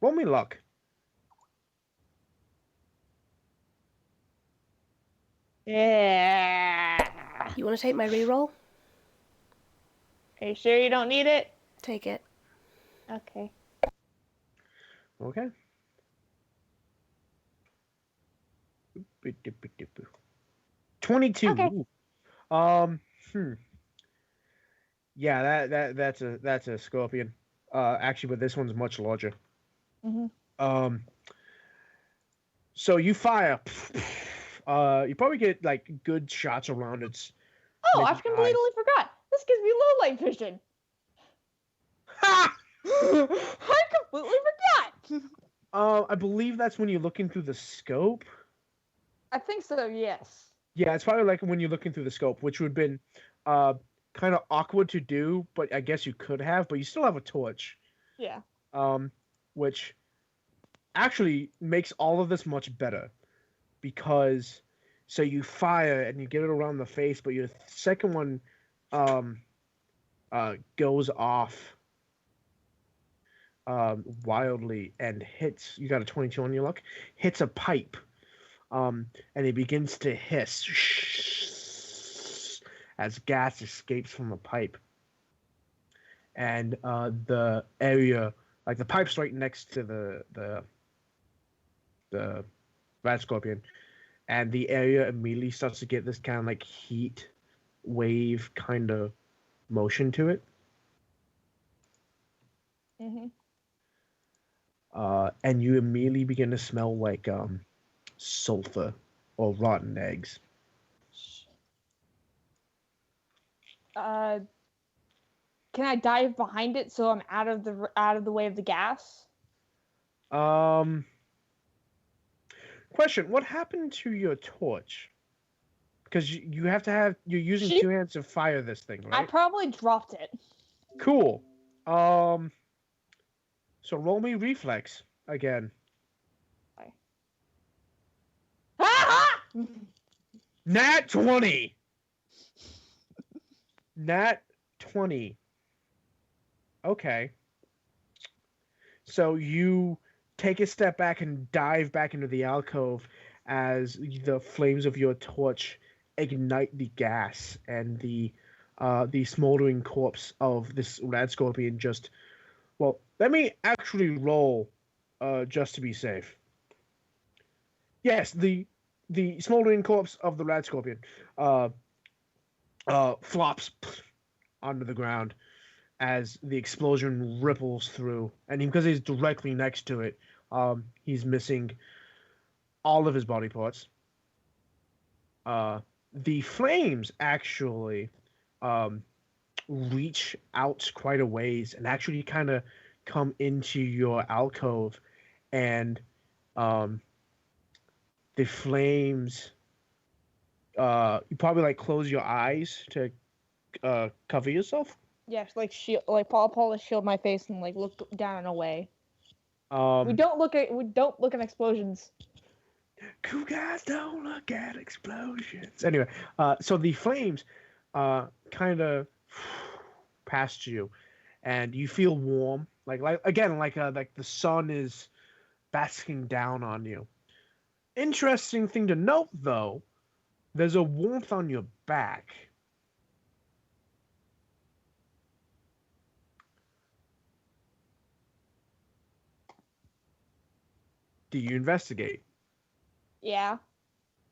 A: Roll me luck.
F: Yeah.
E: You want to take my reroll?
F: Are you sure you don't need it?
E: Take it.
F: Okay.
A: Okay. $22.
F: Okay.
A: Yeah, that's a scorpion. Actually, but this one's much larger.
F: Mhm.
A: So you fire. You probably get like good shots around its.
F: Oh,
A: maybe
F: I completely forgot. This gives me low light vision.
A: Ha!
F: I completely forgot.
A: I believe that's when you're looking through the scope.
F: I think so. Yes.
A: Yeah, it's probably like when you're looking through the scope, which would have been kind of awkward to do, but I guess you could have, but you still have a torch.
F: Yeah.
A: Which actually makes all of this much better because so you fire and you get it around the face, but your second one goes off wildly and hits. You got a 22 on your luck. Hits a pipe, and it begins to hiss as gas escapes from the pipe. And the area, like the pipe's right next to the rat scorpion, and the area immediately starts to get this kind of like heat wave kind of motion to it.
F: Mhm.
A: And you immediately begin to smell like sulfur or rotten eggs.
F: Can I dive behind it so I'm out of the way of the gas?
A: Question: what happened to your torch? Because you have to have you're using
F: She-
A: 2 hands to fire this thing,
F: I
A: right?
F: probably dropped it.
A: Cool. So roll me reflex again. Nat 20! Nat 20. Okay. So you take a step back and dive back into the alcove as the flames of your torch ignite the gas, and the smoldering corpse of this red scorpion just... Well, let me actually roll just to be safe. Yes, the smoldering corpse of the red scorpion flops onto the ground as the explosion ripples through, and because he's directly next to it, he's missing all of his body parts. The flames actually reach out quite a ways and actually kind of come into your alcove, and the flames, you probably like close your eyes to cover yourself.
F: Yes, like shield, like Paul to shield my face and like look down and away.
A: We
F: don't look at explosions.
A: Cool guys don't look at explosions. Anyway, so the flames kind of past you, and you feel warm, like the sun is basking down on you. Interesting thing to note, though, there's a warmth on your back. Do you investigate?
F: Yeah.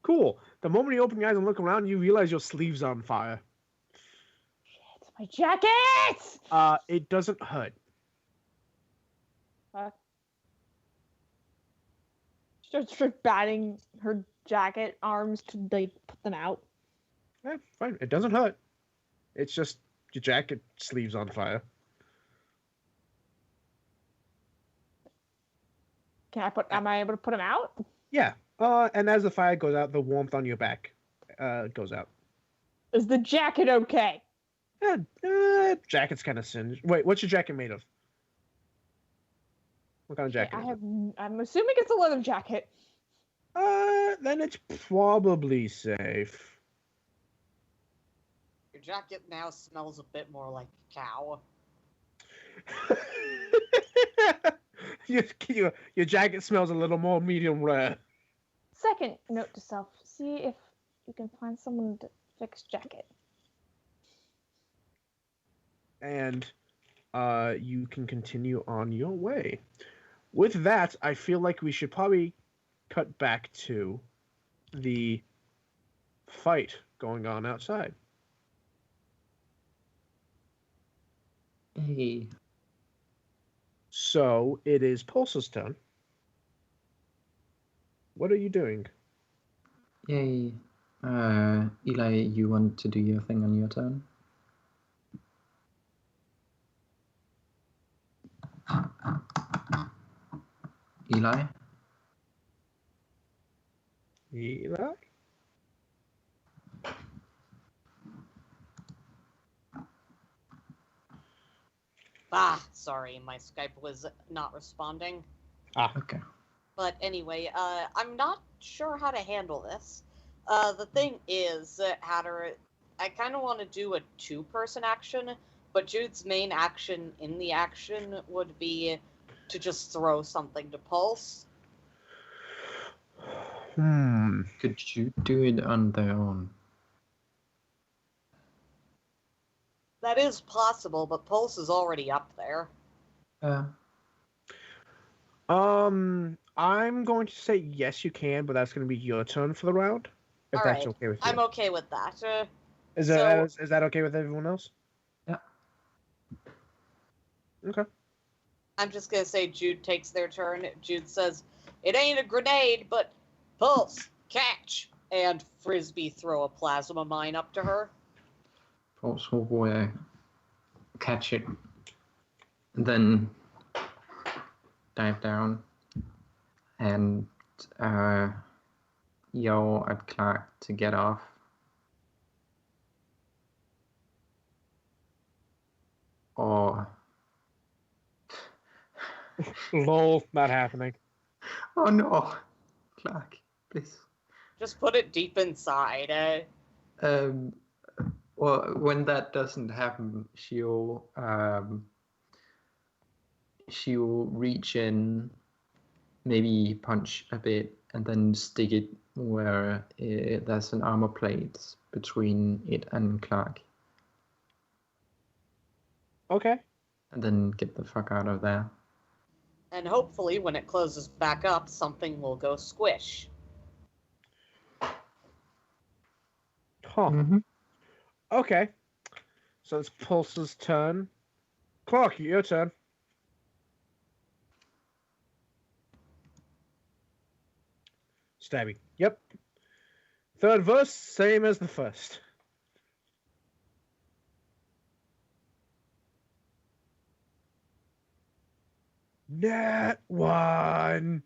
A: Cool. The moment you open your eyes and look around, you realize your sleeve's on fire.
F: Shit, my jacket!
A: It doesn't hurt.
F: Fuck. Starts batting her jacket arms to like put them out.
A: Yeah, fine. It doesn't hurt. It's just your jacket sleeve's on fire.
F: Am I able to put them out?
A: Yeah. And as the fire goes out, the warmth on your back goes out. Is
F: the jacket okay?
A: Jacket's kind of singed. Wait, what's your jacket made of? What kind of jacket?
F: I'm assuming it's a leather jacket.
A: Then it's probably safe.
B: Your jacket now smells a bit more like a cow.
A: Your jacket smells a little more medium rare.
F: Second note to self: see if you can find someone to fix jacket.
A: And you can continue on your way. With that, I feel like we should probably cut back to the fight going on outside.
D: Hey.
A: So it is Pulse's turn. What are you doing?
D: Yay. Eli, you want to do your thing on your turn? Eli?
A: Eli?
B: Sorry, my Skype was not responding.
D: Okay.
B: But anyway, I'm not sure how to handle this. The thing is, Hatter, I kind of want to do a two-person action, but Jude's main action in the action would be to just throw something to Pulse.
D: Could you do it on their own?
B: That is possible, but Pulse is already up there.
A: I'm going to say yes, you can, but that's going to be your turn for the round. If
B: All
A: that's
B: right.
A: okay with you.
B: I'm okay with that.
A: Is that okay with everyone else?
D: Yeah.
A: Okay.
B: I'm just going to say Jude takes their turn. Jude says, "It ain't a grenade, but Pulse, catch!" And Frisbee throw a plasma mine up to her.
D: Pulse will catch it, and then dive down and yell at Clark to get off. Or...
A: Lol, not happening.
D: Oh no! Clark, please.
B: Just put it deep inside.
D: Well, when that doesn't happen, she'll reach in, maybe punch a bit, and then stick it where there's an armor plate between it and Clark,
A: Okay.
D: and then get the fuck out of there.
B: And hopefully, when it closes back up, something will go squish.
A: Huh.
D: Mm-hmm.
A: Okay. So it's Pulse's turn. Clark, your turn. Stabbing. Yep. Third verse, same as the first. Nat 1.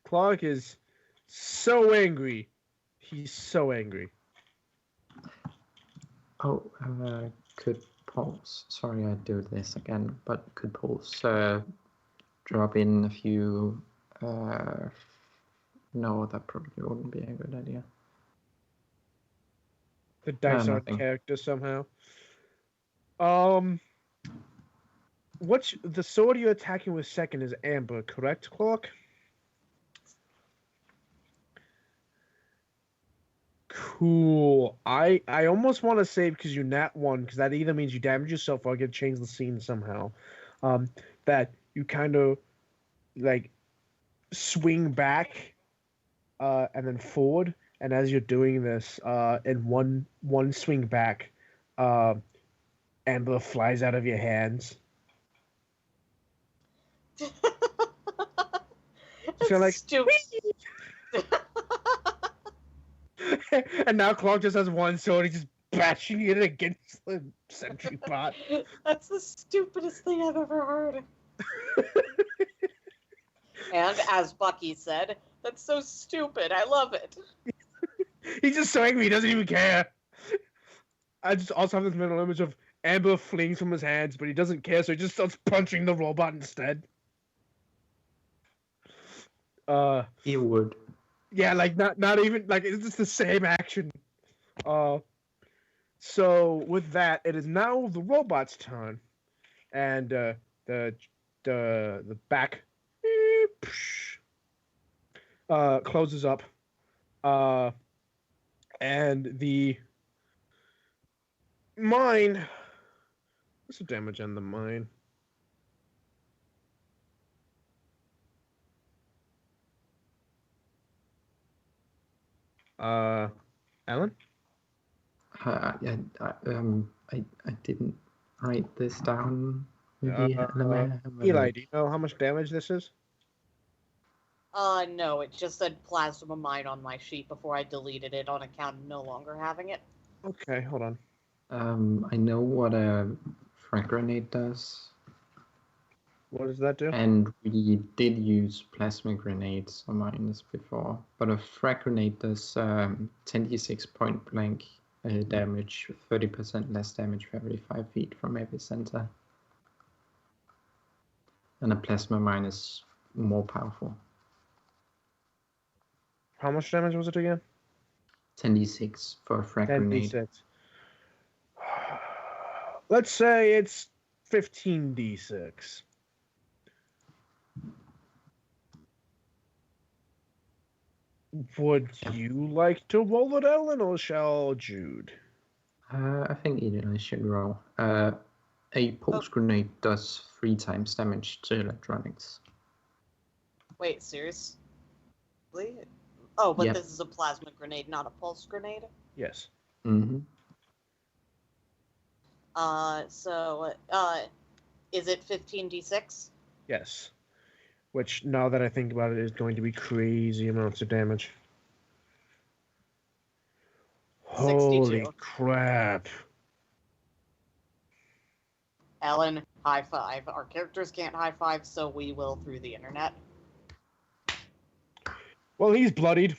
A: Clark is so angry. He's so angry.
D: Oh, could Pulse, sorry I do this again, but could Pulse drop in a few, no, that probably wouldn't be a good idea.
A: The dice are
D: nothing.
A: character somehow. What's the sword you're attacking with second is Amber, correct, Clark? Cool. I almost want to say, because you nat 1, because that either means you damage yourself or I could change the scene somehow. That you kind of like swing back and then forward, and as you're doing this, in one swing back, Amber flies out of your hands. So like,
B: Stupid.
A: and now Clark just has one sword. He's just bashing it against the sentry pot.
B: That's the stupidest thing I've ever heard. And as Bucky said, that's so stupid. I love it.
A: He's just so angry. He doesn't even care. I just also have this mental image of Amber flings from his hands, but he doesn't care, so he just starts punching the robot instead.
D: He would.
A: Yeah, like not even like it's just the same action. So with that, it is now the robot's turn, and the back closes up, and the mine. What's the damage on the mine? Alan?
D: Yeah, I didn't write this down. Maybe
A: Eli, do you know how much damage this is?
B: No, it just said plasma mine on my sheet before I deleted it on account of no longer having it.
A: Okay, hold on.
D: I know what a frag grenade does.
A: What does that do?
D: And we did use plasma grenades on mines before, but a frag grenade does 10d6 point blank damage, 30% less damage for every 5 feet from epicenter. And a plasma mine is more powerful.
A: How much damage was it again?
D: 10d6 for a frag grenade.
A: 10d6. Let's say it's 15d6. Would you like to roll it, Ellen, or shall Jude?
D: I think either I should roll. A pulse grenade does 3 times damage to electronics.
B: Wait, seriously? Oh, but
D: Yep.
B: This is a plasma grenade, not a pulse grenade?
A: Yes.
D: Mm-hmm.
B: Is it 15d6?
A: Yes. Which, now that I think about it, is going to be crazy amounts of damage.
B: 62.
A: Holy crap.
B: Ellen, high five. Our characters can't high five, so we will through the internet.
A: Well, he's bloodied.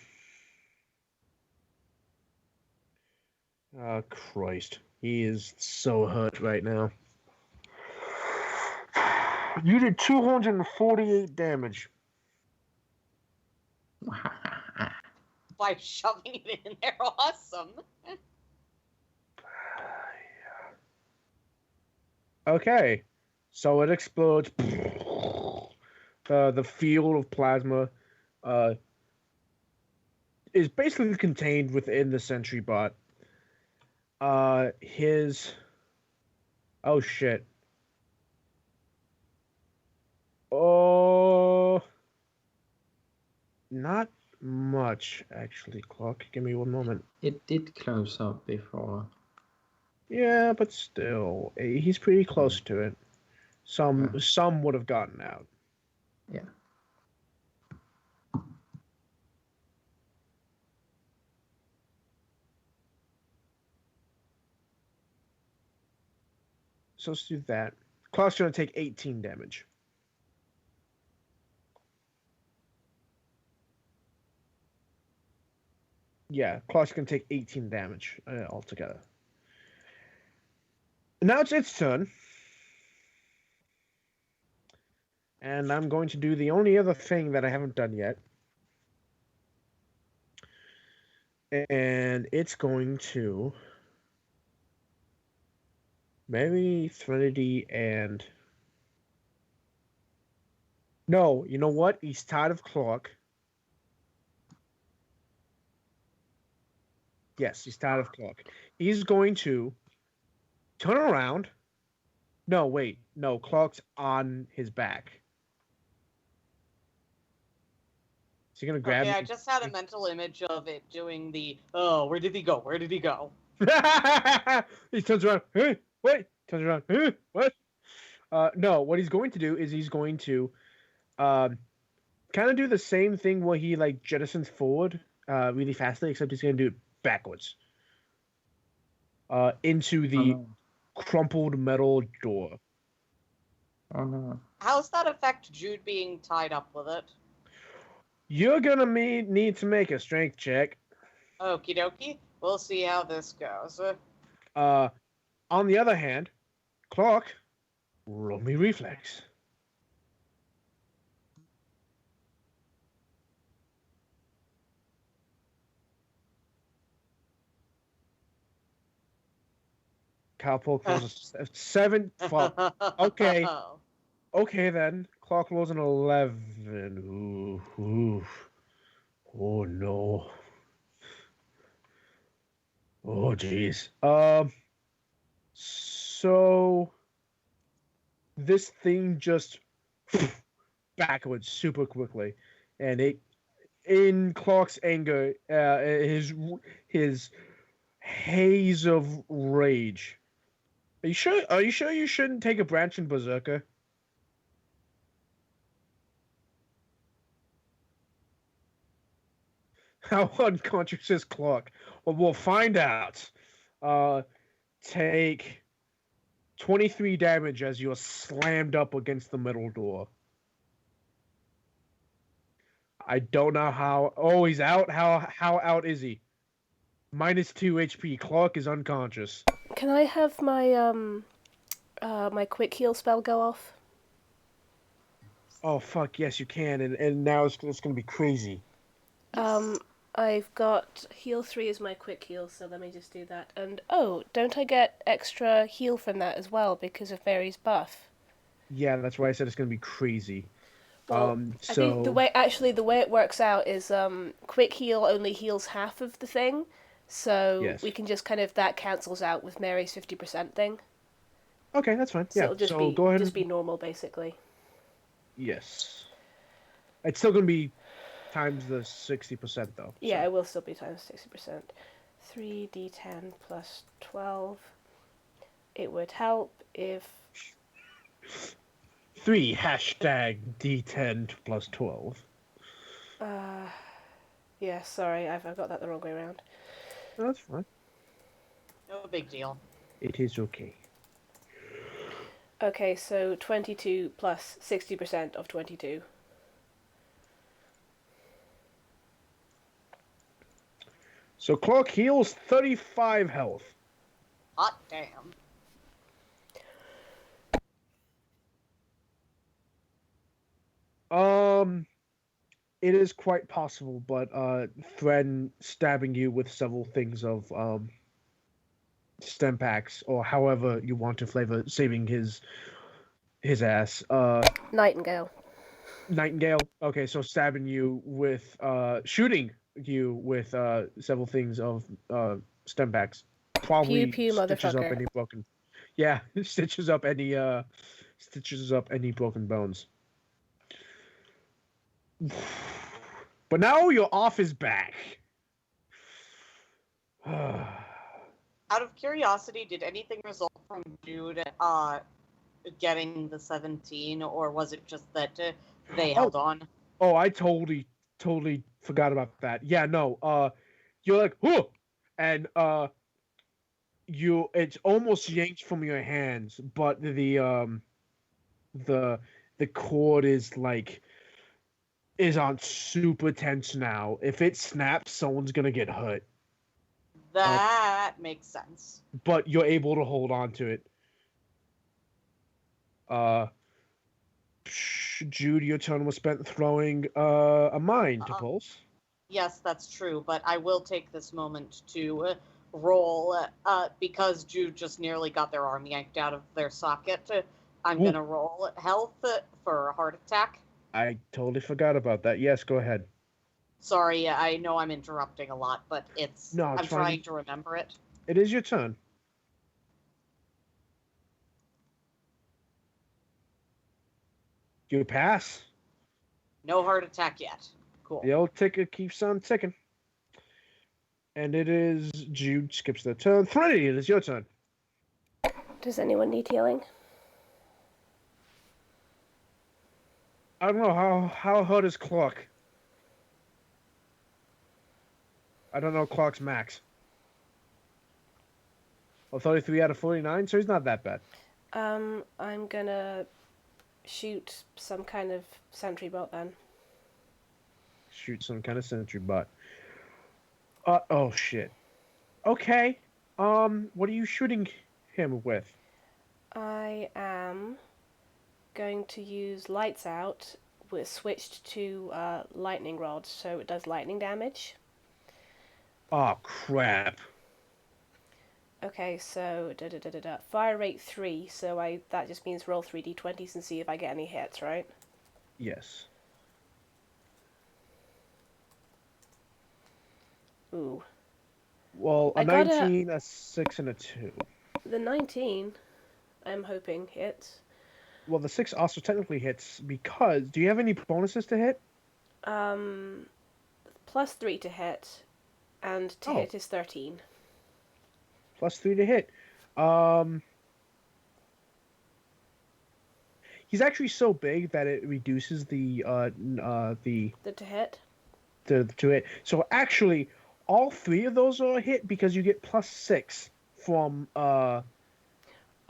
A: Oh, Christ. He is so hurt right now. You did 248 damage.
B: by shoving it in there. Awesome.
A: Okay, so it explodes. The field of plasma is basically contained within the sentry bot. His... Oh, shit. Oh... Not much, actually, Clock. Give me one moment.
D: It did close up before.
A: Yeah, but still, he's pretty close to it. Some would have gotten out.
D: Yeah.
A: So let's do that. Clock's gonna take 18 damage. Yeah, Clock's gonna take 18 damage altogether. Now it's its turn. And I'm going to do the only other thing that I haven't done yet. And it's going to marry Threnody and... No, you know what? He's tired of Clock. Yes, he's tired of Clock. He's going to turn around. No, wait. No, Clock's on his back. Is he going to grab
B: Okay,
A: me?
B: I just had a mental image of it doing the, oh, where did he go? Where did he go?
A: He turns around. Hey, wait. Turns around. Hey, what? No, what he's going to do is he's going to kind of do the same thing where he like jettisons forward really fastly, except he's going to do it backwards into the crumpled metal door.
D: Oh no.
B: How's that affect Jude being tied up with it?
A: You're going to need to make a strength check.
B: Okie dokie. We'll see how this goes.
A: On the other hand, Clock, roll me reflex. Cowpoke rolls a 7. Well, okay. Okay then. Clock rolls an 11. Ooh. Oh no. Oh jeez. So this thing just backwards super quickly, and it, in Clock's anger, his haze of rage. Are you sure? Are you sure you shouldn't take a branch in Berserker? How unconscious is Clock? Well, we'll find out. Take 23 damage as you're slammed up against the metal door. I don't know how. Oh, he's out. How out is he? -2 HP. Clock is unconscious.
E: Can I have my my quick heal spell go off?
A: Oh fuck yes, you can, and now it's gonna be crazy.
E: I've got heal 3 as my quick heal, so let me just do that. And oh, don't I get extra heal from that as well because of Mary's buff?
A: Yeah, that's why I said it's gonna be crazy.
E: Well, I think the way it works out is quick heal only heals half of the thing, so
A: yes.
E: We can just kind of, that cancels out with Mary's 50% thing.
A: Okay, that's fine.
E: So
A: yeah,
E: it'll just
A: so
E: be
A: go ahead.
E: Just be normal basically.
A: Yes, it's still gonna be times the 60% though.
E: Yeah,
A: so.
E: it will still be times 60%. 3d10 plus 12. It would help if
A: 3 #D10 plus 12.
E: Yeah, sorry, I've got that the wrong way around.
A: No, that's fine.
B: No big deal.
A: It is okay.
E: Okay, so 22 plus 60% of 22.
A: So Clock heals 35 health.
B: Hot damn.
A: It is quite possible, but Thren stabbing you with several things of stem packs, or however you want to flavor, saving his ass.
E: Nightingale.
A: Nightingale. Okay, so stabbing you with shooting you with several things of stem packs.
E: Pew
A: Probably
E: pew,
A: stitches up
E: motherfucker.
A: any broken. Yeah, stitches up any broken bones. But now your off is back.
B: Out of curiosity, did anything result from Jude getting the 17, or was it just that they held on?
A: Oh, I totally forgot about that. Yeah, no. You're like, whoa, and it's almost yanked from your hands, but the cord is on super tense now. If it snaps, someone's gonna get hurt.
B: That makes sense.
A: But you're able to hold on to it. Jude, your turn was spent throwing a mine to Pulse.
B: Yes, that's true, but I will take this moment to roll, because Jude just nearly got their arm yanked out of their socket. I'm going to roll health for a heart attack.
A: I totally forgot about that. Yes, go ahead.
B: Sorry, I know I'm interrupting a lot, but I'm
A: fine.
B: trying to remember it.
A: It is your turn. You pass.
B: No heart attack yet. Cool.
A: The old ticker keeps on ticking. And it is Jude skips their turn. Threnody, it is your turn.
E: Does anyone need healing?
A: I don't know how hurt is Clark. I don't know Clark's max. Well, 33 out of 49, so he's not that bad.
E: I'm gonna shoot some kind of sentry bot then.
A: Shoot some kind of sentry bot. Oh shit. Okay. What are you shooting him with?
E: I am going to use lights out. We're switched to lightning rod, so it does lightning damage.
A: Oh crap.
E: Okay, so fire rate 3, so that just means roll 3d20s and see if I get any hits, right?
A: Yes.
E: Ooh.
A: Well, a 19, a 6, and a 2.
E: The 19, I'm hoping hits.
A: Well, the 6 also technically hits because... Do you have any bonuses to hit?
E: Plus 3 to hit, and to hit is 13.
A: Plus 3 to hit. He's actually so big that it reduces the
E: to hit?
A: To hit. So actually, all 3 of those are a hit because you get plus 6 from to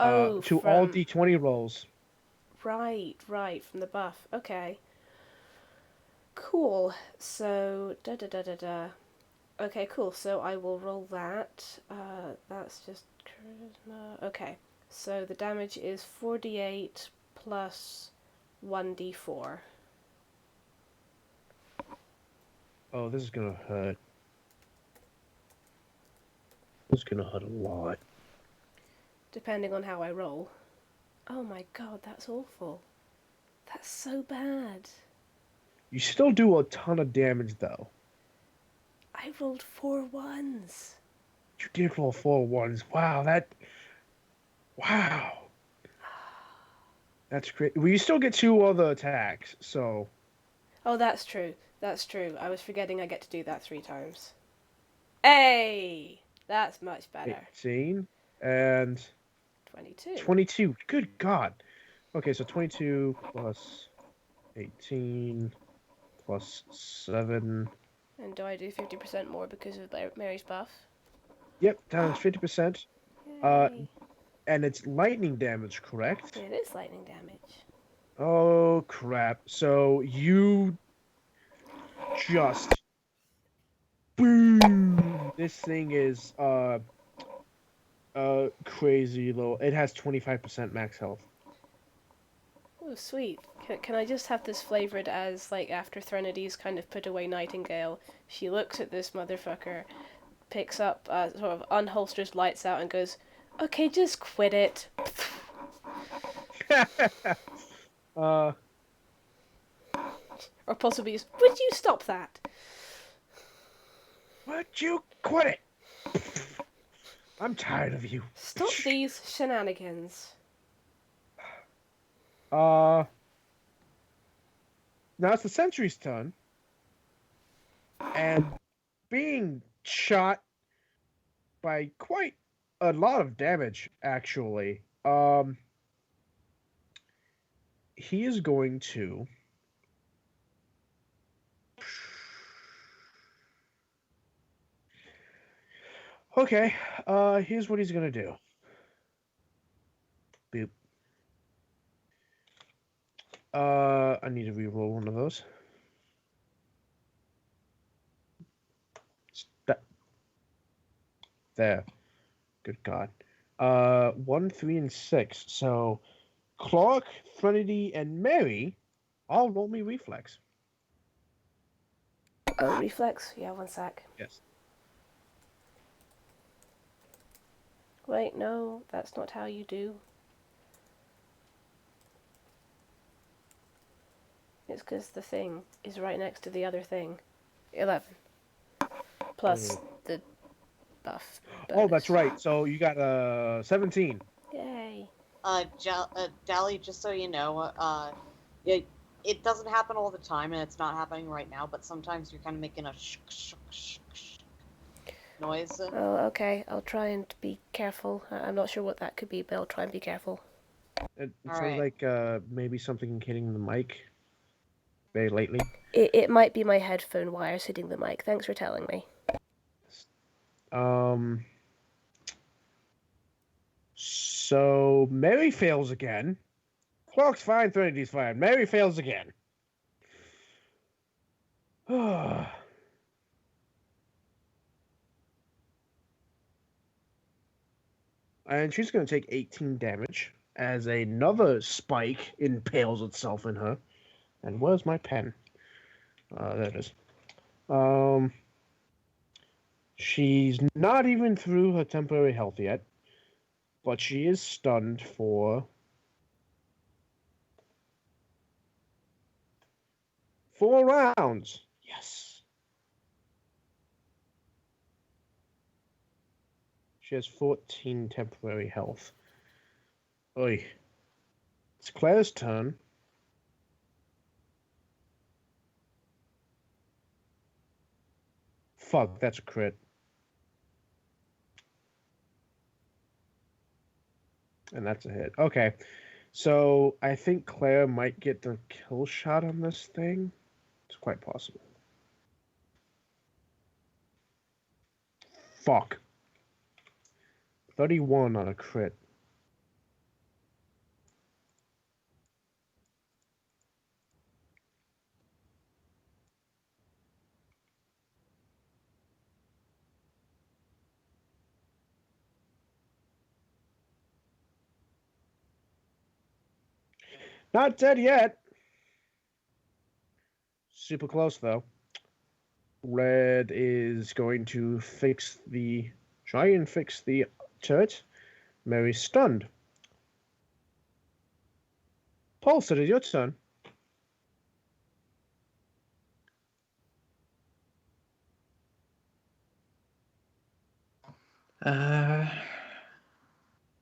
A: all d20 rolls.
E: Right, from the buff. Okay. Cool. So Okay, cool. So I will roll that. That's just charisma. Okay. So the damage is 4d8 plus 1d4.
A: Oh, this is gonna hurt. This is gonna hurt a lot.
E: Depending on how I roll. Oh my god, that's awful. That's so bad.
A: You still do a ton of damage, though.
E: I rolled 4 1s.
A: You did roll 4 1s. Wow, Wow. That's great. Well, you still get 2 other attacks, so...
E: Oh, that's true. That's true. I was forgetting I get to do that 3 times. Hey! That's much better.
A: 18 and...
E: 22.
A: 22. Good God. Okay, so 22 plus 18 plus 7...
E: And do I do 50% more because of Mary's buff?
A: Yep, times 50%.
E: Yay.
A: And it's lightning damage, correct?
E: It is lightning damage.
A: Oh, crap. So you just... Boom! This thing is crazy low. It has 25% max health.
E: Oh, sweet. Can I just have this flavored as, like, after Threnodi's kind of put away Nightingale, she looks at this motherfucker, picks up, sort of unholsters, lights out, and goes, okay, just quit it.
A: uh,
E: Or possibly just, would you stop that?
A: would you quit it? I'm tired of you.
E: Stop these shenanigans.
A: Now it's the Sentry's turn. And being shot by quite a lot of damage, actually, he is going to... Okay, here's what he's gonna do. Boop. I need to re-roll one of those. There. Good God. 1, 3, and 6. So, Clark, Threnody, and Mary all roll me reflex.
E: Oh, reflex? Yeah, one sec.
A: Yes.
E: Wait, no, that's not how you do. It's because the thing is right next to the other thing. 11. Plus the buff.
A: Oh, that's
E: bonus.
A: right. So you got 17.
E: Yay.
B: Dally, just so you know, it doesn't happen all the time, and it's not happening right now, but sometimes you're kind of making a sh noise.
E: Oh, okay. I'll try and be careful. I'm not sure what that could be, but I'll try and be careful.
A: It
B: All
A: sounds
B: right.
A: like maybe something hitting the mic very lately.
E: It might be my headphone wires hitting the mic. Thanks for telling me.
A: So Mary fails again. Clark's fine, Threnodi's fine. Mary fails again. And she's going to take 18 damage as another spike impales itself in her. And where's my pen? There it is. She's not even through her temporary health yet, but she is stunned for 4 rounds. Yes. She has 14 temporary health. Oy. It's Claire's turn. Fuck, that's a crit. And that's a hit. Okay. So I think Claire might get the kill shot on this thing. It's quite possible. Fuck. 31 on a crit. Not dead yet. Super close, though. Red is going to try and fix the turret. Mary's stunned. Pulse, it is your turn.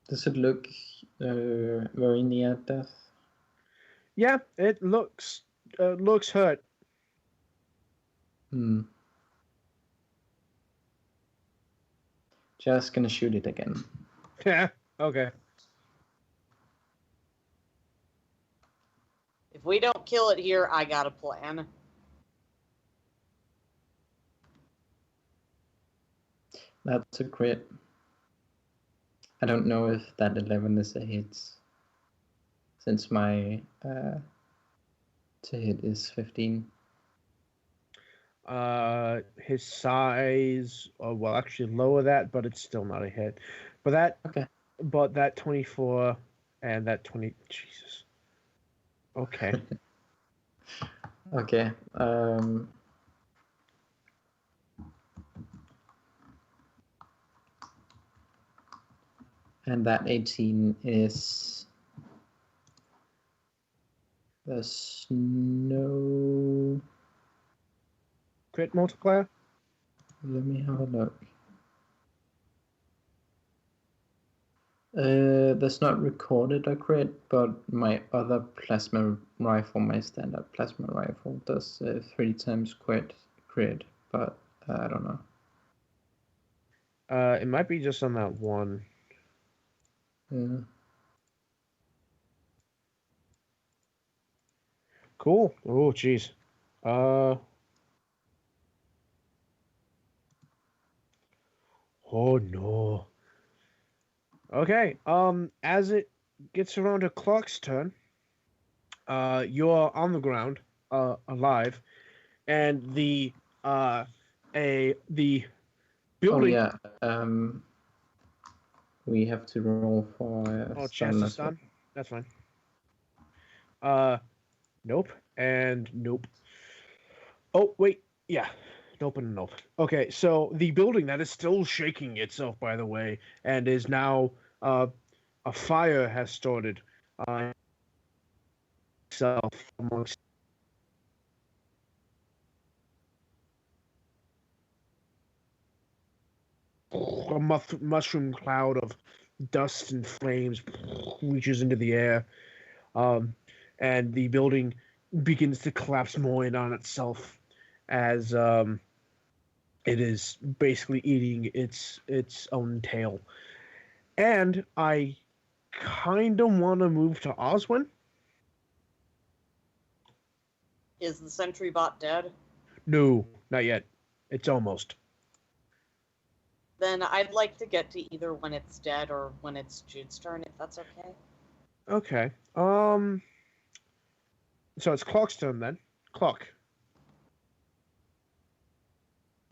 D: Does it look very near death?
A: Yeah, it looks hurt.
D: Just gonna shoot it again.
A: Yeah, okay.
B: If we don't kill it here, I got a plan.
D: That's a crit. I don't know if that 11 is a hit, since my to hit is 15.
A: His size will actually lower that, but it's still not a hit. But that 24 and that 20, Jesus. Okay.
D: Okay. And that 18 is... There's no...
A: Crit multiplier?
D: Let me have a look. There's not recorded a crit, but my other plasma rifle, my standard plasma rifle, does 3 times crit, but I don't know.
A: It might be just on that one.
D: Yeah.
A: Cool. Oh, jeez. Oh no. Okay. As it gets around to Clark's turn, you're on the ground, alive, and the
D: Oh
A: building.
D: yeah. We have to roll for
A: Chance
D: stun
A: to
D: as well.
A: stun. That's fine. Nope, and nope. Oh wait, yeah. Nope and nope. Okay, so the building that is still shaking itself, by the way, and is now a fire has started itself amongst a mushroom cloud of dust and flames reaches into the air, and the building begins to collapse more in on itself as it is basically eating its own tail. And I kind of want to move to Oswin.
B: Is the sentry bot dead?
A: No, not yet. It's almost.
B: Then I'd like to get to either when it's dead or when it's Jude's turn, if that's okay.
A: Okay. So it's Clock's turn then. Clock.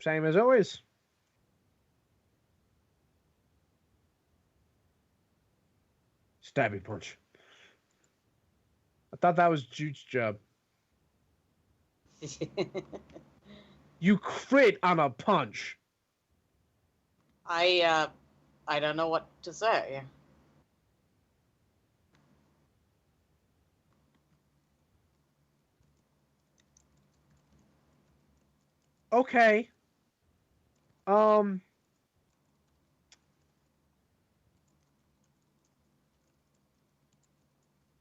A: Same as always. Stabby punch. I thought that was Jude's job. You crit on a punch.
B: I don't know what to say.
A: Okay.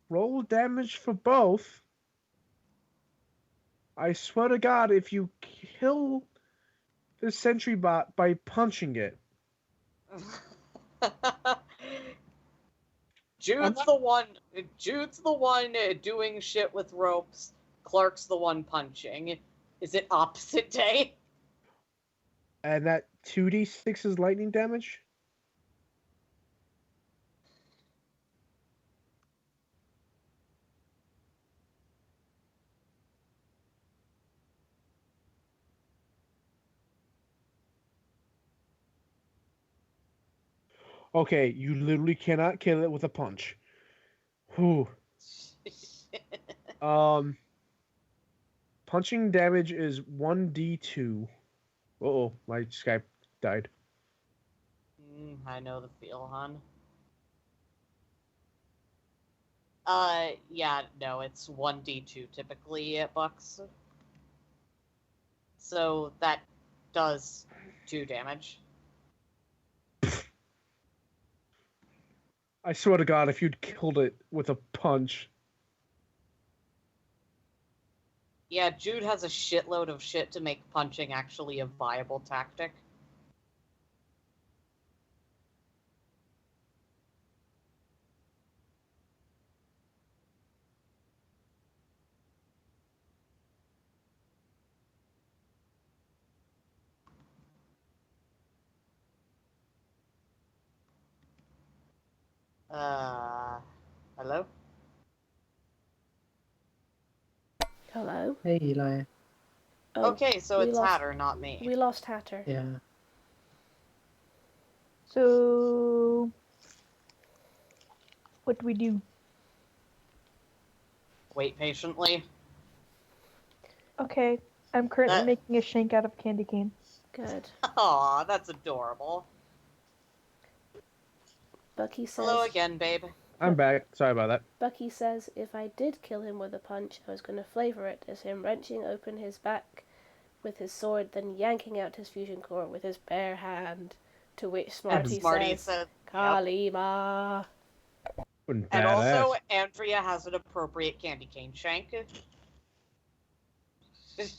A: Roll damage for both. I swear to God, if you kill the sentry bot by punching it.
B: Jude's the one doing shit with ropes. Clark's the one punching. Is it opposite day?
A: And that 2d6 is lightning damage? Okay, you literally cannot kill it with a punch. Whew. Punching damage is 1d2. Uh-oh, my Skype died.
B: I know the feel, hon. Yeah, no, it's 1d2 typically, Bucks. So that does 2 damage.
A: I swear to God, if you'd killed it with a punch.
B: Yeah, Jude has a shitload of shit to make punching actually a viable tactic. Hello?
E: Hello?
D: Hey, Eli.
E: Oh,
B: Okay, so
E: we
B: it's
E: lost-
B: Hatter, not me.
E: We lost Hatter.
D: Yeah.
F: So, what do we do?
B: Wait patiently.
F: Okay, I'm currently
B: That-
F: making a shank out of candy cane.
E: Good.
B: Aw, that's adorable.
E: Bucky
B: Hello
E: says.
B: again, babe.
A: I'm back. Sorry about that.
E: Bucky says if I did kill him with a punch, I was going to flavour it as him wrenching open his back with his sword, then yanking out his fusion core with his bare hand. To which Smarty, says,
B: Yep.
E: Kalima.
A: And
B: And also,
A: badass.
B: Andrea has an appropriate candy cane shank.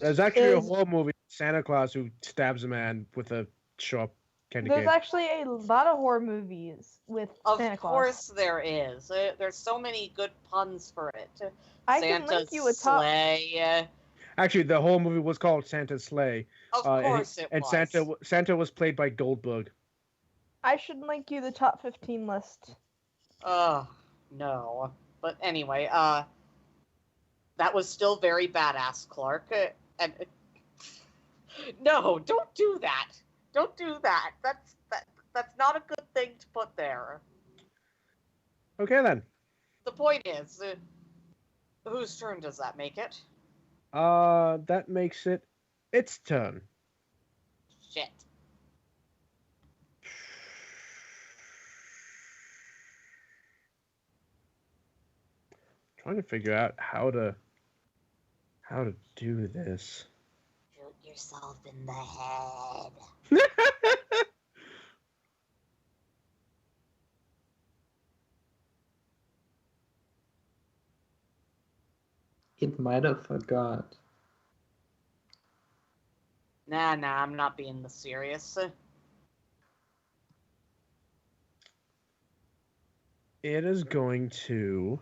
A: There's actually a
F: Is-
A: horror movie, Santa Claus, who stabs a man with a sharp candy
F: There's
A: cane.
F: actually a lot of horror movies with
B: Of
F: Santa Claus.
B: course there is. There's so many good puns for it.
F: I can
B: Santa's
F: link you a top.
B: sleigh.
A: Actually, the whole movie was called Santa's Sleigh.
B: Of
A: and
B: course
A: he-
B: it
A: and
B: was.
A: Santa was played by Goldberg.
F: I should link you the top 15 list.
B: No. But anyway, that was still very badass, Clark. And no, don't do that. Don't do that. That's not a good thing to put there.
A: Okay then.
B: The point is, whose turn does that make it?
A: That makes it its turn.
B: Shit.
A: Trying to figure out how to do this.
B: Shoot yourself in the head.
D: It might have forgot.
B: Nah, I'm not being this serious.
A: It is going to.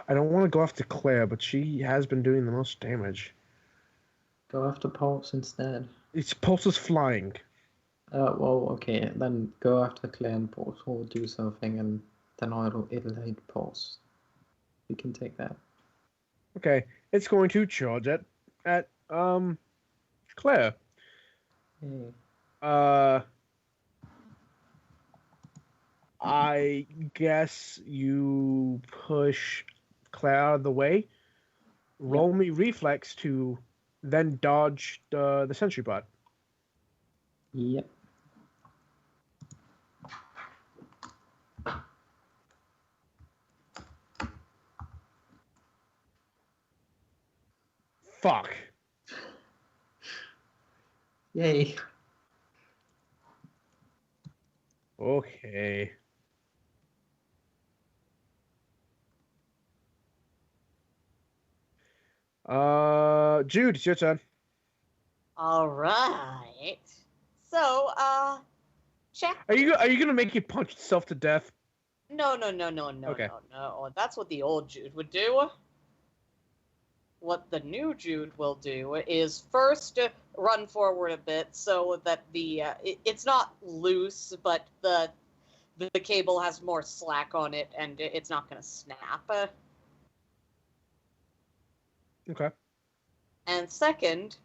A: I don't want to go after Claire, but she has been doing the most damage.
D: Go after Pulse instead.
A: Its pulse is flying.
D: Well, okay, then go after Claire and Pulse will do something, and then it'll hit Pulse. You can take that.
A: Okay, it's going to charge at Claire.
D: Hey.
A: I guess you push Claire out of the way. Roll me reflex to then dodge the sentry bot.
D: Yep.
A: Fuck.
D: Yay.
A: Okay. Jude, it's your turn.
B: All right. So, check.
A: Are you gonna make it punch itself to death?
B: No,
A: Okay.
B: no. That's what the old Jude would do. What the new Jude will do is first run forward a bit so that it's not loose, but the cable has more slack on it and it's not going to snap.
A: Okay.
B: And second,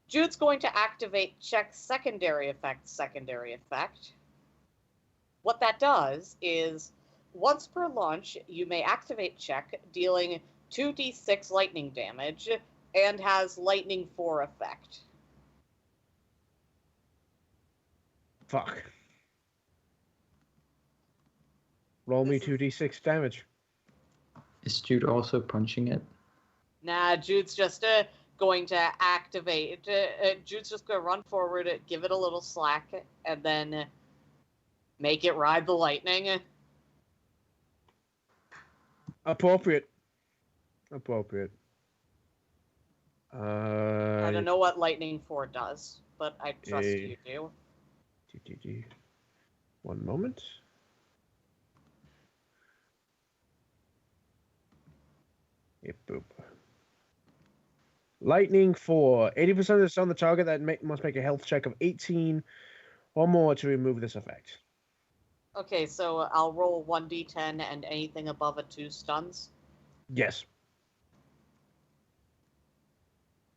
B: Jude's going to activate check secondary effect. What that does is, once per launch, you may activate check, dealing 2d6 lightning damage, and has lightning 4 effect.
A: Fuck. Roll me
B: This is-
A: 2d6 damage.
D: Is Jude also punching it?
B: Nah, Jude's just going to activate. Jude's just going to run forward, give it a little slack, and then make it ride the lightning.
A: Appropriate.
B: I don't know what lightning 4 does, but I trust you do.
A: One moment. Yep, boop. Lightning 4. 80% of the stun on the target that must make a health check of 18 or more to remove this effect.
B: Okay, so I'll roll 1d10 and anything above a 2 stuns.
A: Yes.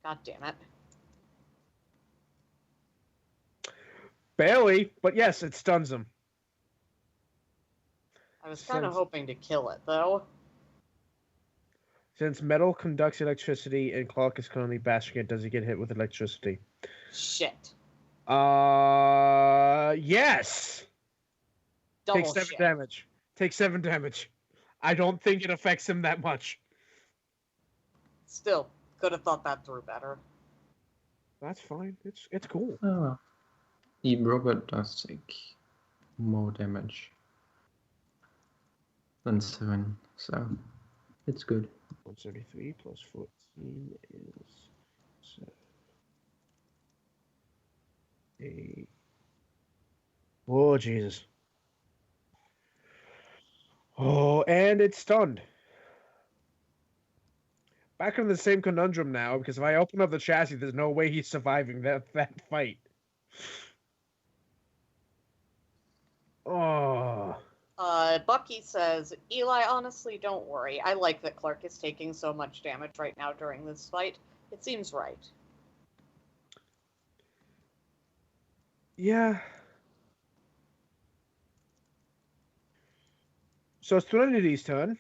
B: God damn it.
A: Barely, but yes, it stuns him.
B: I was kind of
A: Since-
B: hoping to kill it, though.
A: Since metal conducts electricity and Clark is currently bashing it, does he get hit with electricity?
B: Shit.
A: Yes!
B: Double
A: Take 7
B: shit.
A: damage. Take 7 damage. I don't think it affects him that much.
B: Still, could have thought that through better.
A: That's fine. It's cool.
D: Oh. The robot does take more damage than 7, so it's good.
A: 133 plus 14 is 8. Oh, Jesus. Oh, and it's stunned. Back in the same conundrum now, because if I open up the chassis, there's no way he's surviving that fight. Oh.
B: Bucky says, Eli, honestly, don't worry. I like that Clark is taking so much damage right now during this fight. It seems right.
A: Yeah. So it's Trinity's turn.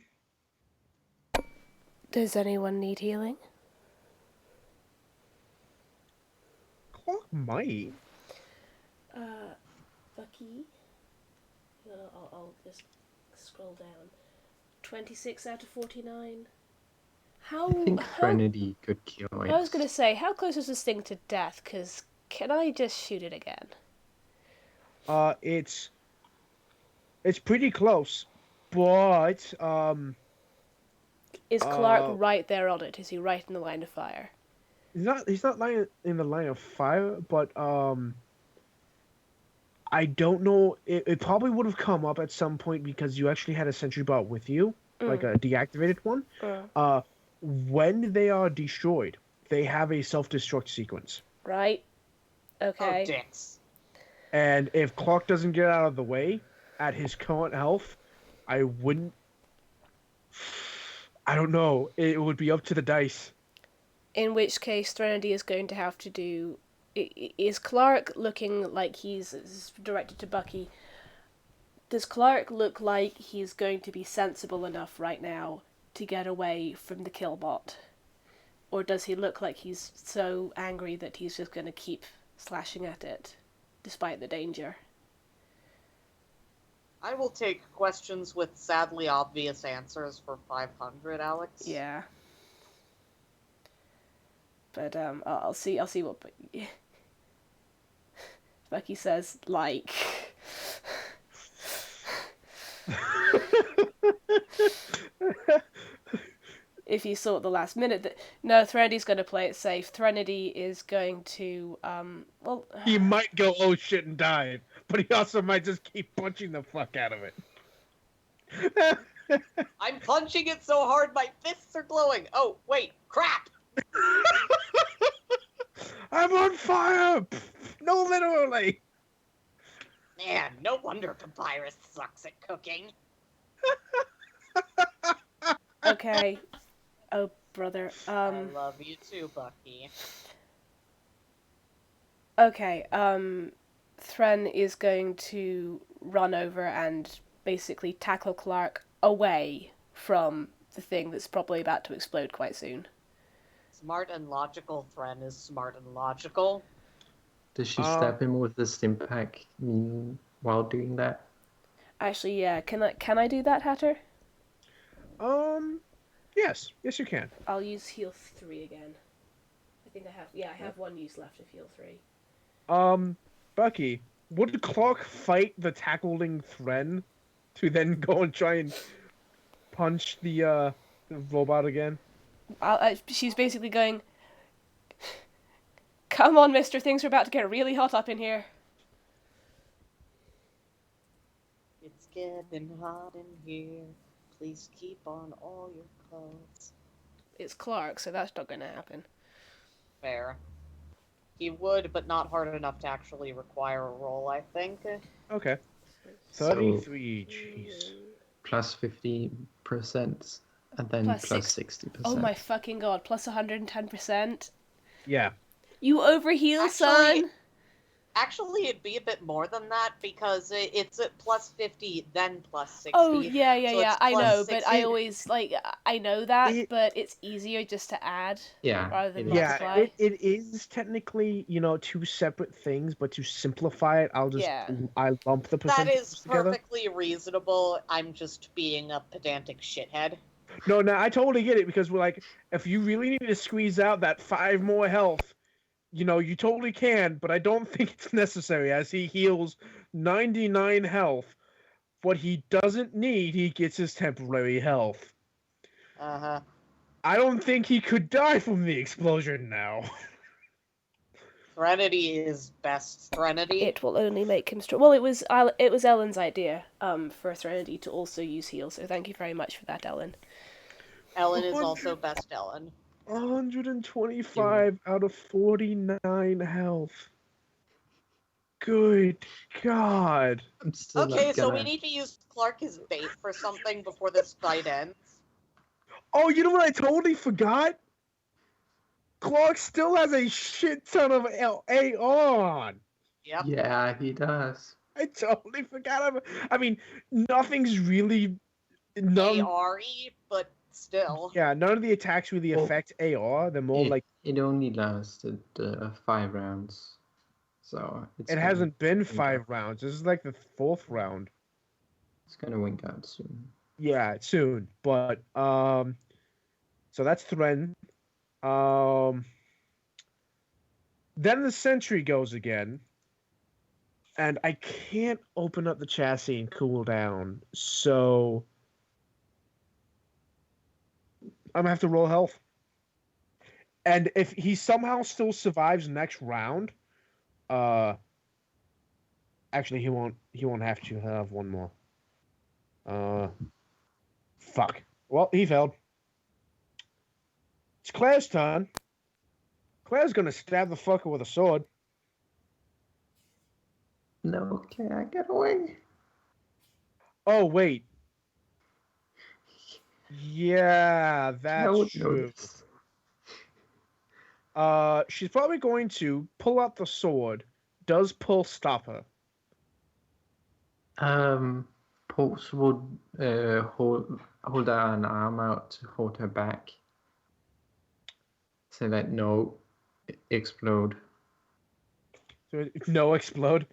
E: Does anyone need healing?
A: Clark might.
E: Bucky? I'll just scroll down. 26 out of 49.
D: I think Trinity could kill it.
E: I was going to say, how close is this thing to death? Because can I just shoot it again?
A: It's pretty close, but
E: Is Clark right there on it? Is he right in the line of fire?
A: he's not lying in the line of fire, but I don't know. It probably would have come up at some point because you actually had a sentry bot with you, like a deactivated one. When they are destroyed, they have a self-destruct sequence.
E: Right. Okay.
B: Oh, dicks.
A: And if Clark doesn't get out of the way at his current health, I wouldn't. I don't know. It would be up to the dice.
E: In which case, Threnody is going to have to do. Is Clark looking like he's directed to Bucky? Does Clark look like he's going to be sensible enough right now to get away from the killbot? Or does he look like he's so angry that he's just going to keep slashing at it, despite the danger?
B: I will take questions with sadly obvious answers for 500, Alex.
E: Yeah. But I'll see what Bucky says. Like. If you saw at the last minute that no, Threnodi's going to play it safe. Threnody is going to
A: He might go oh shit and die, but he also might just keep punching the fuck out of it.
B: I'm punching it so hard my fists are glowing. Oh, wait, crap!
A: I'm on fire! No, literally!
B: Man, no wonder Papyrus sucks at cooking.
E: Okay. Oh, brother.
B: I love you too, Bucky.
E: Okay, Thren is going to run over and basically tackle Clark away from the thing that's probably about to explode quite soon.
B: Smart and logical Thren is smart and logical.
D: Does she stab him with the stim pack while doing that?
E: Actually, yeah. Can I do that, Hatter?
A: Yes you can.
E: I'll use heal 3 again. I think I have. Yeah, I have 1 use left of heal 3.
A: Bucky, would Clark fight the tackling Thren to then go and try and punch the robot again?
E: She's basically going, come on, mister, things are about to get really hot up in here.
B: It's getting hot in here. Please keep on all your clothes.
E: It's Clark, so that's not going to happen.
B: Fair. He would, but not hard enough to actually require a roll, I think.
A: Okay. 33, jeez.
D: Plus 50%, and then plus 60%.
E: Oh my fucking god, plus 110%?
A: Yeah.
E: You overheal,
B: Actually,
E: son!
B: Actually, it'd be a bit more than that because it's at plus 50, then plus 60.
E: Oh yeah,
B: So it's
E: I
B: plus
E: know, but
B: 60.
E: I always I know that,
A: It-
E: but it's easier just to add
D: Yeah,
E: rather than
D: it is.
E: multiply.
A: Yeah, it is technically, two separate things, but to simplify it,
E: Yeah.
A: I lump the
B: That
A: percentages
B: is
A: together.
B: perfectly reasonable. I'm just being a pedantic shithead.
A: No, I totally get it because we're like, if you really need to squeeze out that 5 more health, you totally can, but I don't think it's necessary as he heals 99 health. What he doesn't need, he gets his temporary health.
B: Uh-huh.
A: I don't think he could die from the explosion now.
B: Threnody is best Threnody.
E: It will only make him strong. Well, it was Ellen's idea for Threnody to also use heal, so thank you very much for that, Ellen.
B: Ellen is also best Ellen.
A: 125 out of 49 health. Good God.
D: I'm still
B: Okay,
D: not
B: so
D: gonna...
B: we need to use Clark as bait for something before this fight ends.
A: Oh, you know what I totally forgot? Clark still has a shit ton of LA on.
B: Yep.
D: Yeah, he does.
A: I totally forgot. I mean, nothing's really...
B: ARE, but still.
A: Yeah, none of the attacks really affect AR. They're more like...
D: It only lasted 5 rounds. So
A: It hasn't been 5 rounds. This is like the 4th round.
D: It's gonna wink out soon.
A: Yeah, soon. But, so that's Thren. Then the sentry goes again. And I can't open up the chassis and cool down. So I'm gonna have to roll health. And if he somehow still survives next round, actually he won't have to have one more. Fuck. Well, he failed. It's Claire's turn. Claire's gonna stab the fucker with a sword.
D: No, Claire, get away.
A: Oh wait. Yeah,
D: I
A: that's
D: would
A: true.
D: notice.
A: She's probably going to pull out the sword. Does Pull stop her?
D: Pulse would hold an arm out to hold her back. Say that no, explode.
A: So no explode.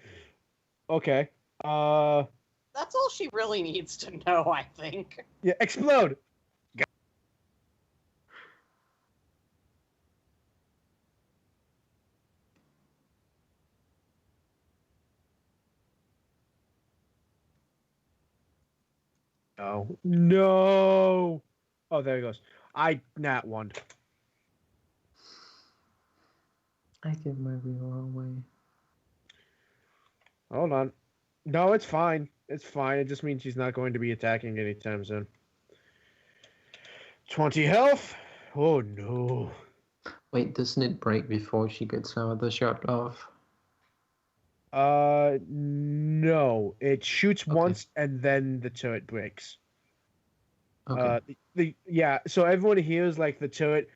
A: Okay.
B: That's all she really needs to know, I think.
A: Yeah, explode. Oh no. Oh, there he goes. Nat one.
D: I give my reroll away.
A: Hold on. No, it's fine. It's fine. It just means she's not going to be attacking anytime soon. 20 health. Oh no.
D: Wait, doesn't it break before she gets her other shot off?
A: No. It shoots
D: Okay.
A: once and then the turret breaks.
D: Okay.
A: Yeah. So everyone hears like the turret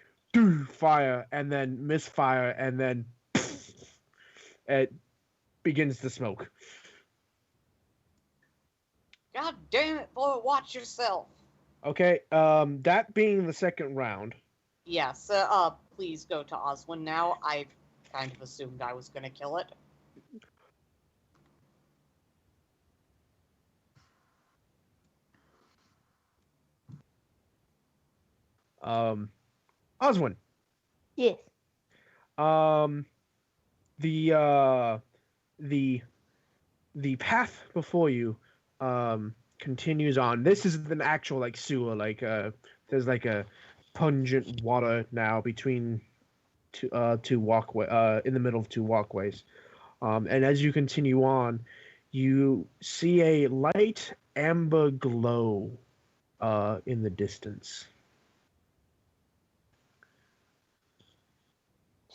A: fire and then misfire and then it begins to smoke.
B: God damn it, boy, watch yourself.
A: Okay. That being the second round.
B: Yes, please go to Oswin now. I kind of assumed I was gonna kill it.
A: Oswin.
F: Yes.
A: The path before you continues on. This is an actual like sewer, like there's like a pungent water now between two walkway in the middle of two walkways. And as you continue on, you see a light amber glow in the distance.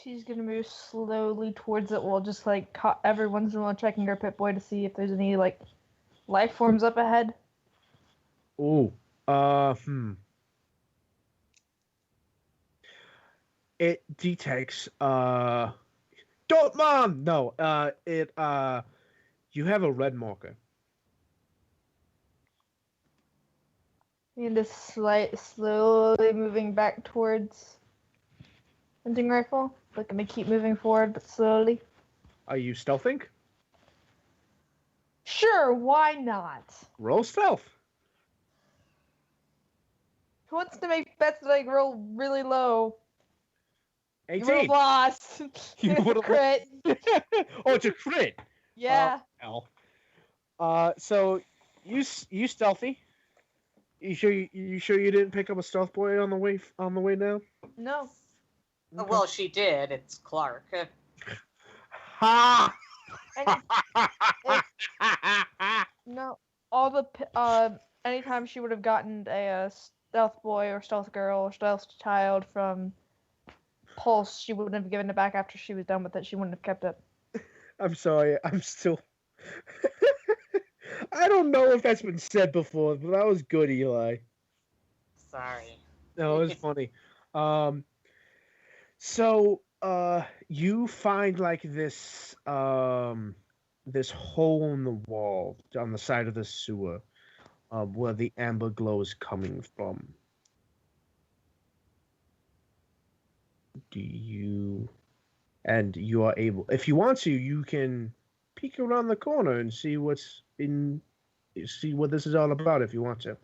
F: She's gonna move slowly towards it while just like every once in a while checking her Pip-Boy to see if there's any like life forms up ahead.
A: Ooh. It detects Don't, Mom! No, you have a red marker.
F: And just slowly moving back towards hunting rifle. Like, I'm gonna keep moving forward, but slowly.
A: Are you stealthing?
F: Sure, why not?
A: Roll stealth.
F: Who wants to make bets that I roll really low? You
A: 18.
F: lost.
A: You
F: It's a
A: would've
F: crit.
A: Oh, it's a crit.
F: Yeah.
A: Hell. So you stealthy. You sure you didn't pick up a stealth boy on the way down?
F: No.
B: Oh, well, she did. It's Clark.
A: Ha!
F: No. All the anytime she would have gotten a stealth boy or stealth girl or stealth child from Pulse, she wouldn't have given it back after she was done with it. She wouldn't have kept it.
A: I'm sorry. I'm still. I don't know if that's been said before, but that was good, Eli.
B: Sorry.
A: No, it was funny. So you find like this this hole in the wall on the side of the sewer, where the amber glow is coming from. And you are able, if you want to, you can peek around the corner and see what this is all about if you want to.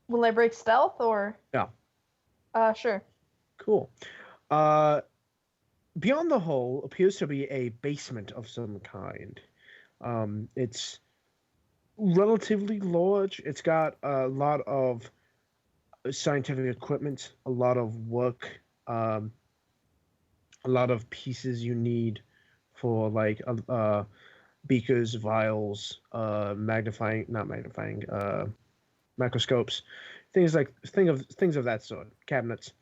F: Will I break stealth or?
A: No.
F: Sure.
A: Cool. Beyond the hole appears to be a basement of some kind. It's relatively large. It's got a lot of scientific equipment, a lot of work, a lot of pieces you need for like beakers, vials, microscopes, things of that sort, cabinets.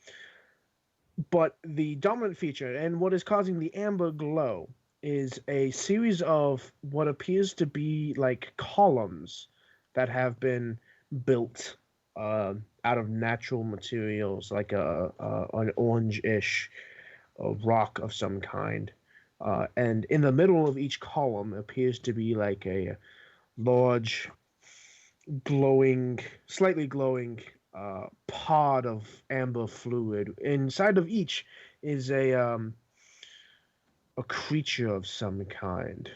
A: But the dominant feature and what is causing the amber glow is a series of what appears to be like columns that have been built out of natural materials, like an orange-ish rock of some kind. And in the middle of each column appears to be like a large, slightly glowing pod of amber fluid. Inside of each is a creature of some kind.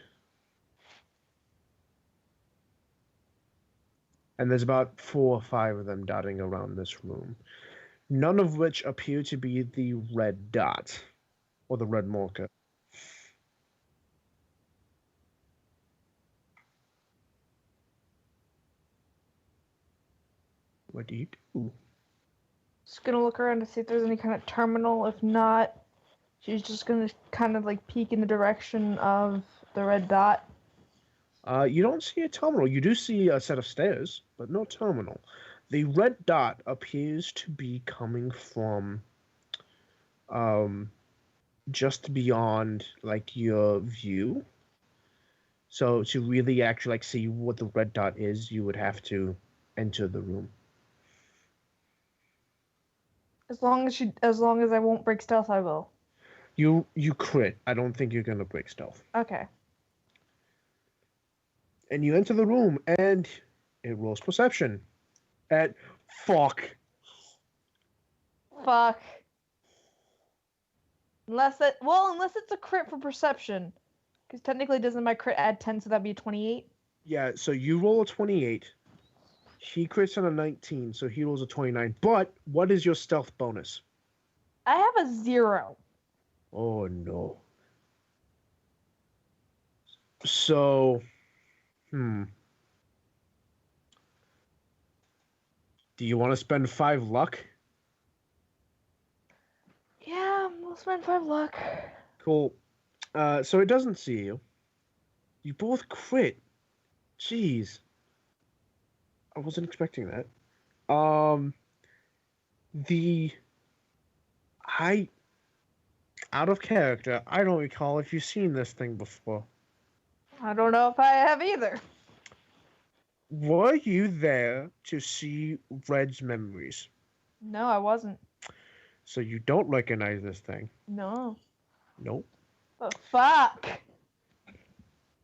A: And there's about 4 or 5 of them dotting around this room. None of which appear to be the red dot or the red marker. What do you do?
F: Just gonna look around to see if there's any kind of terminal. If not, she's just gonna kind of like peek in the direction of the red dot.
A: You don't see a terminal. You do see a set of stairs, but no terminal. The red dot appears to be coming from just beyond like your view. So to really actually like see what the red dot is, you would have to enter the room.
F: As long as I won't break stealth, I will.
A: You crit. I don't think you're gonna break stealth.
F: Okay.
A: And you enter the room, and it rolls perception. At fuck.
F: Fuck. Unless it's a crit for perception. Because technically, doesn't my crit add 10, so that'd be a 28?
A: Yeah, so you roll a 28. He crits on a 19, so he rolls a 29. But what is your stealth bonus?
F: I have a 0.
A: Oh, no. So, do you want to spend 5 luck?
F: Yeah, we'll spend 5 luck.
A: Cool. So it doesn't see you. You both crit. Jeez. I wasn't expecting that. Out of character, I don't recall if you've seen this thing before.
F: I don't know if I have either.
A: Were you there to see Red's memories?
F: No, I wasn't.
A: So you don't recognize this thing?
F: No.
A: Nope.
F: The fuck?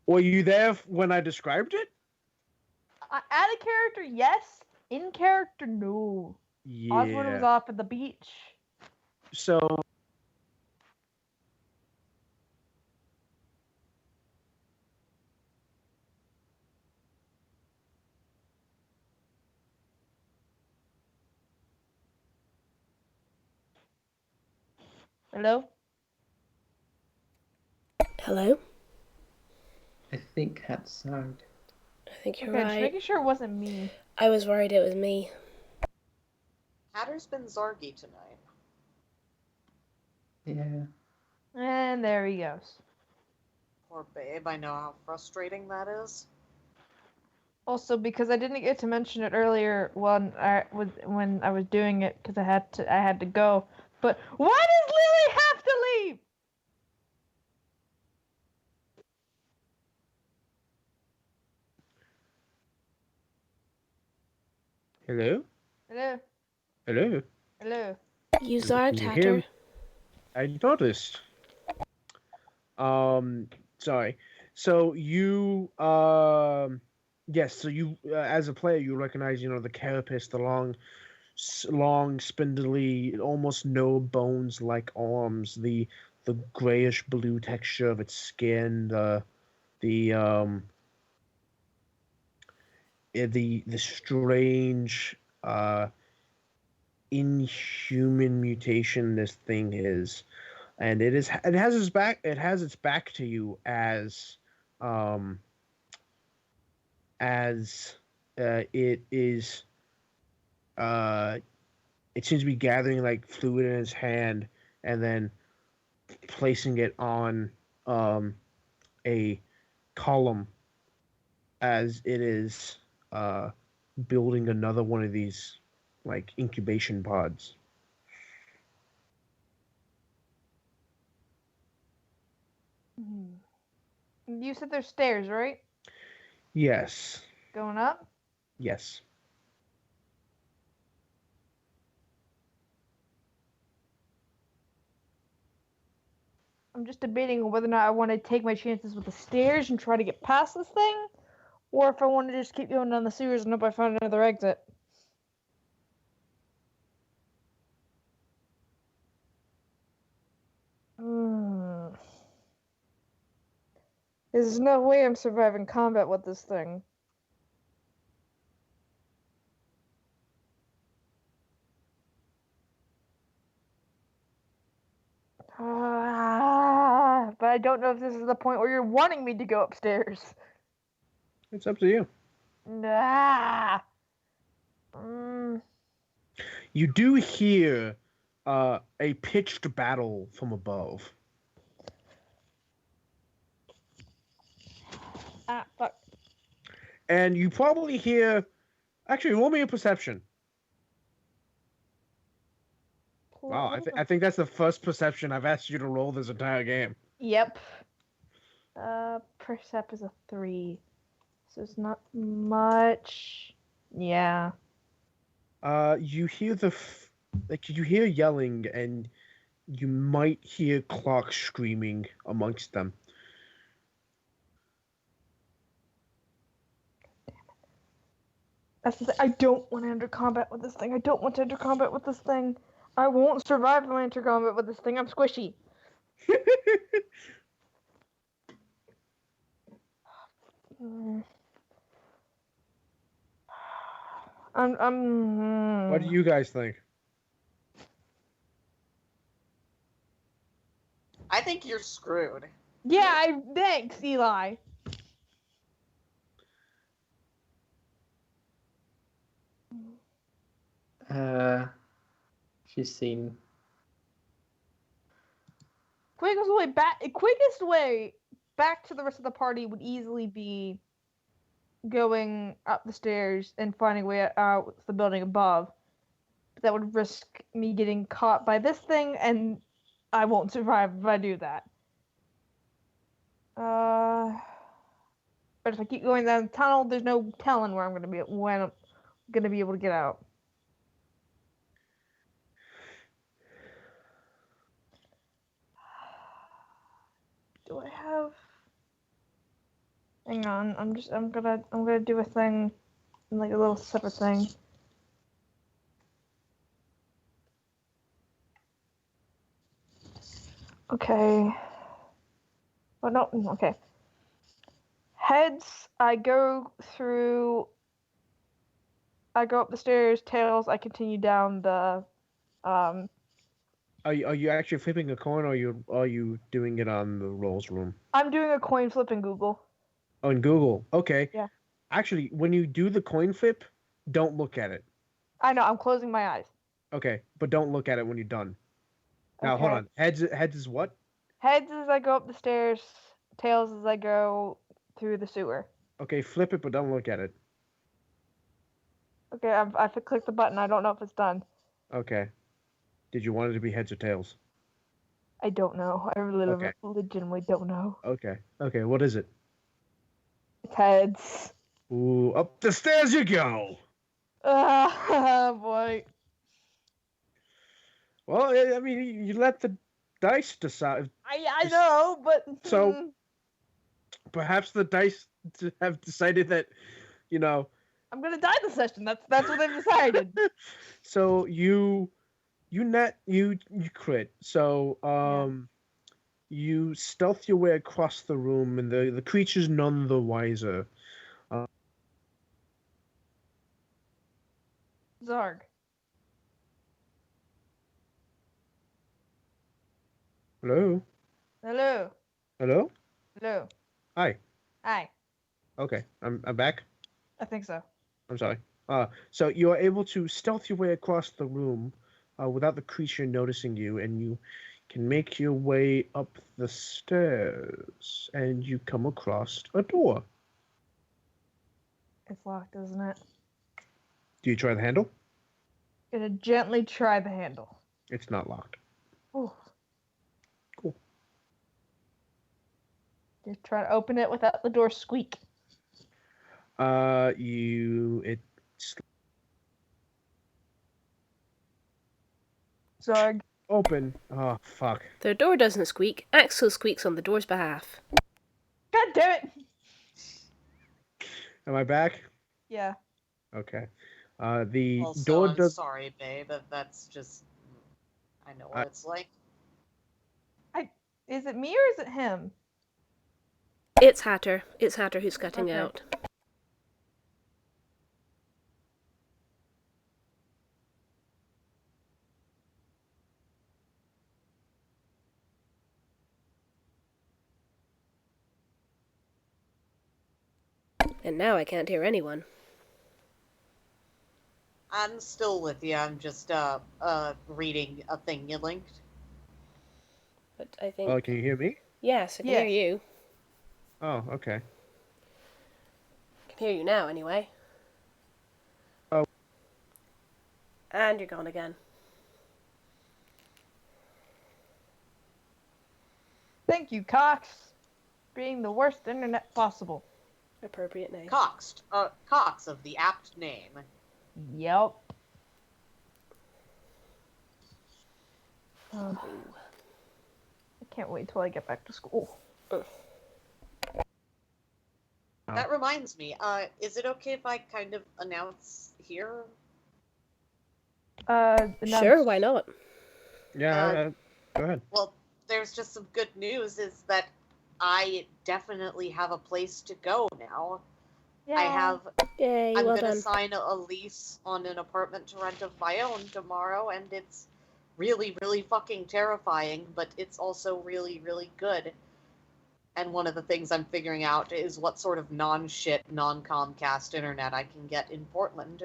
A: Were you there when I described it?
F: Out of character, yes. In character, no. Osborne was
A: Yeah.
F: off at the beach.
A: So
F: Hello?
E: Hello?
D: I think outside.
E: I think you're
F: Okay, just
E: right.
F: making sure it wasn't me.
E: I was worried it was me.
B: Hatter's been Zargy tonight.
D: Yeah.
F: And there he goes.
B: Poor babe, I know how frustrating that is.
F: Also, because I didn't get to mention it earlier when I was doing it, because I had to go. But why does Lily have to leave?
A: hello?
F: Hello,
A: Hello?
F: hello.
E: You
A: Can
E: zarged,
A: you hear
E: Hatter.
A: me? I noticed. Sorry. So you, yes. So you, as a player, you recognize, the carapace, the long, spindly, almost no bones like arms, the grayish blue texture of its skin, the the strange, inhuman mutation this thing is. And it has its back to you um as it is it seems to be gathering like fluid in its hand and then placing it on a column as it is building another one of these like incubation pods.
F: You said there's stairs, right?
A: Yes.
F: Going up?
A: Yes.
F: I'm just debating on whether or not I want to take my chances with the stairs and try to get past this thing, or if I want to just keep going down the sewers and hope I find another exit. There's no way I'm surviving combat with this thing. But I don't know if this is the point where you're wanting me to go upstairs.
A: It's up to you.
F: Nah.
A: You do hear a pitched battle from above.
F: Fuck.
A: And you probably hear. Actually, roll me a perception. Wow, I think that's the first perception I've asked you to roll this entire game.
F: Yep. Percep is a 3. So it's not much. Yeah.
A: You hear you hear yelling, and you might hear Clark screaming amongst them.
F: That's the thing. I don't want to enter combat with this thing. I don't want to enter combat with this thing. I won't survive if I enter combat with this thing. I'm squishy.
A: What do you guys think?
B: I think you're screwed.
F: Yeah, thanks, Eli.
D: She's seen.
F: Quickest way back to the rest of the party would easily be going up the stairs and finding a way out the building above. But that would risk me getting caught by this thing, and I won't survive if I do that. But if I keep going down the tunnel, there's no telling when I'm gonna be able to get out. Do I have? Hang on. I'm gonna do a thing, like a little separate thing. Okay. Oh no. Okay. Heads, I go up the stairs. Tails, I continue down the.
A: Are you actually flipping a coin, or are you doing it on the rolls room?
F: I'm doing a coin flip in Google.
A: On Google. Okay.
F: Yeah.
A: Actually, when you do the coin flip, don't look at it.
F: I know. I'm closing my eyes.
A: Okay, but don't look at it when you're done. Now hold
F: Okay.
A: on. Heads is what?
F: Heads as I go up the stairs. Tails as I go through the sewer.
A: Okay, flip it, but don't look at it.
F: Okay, I've clicked the button. I don't know if it's done.
A: Okay. Did you want it to be heads or tails?
F: I don't know. I really
A: Okay.
F: legitimately don't know.
A: Okay. Okay, what is it?
F: It's heads.
A: Ooh, up the stairs you go!
F: Ah, boy.
A: Well, I mean, you let the dice decide.
F: I know, but
A: So- Perhaps the dice have decided that, you know.
F: I'm gonna die this session. That's what they've decided.
A: So you crit. So you stealth your way across the room, and the creature's none the wiser.
F: Zarg.
A: Hello.
F: Hello.
A: Hello.
F: Hello.
A: Hi.
F: Hi.
A: Okay, I'm back.
F: I think so.
A: I'm sorry. So you are able to stealth your way across the room without the creature noticing you, and you can make your way up the stairs, and you come across a door.
F: It's locked, isn't it?
A: Do you try the handle?
F: Gonna gently try the handle.
A: It's not locked.
F: Ooh.
A: Cool.
F: Just try to open it without the door squeak.
A: It's
F: Zarg.
A: open. Oh, fuck.
E: The door doesn't squeak. Axel squeaks on the door's behalf.
F: God damn it!
A: Am I back?
F: Yeah.
A: Okay. The
B: Also,
A: door
B: I'm
A: does.
B: sorry, babe. That's just. I know what it's like.
F: Is it me or is it him?
E: It's Hatter. It's Hatter who's cutting
F: Okay.
E: out. And now I can't hear anyone.
B: I'm still with you. I'm just reading a thing you linked.
E: But I think...
A: Oh, can you hear me?
E: Yes, I can
F: Yes.
E: hear you.
A: Oh, okay.
E: I can hear you now, anyway.
A: Oh.
E: And you're gone again.
F: Thank you, Cox. Being the worst internet possible.
E: Appropriate name.
B: Cox of the apt name.
F: Yep.
E: Ooh.
F: I can't wait till I get back to school.
B: That reminds me. Is it okay if I kind of announce here?
E: Sure, why not?
A: Yeah, go ahead.
B: Well, there's just some good news. Is that I definitely have a place to go now.
F: Yeah.
B: I have.
E: Yay,
B: I'm
E: well
B: gonna
E: done.
B: sign a lease on an apartment to rent of my own tomorrow, and it's really, really fucking terrifying, but it's also really, really good. And one of the things I'm figuring out is what sort of non-shit, non-Comcast internet I can get in Portland.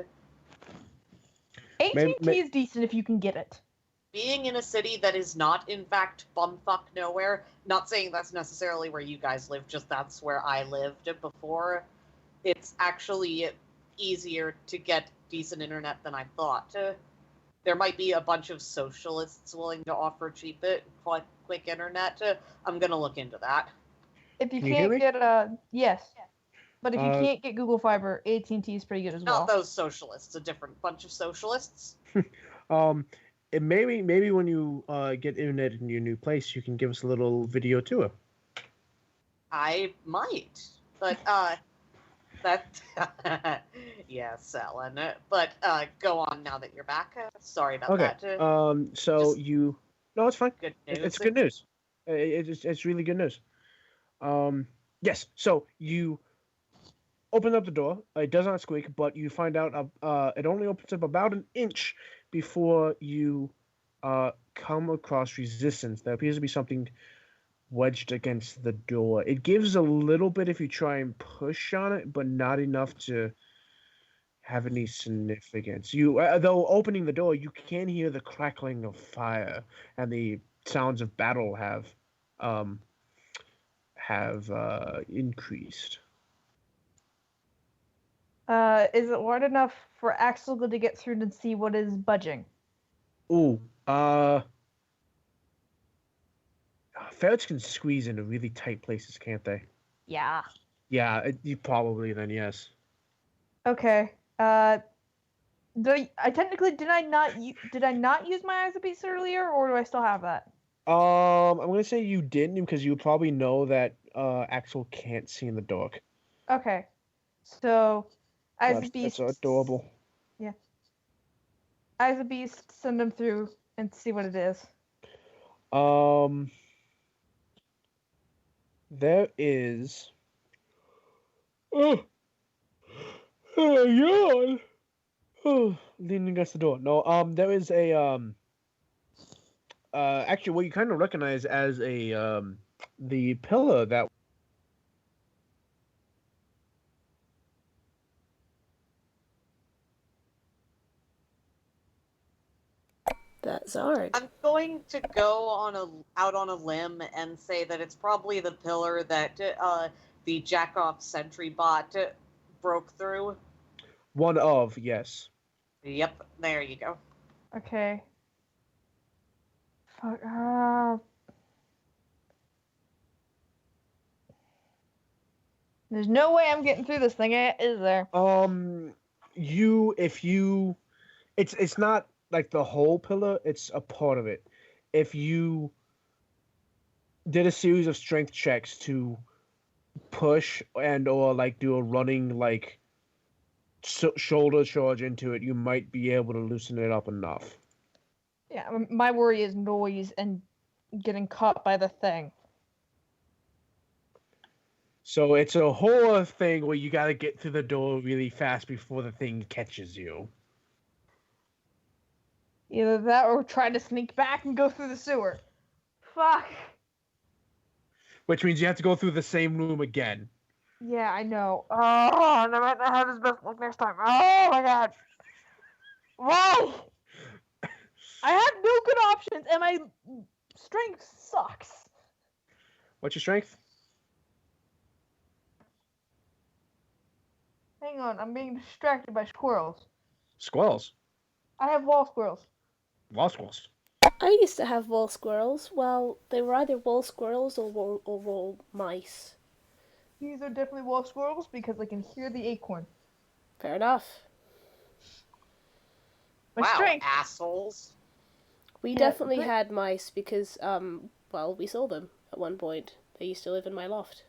F: AT&T is decent if you can get it.
B: Being in a city that is not, in fact, bumfuck nowhere, not saying that's necessarily where you guys live, just that's where I lived before, it's actually easier to get decent internet than I thought. There might be a bunch of socialists willing to offer cheap, quick internet. I'm gonna look into that.
F: If you
A: Can you hear
F: can't
A: me?
F: get yes, but if you
A: Uh,
F: can't get Google Fiber, AT&T is pretty good as
B: Not
F: well.
B: those socialists, a different bunch of socialists.
A: Maybe when you get internet in your new place, you can give us a little video tour.
B: I might, but that yes, Ellen. But go on now that you're back. Sorry about
A: Okay.
B: that.
A: So
B: Just
A: you. No, it's fine.
B: good
A: It's
B: news.
A: good news. It's really good news. Yes. So you open up the door. It does not squeak, but you find out it only opens up about an inch before you come across resistance. There appears to be something wedged against the door. It gives a little bit if you try and push on it, but not enough to have any significance. You, though, opening the door, you can hear the crackling of fire and the sounds of battle um, have increased.
F: Is it wide enough for Axel to get through and see what is budging?
A: Ooh, ferrets can squeeze into really tight places, can't they?
F: Yeah.
A: Yeah, you probably then yes.
F: Okay. I technically did I not use my eyes a piece earlier, or do I still have that?
A: I'm gonna say you didn't because you probably know that Axel can't see in the dark.
F: Okay. So, eyes a
A: That's
F: beast.
A: adorable.
F: Yeah. Eyes a beast. Send them through and see what it is.
A: There is. Oh, oh, yawn. Oh, leaning against the door. No, there is a actually, what you kind of recognize as a the pillar that.
E: That's Zard.
B: I'm going to go out on a limb and say that it's probably the pillar that the Jackoff sentry bot broke through.
A: One of, yes.
B: Yep, there you go.
F: Okay. Fuck. There's no way I'm getting through this thing, is there?
A: It's not like the whole pillar, it's a part of it. If you did a series of strength checks to push and or like do a running like shoulder charge into it, you might be able to loosen it up enough.
F: Yeah, my worry is noise and getting caught by the thing.
A: So it's a whole thing where you got to get through the door really fast before the thing catches you.
F: Either that or try to sneak back and go through the sewer. Fuck.
A: Which means you have to go through the same room again.
F: Yeah, I know. Oh, I might not have this best luck next time. Oh my god. Why? I have no good options, and my strength sucks.
A: What's your strength?
F: Hang on, I'm being distracted by squirrels.
A: Squirrels.
F: I have wall squirrels.
A: Wall squirrels.
E: I used to have wall squirrels. Well, they were either wall squirrels or wall mice.
F: These are definitely wall squirrels because I can hear the acorn.
E: Fair enough.
F: My
B: wow,
F: strength.
B: assholes.
E: We
F: Yeah,
E: definitely
F: but-
E: had mice because, well, we saw them at one point. They used to live in my loft.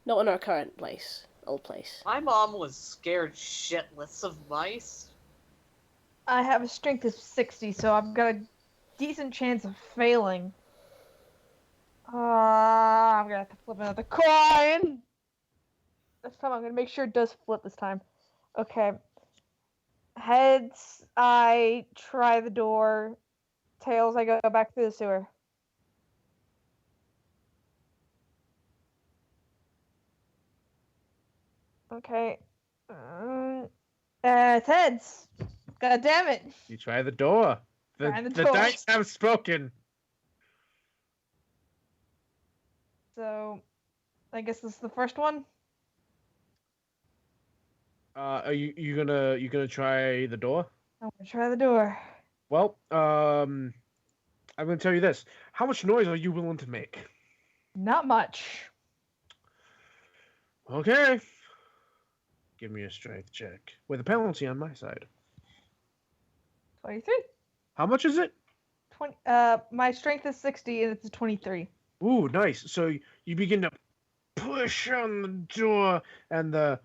E: Not in our current place. Old place.
B: My mom was scared shitless of mice.
F: I have a strength of 60, so I've got a decent chance of failing. I'm gonna have to flip another coin. This time I'm gonna make sure it does flip this time. Okay. Heads, I try the door. Tails, I go back through the sewer. Okay. It's heads. God damn it.
A: You try the door.
F: Try
A: The
F: the door.
A: dice have spoken.
F: So, I guess this is the first one.
A: Are you gonna try the door?
F: I'm gonna try the door.
A: Well, I'm gonna tell you this. How much noise are you willing to make?
F: Not much.
A: Okay. Give me a strength check with a penalty on my side.
F: 23.
A: How much is it?
F: 20. My strength is 60 and it's a 23.
A: Ooh, nice. So you begin to push on the door, and the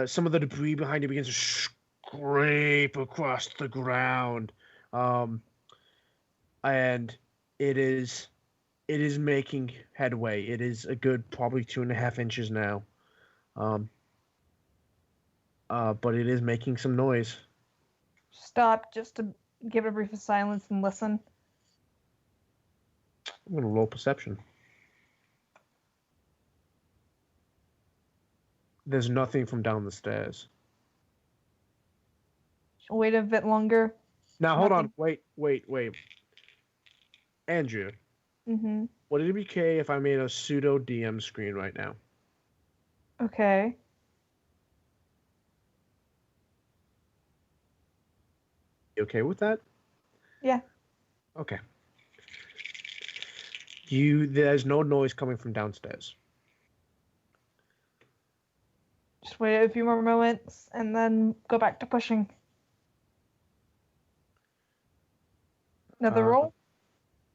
A: some of the debris behind you begins to scrape across the ground, and it is making headway. It is a good probably 2.5 inches now, but it is making some noise.
F: Stop just to give a brief of silence and listen.
A: I'm gonna roll perception. There's nothing from down the stairs.
F: Wait a bit longer.
A: Now hold on,
F: Nothing.
A: wait. Andrew,
F: Mm-hmm.
A: would it be okay if I made a pseudo DM screen right now?
F: Okay.
A: You okay with that?
F: Yeah.
A: Okay. There's no noise coming from downstairs.
F: Just wait a few more moments and then go back to pushing. Another roll?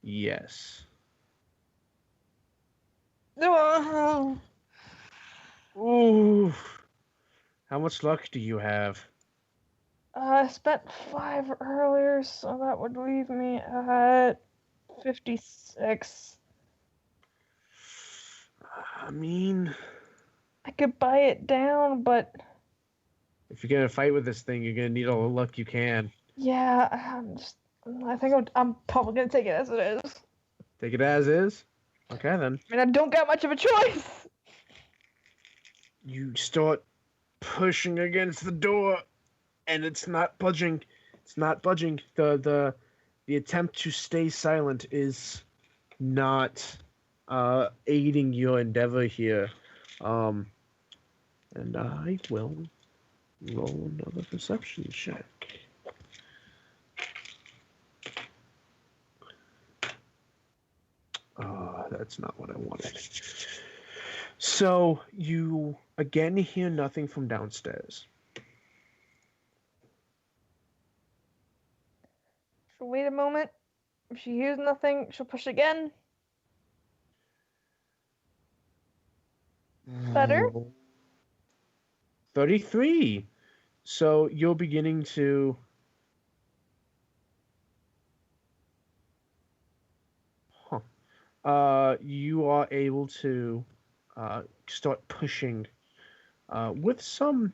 A: Yes.
F: No.
A: Ooh. How much luck do you have?
F: I spent 5 earlier, so that would leave me at 56.
A: I mean,
F: I could buy it down, but
A: if you're gonna fight with this thing, you're gonna need all the luck you can.
F: yeah, I think I'm probably gonna take it as it is.
A: Take it as is. Okay then.
F: I mean, I don't got much of a choice.
A: You start pushing against the door, and it's not budging. It's not budging. The attempt to stay silent is not aiding your endeavor here. And I will roll another perception check. That's not what I wanted. So you again hear nothing from downstairs.
F: She'll wait a moment. If she hears nothing, she'll push again. Better?
A: 33. So you're beginning to you are able to start pushing with some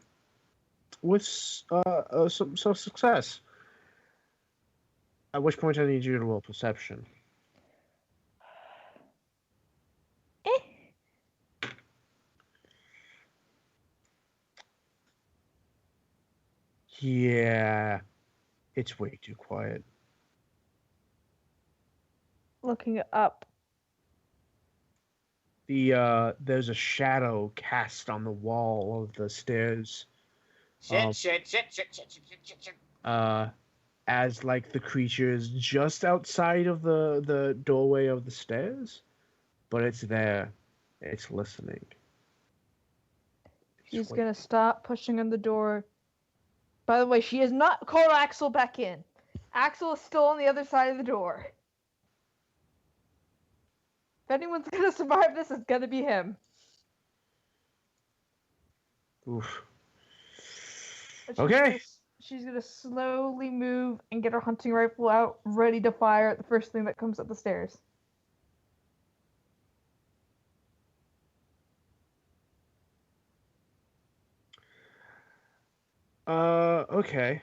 A: success. At which point I need you to roll perception. Yeah, it's way too quiet.
F: Looking up.
A: There's a shadow cast on the wall of the stairs.
B: Shit.
A: As like the creature is just outside of the doorway of the stairs, but it's there. It's listening.
F: She's gonna stop pushing on the door. By the way, she has not called Axel back in. Axel is still on the other side of the door. If anyone's gonna survive this, it's gonna be him.
A: Oof.
F: But
A: Okay.
F: She's gonna slowly move and get her hunting rifle out, ready to fire at the first thing that comes up the stairs.
A: Okay.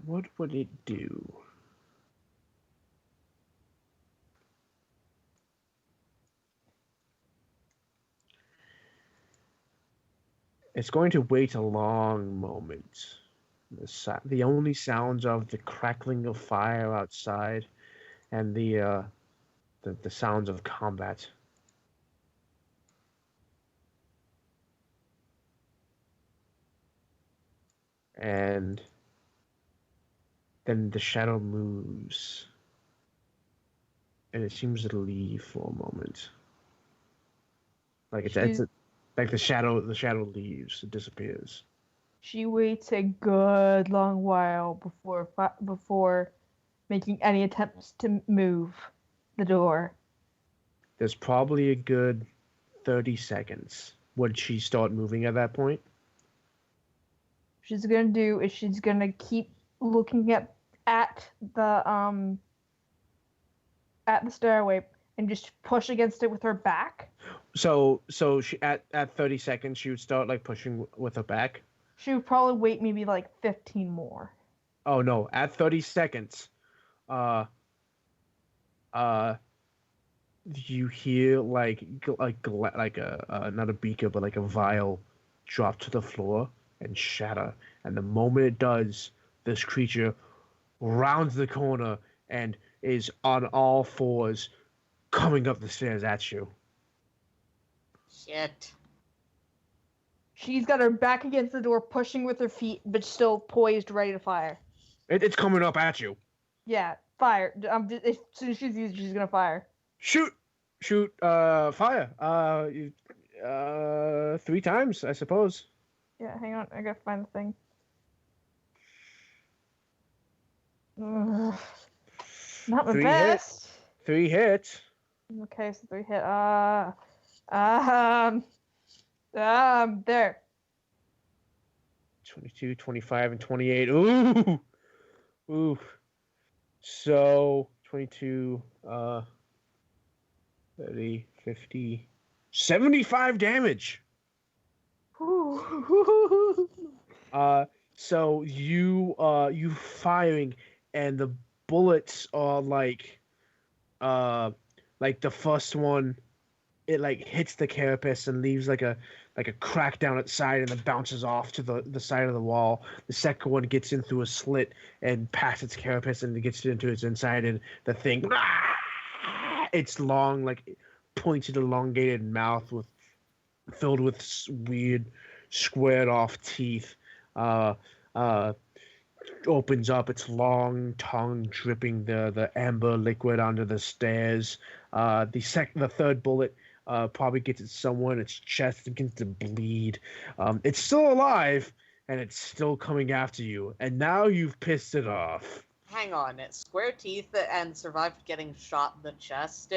A: What would it do? It's going to wait a long moment. The only sounds of the crackling of fire outside and the sounds of combat. And then the shadow moves. And it seems to leave for a moment. Like it's like the shadow leaves, it disappears.
F: She waits a good long while before making any attempts to move the door.
A: There's probably a good 30 seconds. Would she start moving at that point?
F: She's gonna keep looking at the stairway and just push against it with her back.
A: So she at 30 seconds she would start like pushing with her back.
F: She would probably wait maybe like 15 more.
A: Oh no! At 30 seconds, you hear like a not a beaker but like a vial drop to the floor and shatter. And the moment it does, this creature rounds the corner and is on all fours, coming up the stairs at you.
B: Shit.
F: She's got her back against the door, pushing with her feet, but still poised, ready to fire.
A: It's coming up at you.
F: Yeah, fire. As soon as she's used, she's gonna fire.
A: Shoot, fire. 3 times, I suppose.
F: Yeah, hang on. I gotta find the thing. Ugh. Not my
A: 3
F: best.
A: 3 hits.
F: Okay, so 3 hit. There.
A: 22, 25, and 28. Ooh. Ooh. So 22, 30, 50, 75 damage. So you firing, and the bullets are like the first one, it like hits the carapace and leaves like a crack down its side and then bounces off to the side of the wall. The second one gets in through a slit and past its carapace and gets into its inside, and the thing, it's long, like pointed, elongated mouth filled with weird squared off teeth. Opens up its long tongue, dripping the amber liquid onto the stairs. The third bullet probably gets it somewhere in its chest, begins to bleed. It's still alive, and it's still coming after you. And now you've pissed it off.
B: Hang on. Square teeth and survived getting shot in the chest.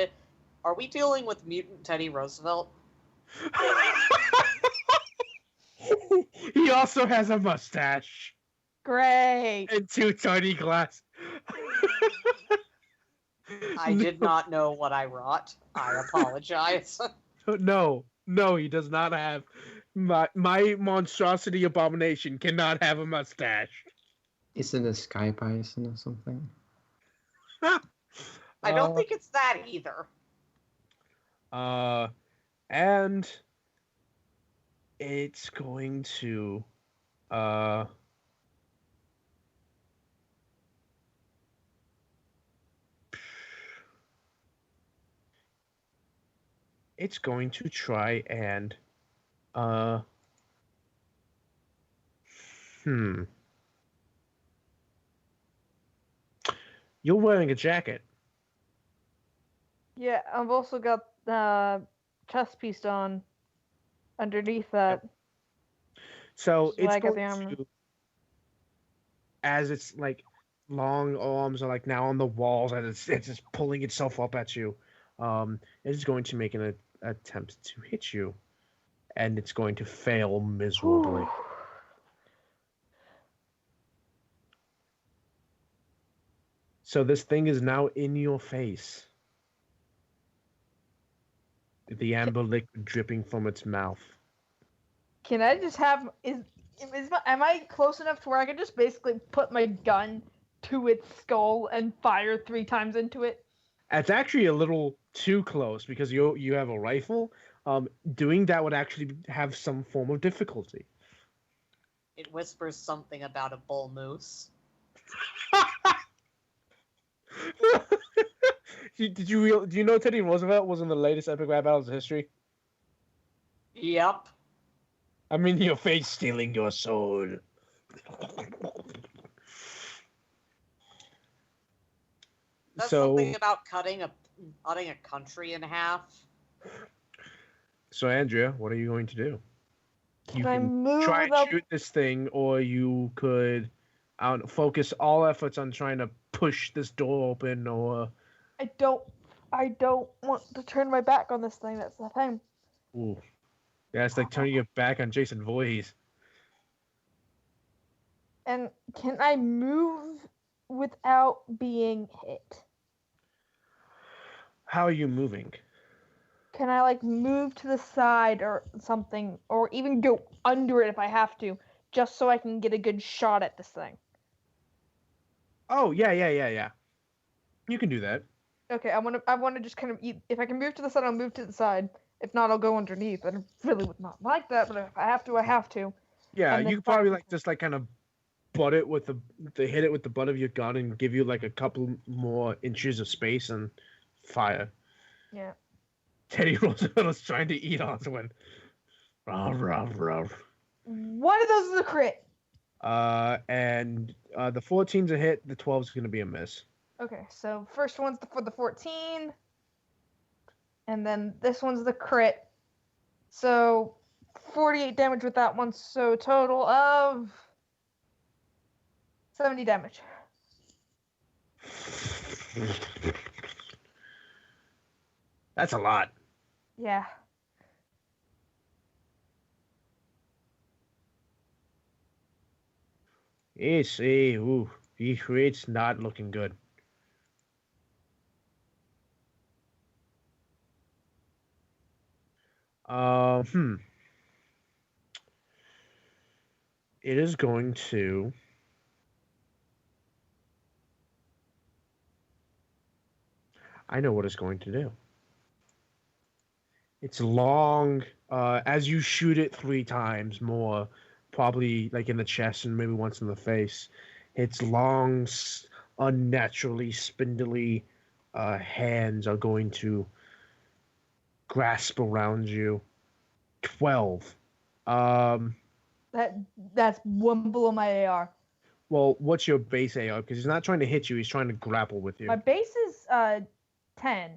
B: Are we dealing with mutant Teddy Roosevelt?
A: He also has a mustache.
F: Great.
A: And 2 tiny glasses.
B: I did not know what I wrought. I apologize.
A: No, he does not have. My monstrosity abomination cannot have a mustache.
D: Is it a sky bison or something?
B: I don't think it's that either.
A: And it's going to it's going to try and You're wearing a jacket.
F: Yeah, I've also got the chest piece on underneath that.
A: So it's
F: I got the
A: going
F: armor.
A: to, as its like long arms are like now on the walls, and it's just pulling itself up at you. It is going to make an attempt to hit you, and it's going to fail miserably. So this thing is now in your face. The amber liquid dripping from its mouth.
F: Can I just have am I close enough to where I can just basically put my gun to its skull and fire 3 times into it?
A: It's actually a little too close because you have a rifle. Doing that would actually have some form of difficulty.
B: It whispers something about a bull moose.
A: Do you know Teddy Roosevelt was in the latest epic rap battles of history?
B: Yep.
A: I'm in your face, stealing your soul.
B: That's
A: So-
B: something about cutting a country in half.
A: So Andrea, what are you going to do? You
F: Can I
A: can
F: move
A: try and
F: without?
A: shoot this thing, or you could focus all efforts on trying to push this door open, or
F: I don't want to turn my back on this thing. That's the thing.
A: ooh, yeah, it's like turning your back on Jason Voorhees.
F: And can I move without being hit?
A: How are you moving?
F: Can I like move to the side or something, or even go under it if I have to, just so I can get a good shot at this thing?
A: Oh, yeah. You can do that.
F: Okay, I want to just kind of if I can move to the side, I'll move to the side. If not, I'll go underneath. I really would not like that, but if I have to, I have to.
A: Yeah,
F: And then
A: you could probably
F: fire.
A: like just like kind of butt it with the hit it with the butt of your gun and give you like a couple more inches of space and fire.
F: Yeah.
A: Teddy Roosevelt's trying to eat onto it. Rah.
F: One of those is a crit.
A: And the 14's a hit, the 12's gonna be a miss.
F: Okay, so first one's for the 14, and then this one's the crit. So 48 damage with that one, so total of 70 damage.
A: That's a lot.
F: Yeah.
A: It's not looking good. It is going to. I know what it's going to do. It's long. As you shoot it 3 times more, probably like in the chest and maybe once in the face, its long, unnaturally spindly hands are going to grasp around you. 12.
F: That's one below my AR.
A: Well, what's your base AR? Because he's not trying to hit you; he's trying to grapple with you.
F: My base is 10.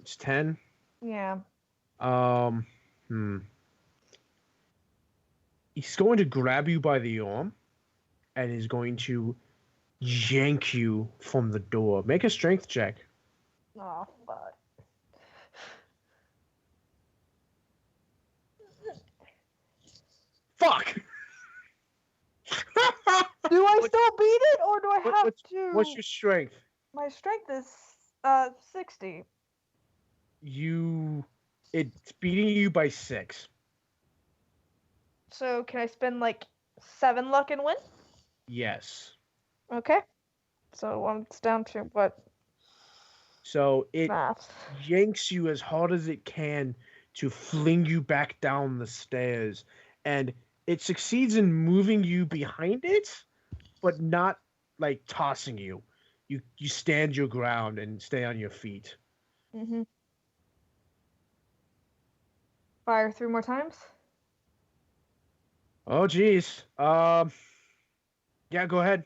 A: It's 10.
F: Yeah.
A: He's going to grab you by the arm, and is going to yank you from the door. Make a strength check.
F: Oh fuck.
A: Fuck.
F: Do I still beat it, or do I have to?
A: What's your strength?
F: My strength is 60.
A: It's beating you by 6.
F: So can I spend like 7 luck and win?
A: Yes.
F: Okay. So it's down to what?
A: So it
F: Math.
A: yanks you as hard as it can to fling you back down the stairs, and it succeeds in moving you behind it, but not like tossing you. You stand your ground and stay on your feet.
F: Mhm. Fire 3 more times.
A: Oh geez. Yeah, go ahead.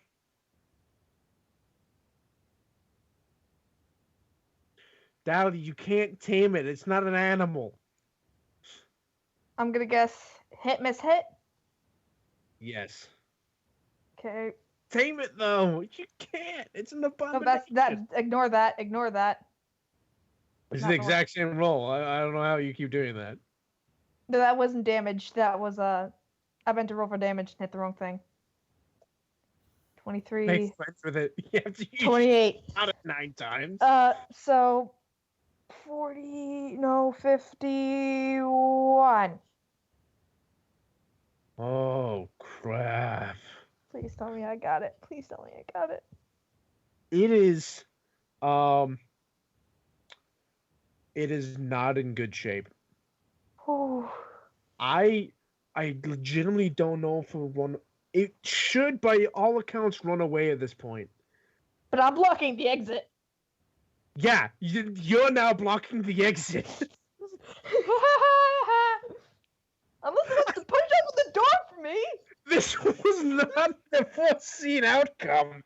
A: Dally, you can't tame it. It's not an animal.
F: I'm gonna guess hit, miss, hit.
A: Yes.
F: Okay.
A: Tame it though. You can't. It's an
F: Oh,
A: abomination.
F: that's that. Ignore that. Ignore that.
A: It's
F: Not
A: the
F: normal.
A: exact same roll. I don't know how you keep doing that.
F: No, that wasn't damage. That was I meant to roll for damage and hit the wrong thing. 23.
A: Make friends with it. You have to use
F: 28.
A: out it 9 times.
F: So 51.
A: Oh crap.
F: Please tell me I got it. Please tell me I got it.
A: It is not in good shape.
F: Ooh.
A: I legitimately don't know if it should by all accounts run away at this point.
F: But I'm blocking the exit.
A: Yeah, you're now blocking the exit.
F: Unless it wants to push open the door for me.
A: This was not the foreseen outcome.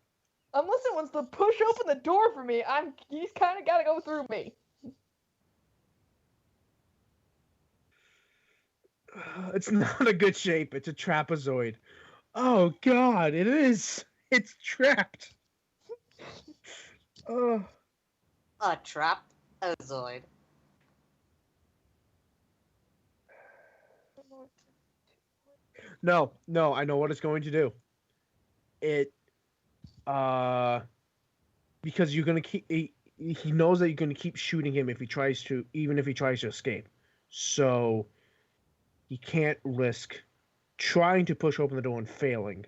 F: Unless it wants to push open the door for me, he's kind of got to go through me.
A: It's not a good shape. It's a trapezoid. Oh God, it is. It's trapped. Oh.
B: A trapezoid.
A: No, I know what it's going to do. It, because you're gonna keep. He knows that you're gonna keep shooting him if he tries to, even if he tries to escape. So he can't risk trying to push open the door and failing.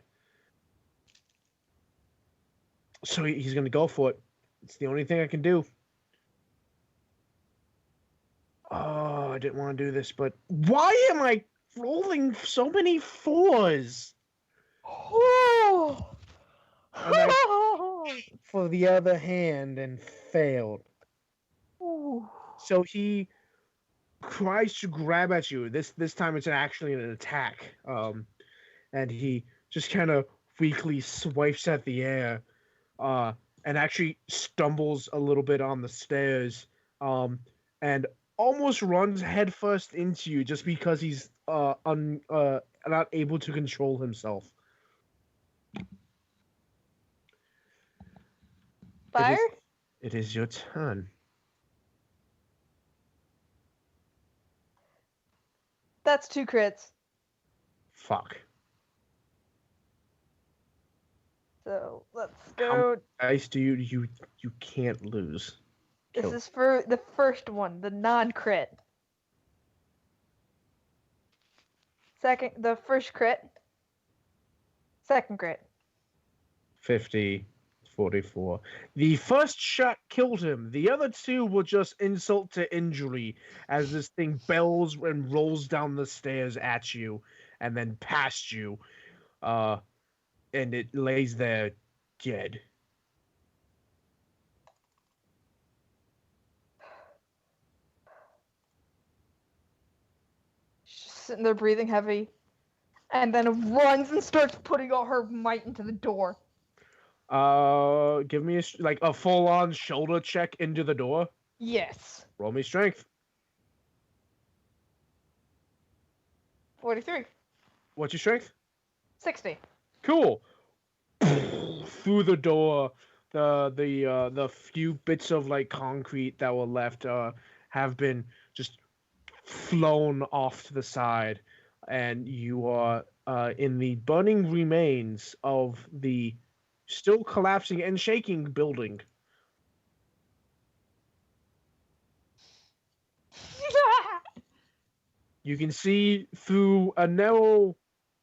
A: So he's gonna go for it. It's the only thing I can do. Oh, I didn't want to do this, but why am I rolling so many fours?
F: Oh.
A: And I, for the other hand, and failed.
F: Ooh.
A: So he tries to grab at you. This time it's actually an attack. And he just kind of weakly swipes at the air, and actually stumbles a little bit on the stairs, and almost runs headfirst into you just because he's not able to control himself.
F: Fire?
A: It is your turn.
F: That's 2 crits.
A: Fuck.
F: So let's
A: How
F: go.
A: many dice do you can't lose?
F: This
A: Kill.
F: is for the first one, the non-crit. The first crit. Second crit.
A: 50, 44. The first shot killed him. The other two were just insult to injury as this thing bells and rolls down the stairs at you and then past you. And it lays there dead.
F: She's just sitting there breathing heavy. And then runs and starts putting all her might into the door.
A: Give me a full-on shoulder check into the door.
F: Yes.
A: Roll me strength.
F: 43.
A: What's your strength?
F: 60.
A: Cool. Through the door, the few bits of concrete that were left have been just flown off to the side, and you are in the burning remains of the still collapsing and shaking building. You can see through a narrow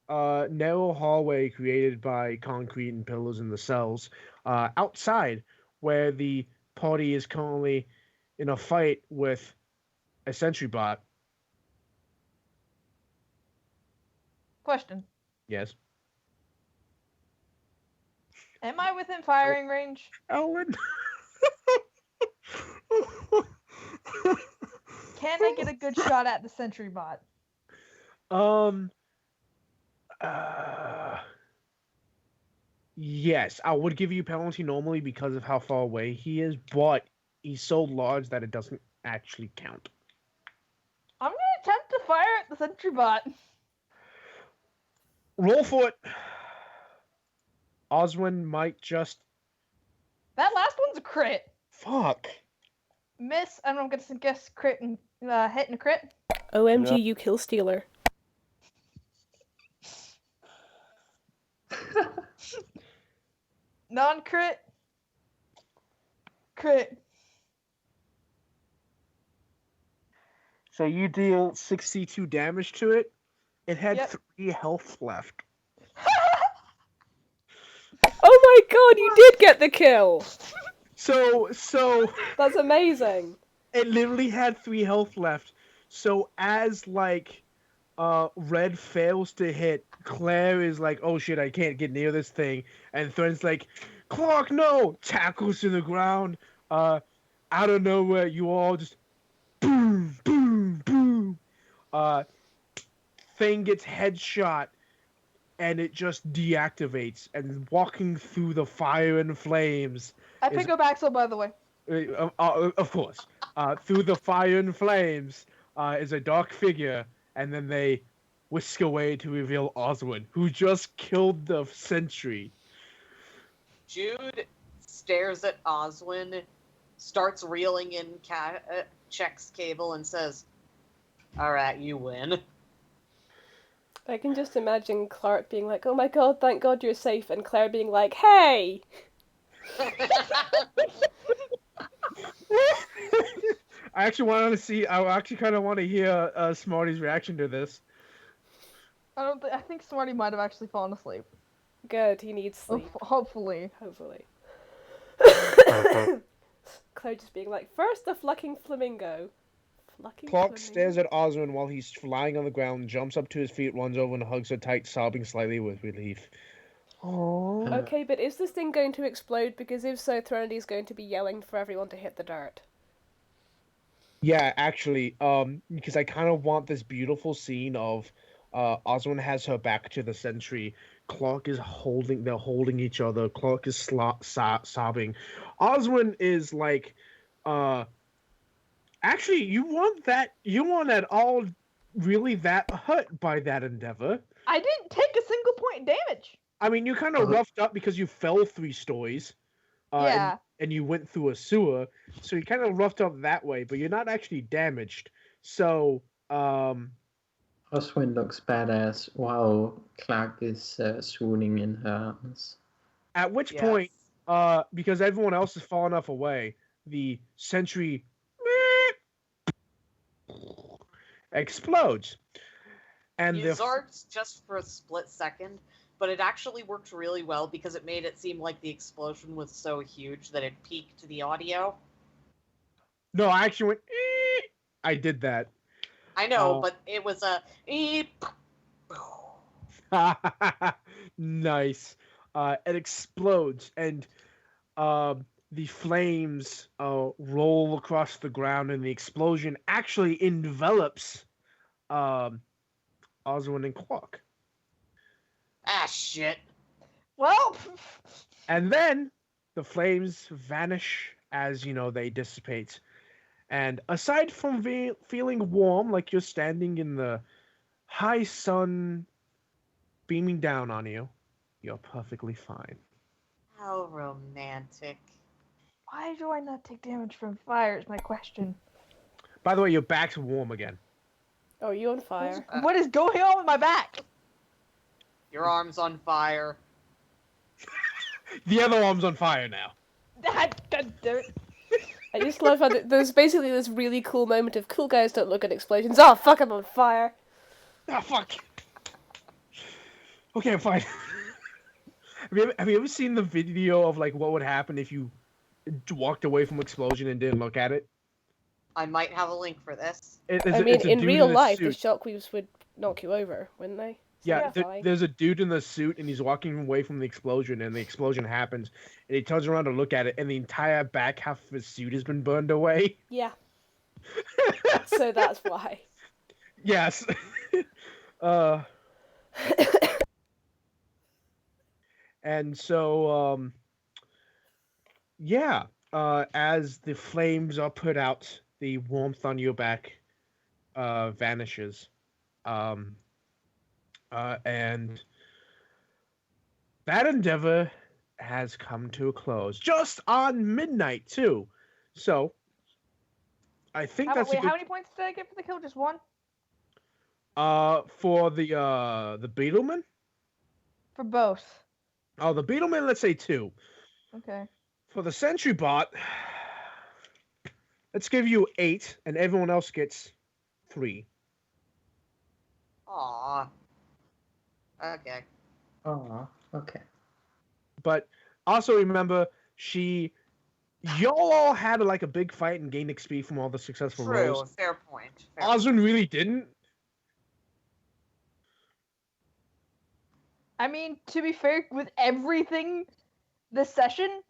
A: hallway created by concrete and pillars in the cells outside, where the party is currently in a fight with a sentry bot.
F: Question.
A: Yes.
F: Am I within firing range?
A: Ellen.
F: Can I get a good shot at the sentry bot?
A: Yes, I would give you penalty normally because of how far away he is, but he's so large that it doesn't actually count.
F: I'm gonna attempt to fire at the sentry bot.
A: Roll for it. Oswin might just...
F: That last one's a crit.
A: Fuck.
F: Miss, and I'm gonna guess crit and hit and a crit.
E: OMG,
A: Yeah.
E: you kill stealer.
F: Non-crit. Crit.
A: So you deal 62 damage to it. It had
F: Yep.
A: 3 health left.
E: Oh my god, you did get the kill!
A: So
E: That's amazing.
A: it literally had 3 health left. So as Red fails to hit, Claire is like, oh shit, I can't get near this thing. And Thren's like, Clark, no! Tackles to the ground. Out of nowhere, you all just boom, boom, boom. Thing gets headshot, and it just deactivates. And walking through the fire and flames.
F: I pick up Axel, by the way.
A: Of course. Through the fire and flames is a dark figure, and then they whisk away to reveal Oswin, who just killed the sentry.
B: Jude stares at Oswin, starts reeling in checks cable, and says, "All right, you win."
E: I can just imagine Clark being like, "Oh my god, thank God you're safe," and Claire being like, "Hey!"
A: I actually wanted to see. I actually kind of want to hear Smarty's reaction to this.
F: I think Smarty might have actually fallen asleep.
E: Good, he needs sleep.
F: Hopefully.
E: Hopefully. Claire just being like, "First the fucking flamingo."
A: Clark stares at Oswin while he's lying on the ground, jumps up to his feet, runs over and hugs her tight, sobbing slightly with relief. Aww.
E: Okay, but is this thing going to explode? Because if so, Threnodi's going to be yelling for everyone to hit the dirt.
A: Yeah, actually, because I kind of want this beautiful scene of Oswin has her back to the sentry. Clark is they're holding each other. Clark is sobbing. Oswin is like, actually, you weren't at all really that hurt by that endeavor.
F: I didn't take a single point damage.
A: I mean, you kind of roughed up because you fell 3 stories.
F: Yeah.
A: And you went through a sewer, so you kind of roughed up that way, but you're not actually damaged. So,
D: Oswin looks badass while Clark is swooning in her arms.
A: At which point, because everyone else has fallen off away, the sentry explodes. And
B: Use arts just for a split second, but it actually worked really well because it made it seem like the explosion was so huge that it peaked the audio.
A: No, I actually went. I did that.
B: I know, but it was a.
A: Nice. It explodes, and the flames roll across the ground, and the explosion actually envelops Oswin and Clark.
B: Ah, shit.
F: Well.
A: And then the flames vanish as, they dissipate. And aside from feeling warm, like you're standing in the high sun beaming down on you, you're perfectly fine.
B: How romantic.
F: Why do I not take damage from fire is my question.
A: By the way, your back's warm again.
E: Oh, you on fire?
F: What is going on with my back?
B: Your arm's on fire.
A: The other arm's on fire now.
F: God.
E: I just love how there's basically this really cool moment of cool guys don't look at explosions. Oh, fuck, I'm on fire.
A: Oh, fuck. Okay, I'm fine. Have you ever seen the video of, like, what would happen if you walked away from an explosion and didn't look at it?
B: I might have a link for this.
E: In real life, the shockwaves would knock you over, wouldn't they?
A: Yeah, there's a dude in the suit, and he's walking away from the explosion, and the explosion happens, and he turns around to look at it, and the entire back half of his suit has been burned away.
E: Yeah. So that's why.
A: Yes. And so, as the flames are put out, the warmth on your back vanishes. And that endeavor has come to a close. Just on midnight, too. So, I think
F: How many points did I get for the kill? Just one?
A: For the Beetleman?
F: For both.
A: Oh, the Beetleman, let's say 2.
F: Okay.
A: For the Sentry Bot, let's give you 8, and everyone else gets 3.
B: Aww. Okay.
D: Oh, okay.
A: But also remember, y'all all had like a big fight and gained XP from all the successful rolls.
B: True, fair point.
A: Oswin really didn't.
F: I mean, to be fair, with everything this session,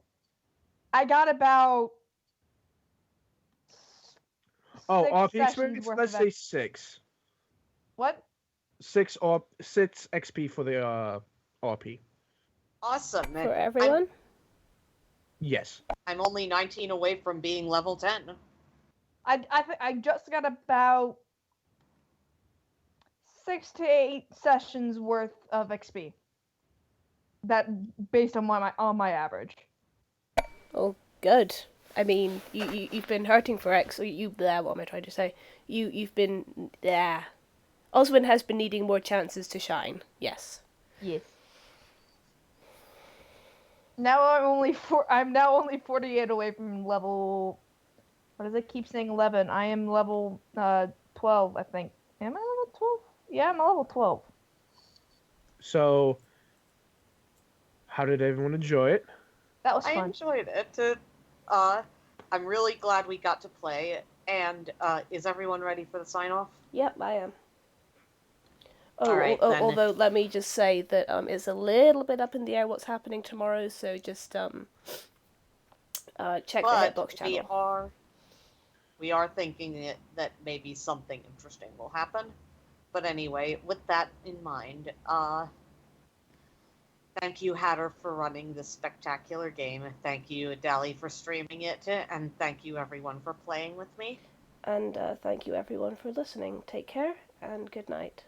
F: I got about
A: RP experience, let's say 6.
F: What?
A: 6 XP for the RP.
B: Awesome.
E: For everyone?
A: Yes.
B: I'm only 19 away from being level 10.
F: I just got about 6 to 8 sessions worth of XP. That based on my average.
E: Oh, good. I mean, you've been hurting for X. Or you there? What am I trying to say? You've been there. Oswin has been needing more chances to shine. Yes.
F: Yes. Now I'm now only 48 away from level. What does it keep saying? 11. I am level 12, I think. Am I level 12? Yeah, I'm level 12.
A: So, how did everyone enjoy it?
F: That was
B: I
F: fun.
B: enjoyed it. I'm really glad we got to play. And is everyone ready for the sign off?
E: Yep, I am. Oh,
B: All right, then.
E: although let me just say that it's a little bit up in the air what's happening tomorrow, so just check the
B: But
E: Hitbox channel.
B: we are thinking that maybe something interesting will happen. But anyway, with that in mind, thank you, Hatter, for running this spectacular game. Thank you, Dally, for streaming it, and thank you everyone for playing with me.
E: And thank you everyone for listening. Take care and good night.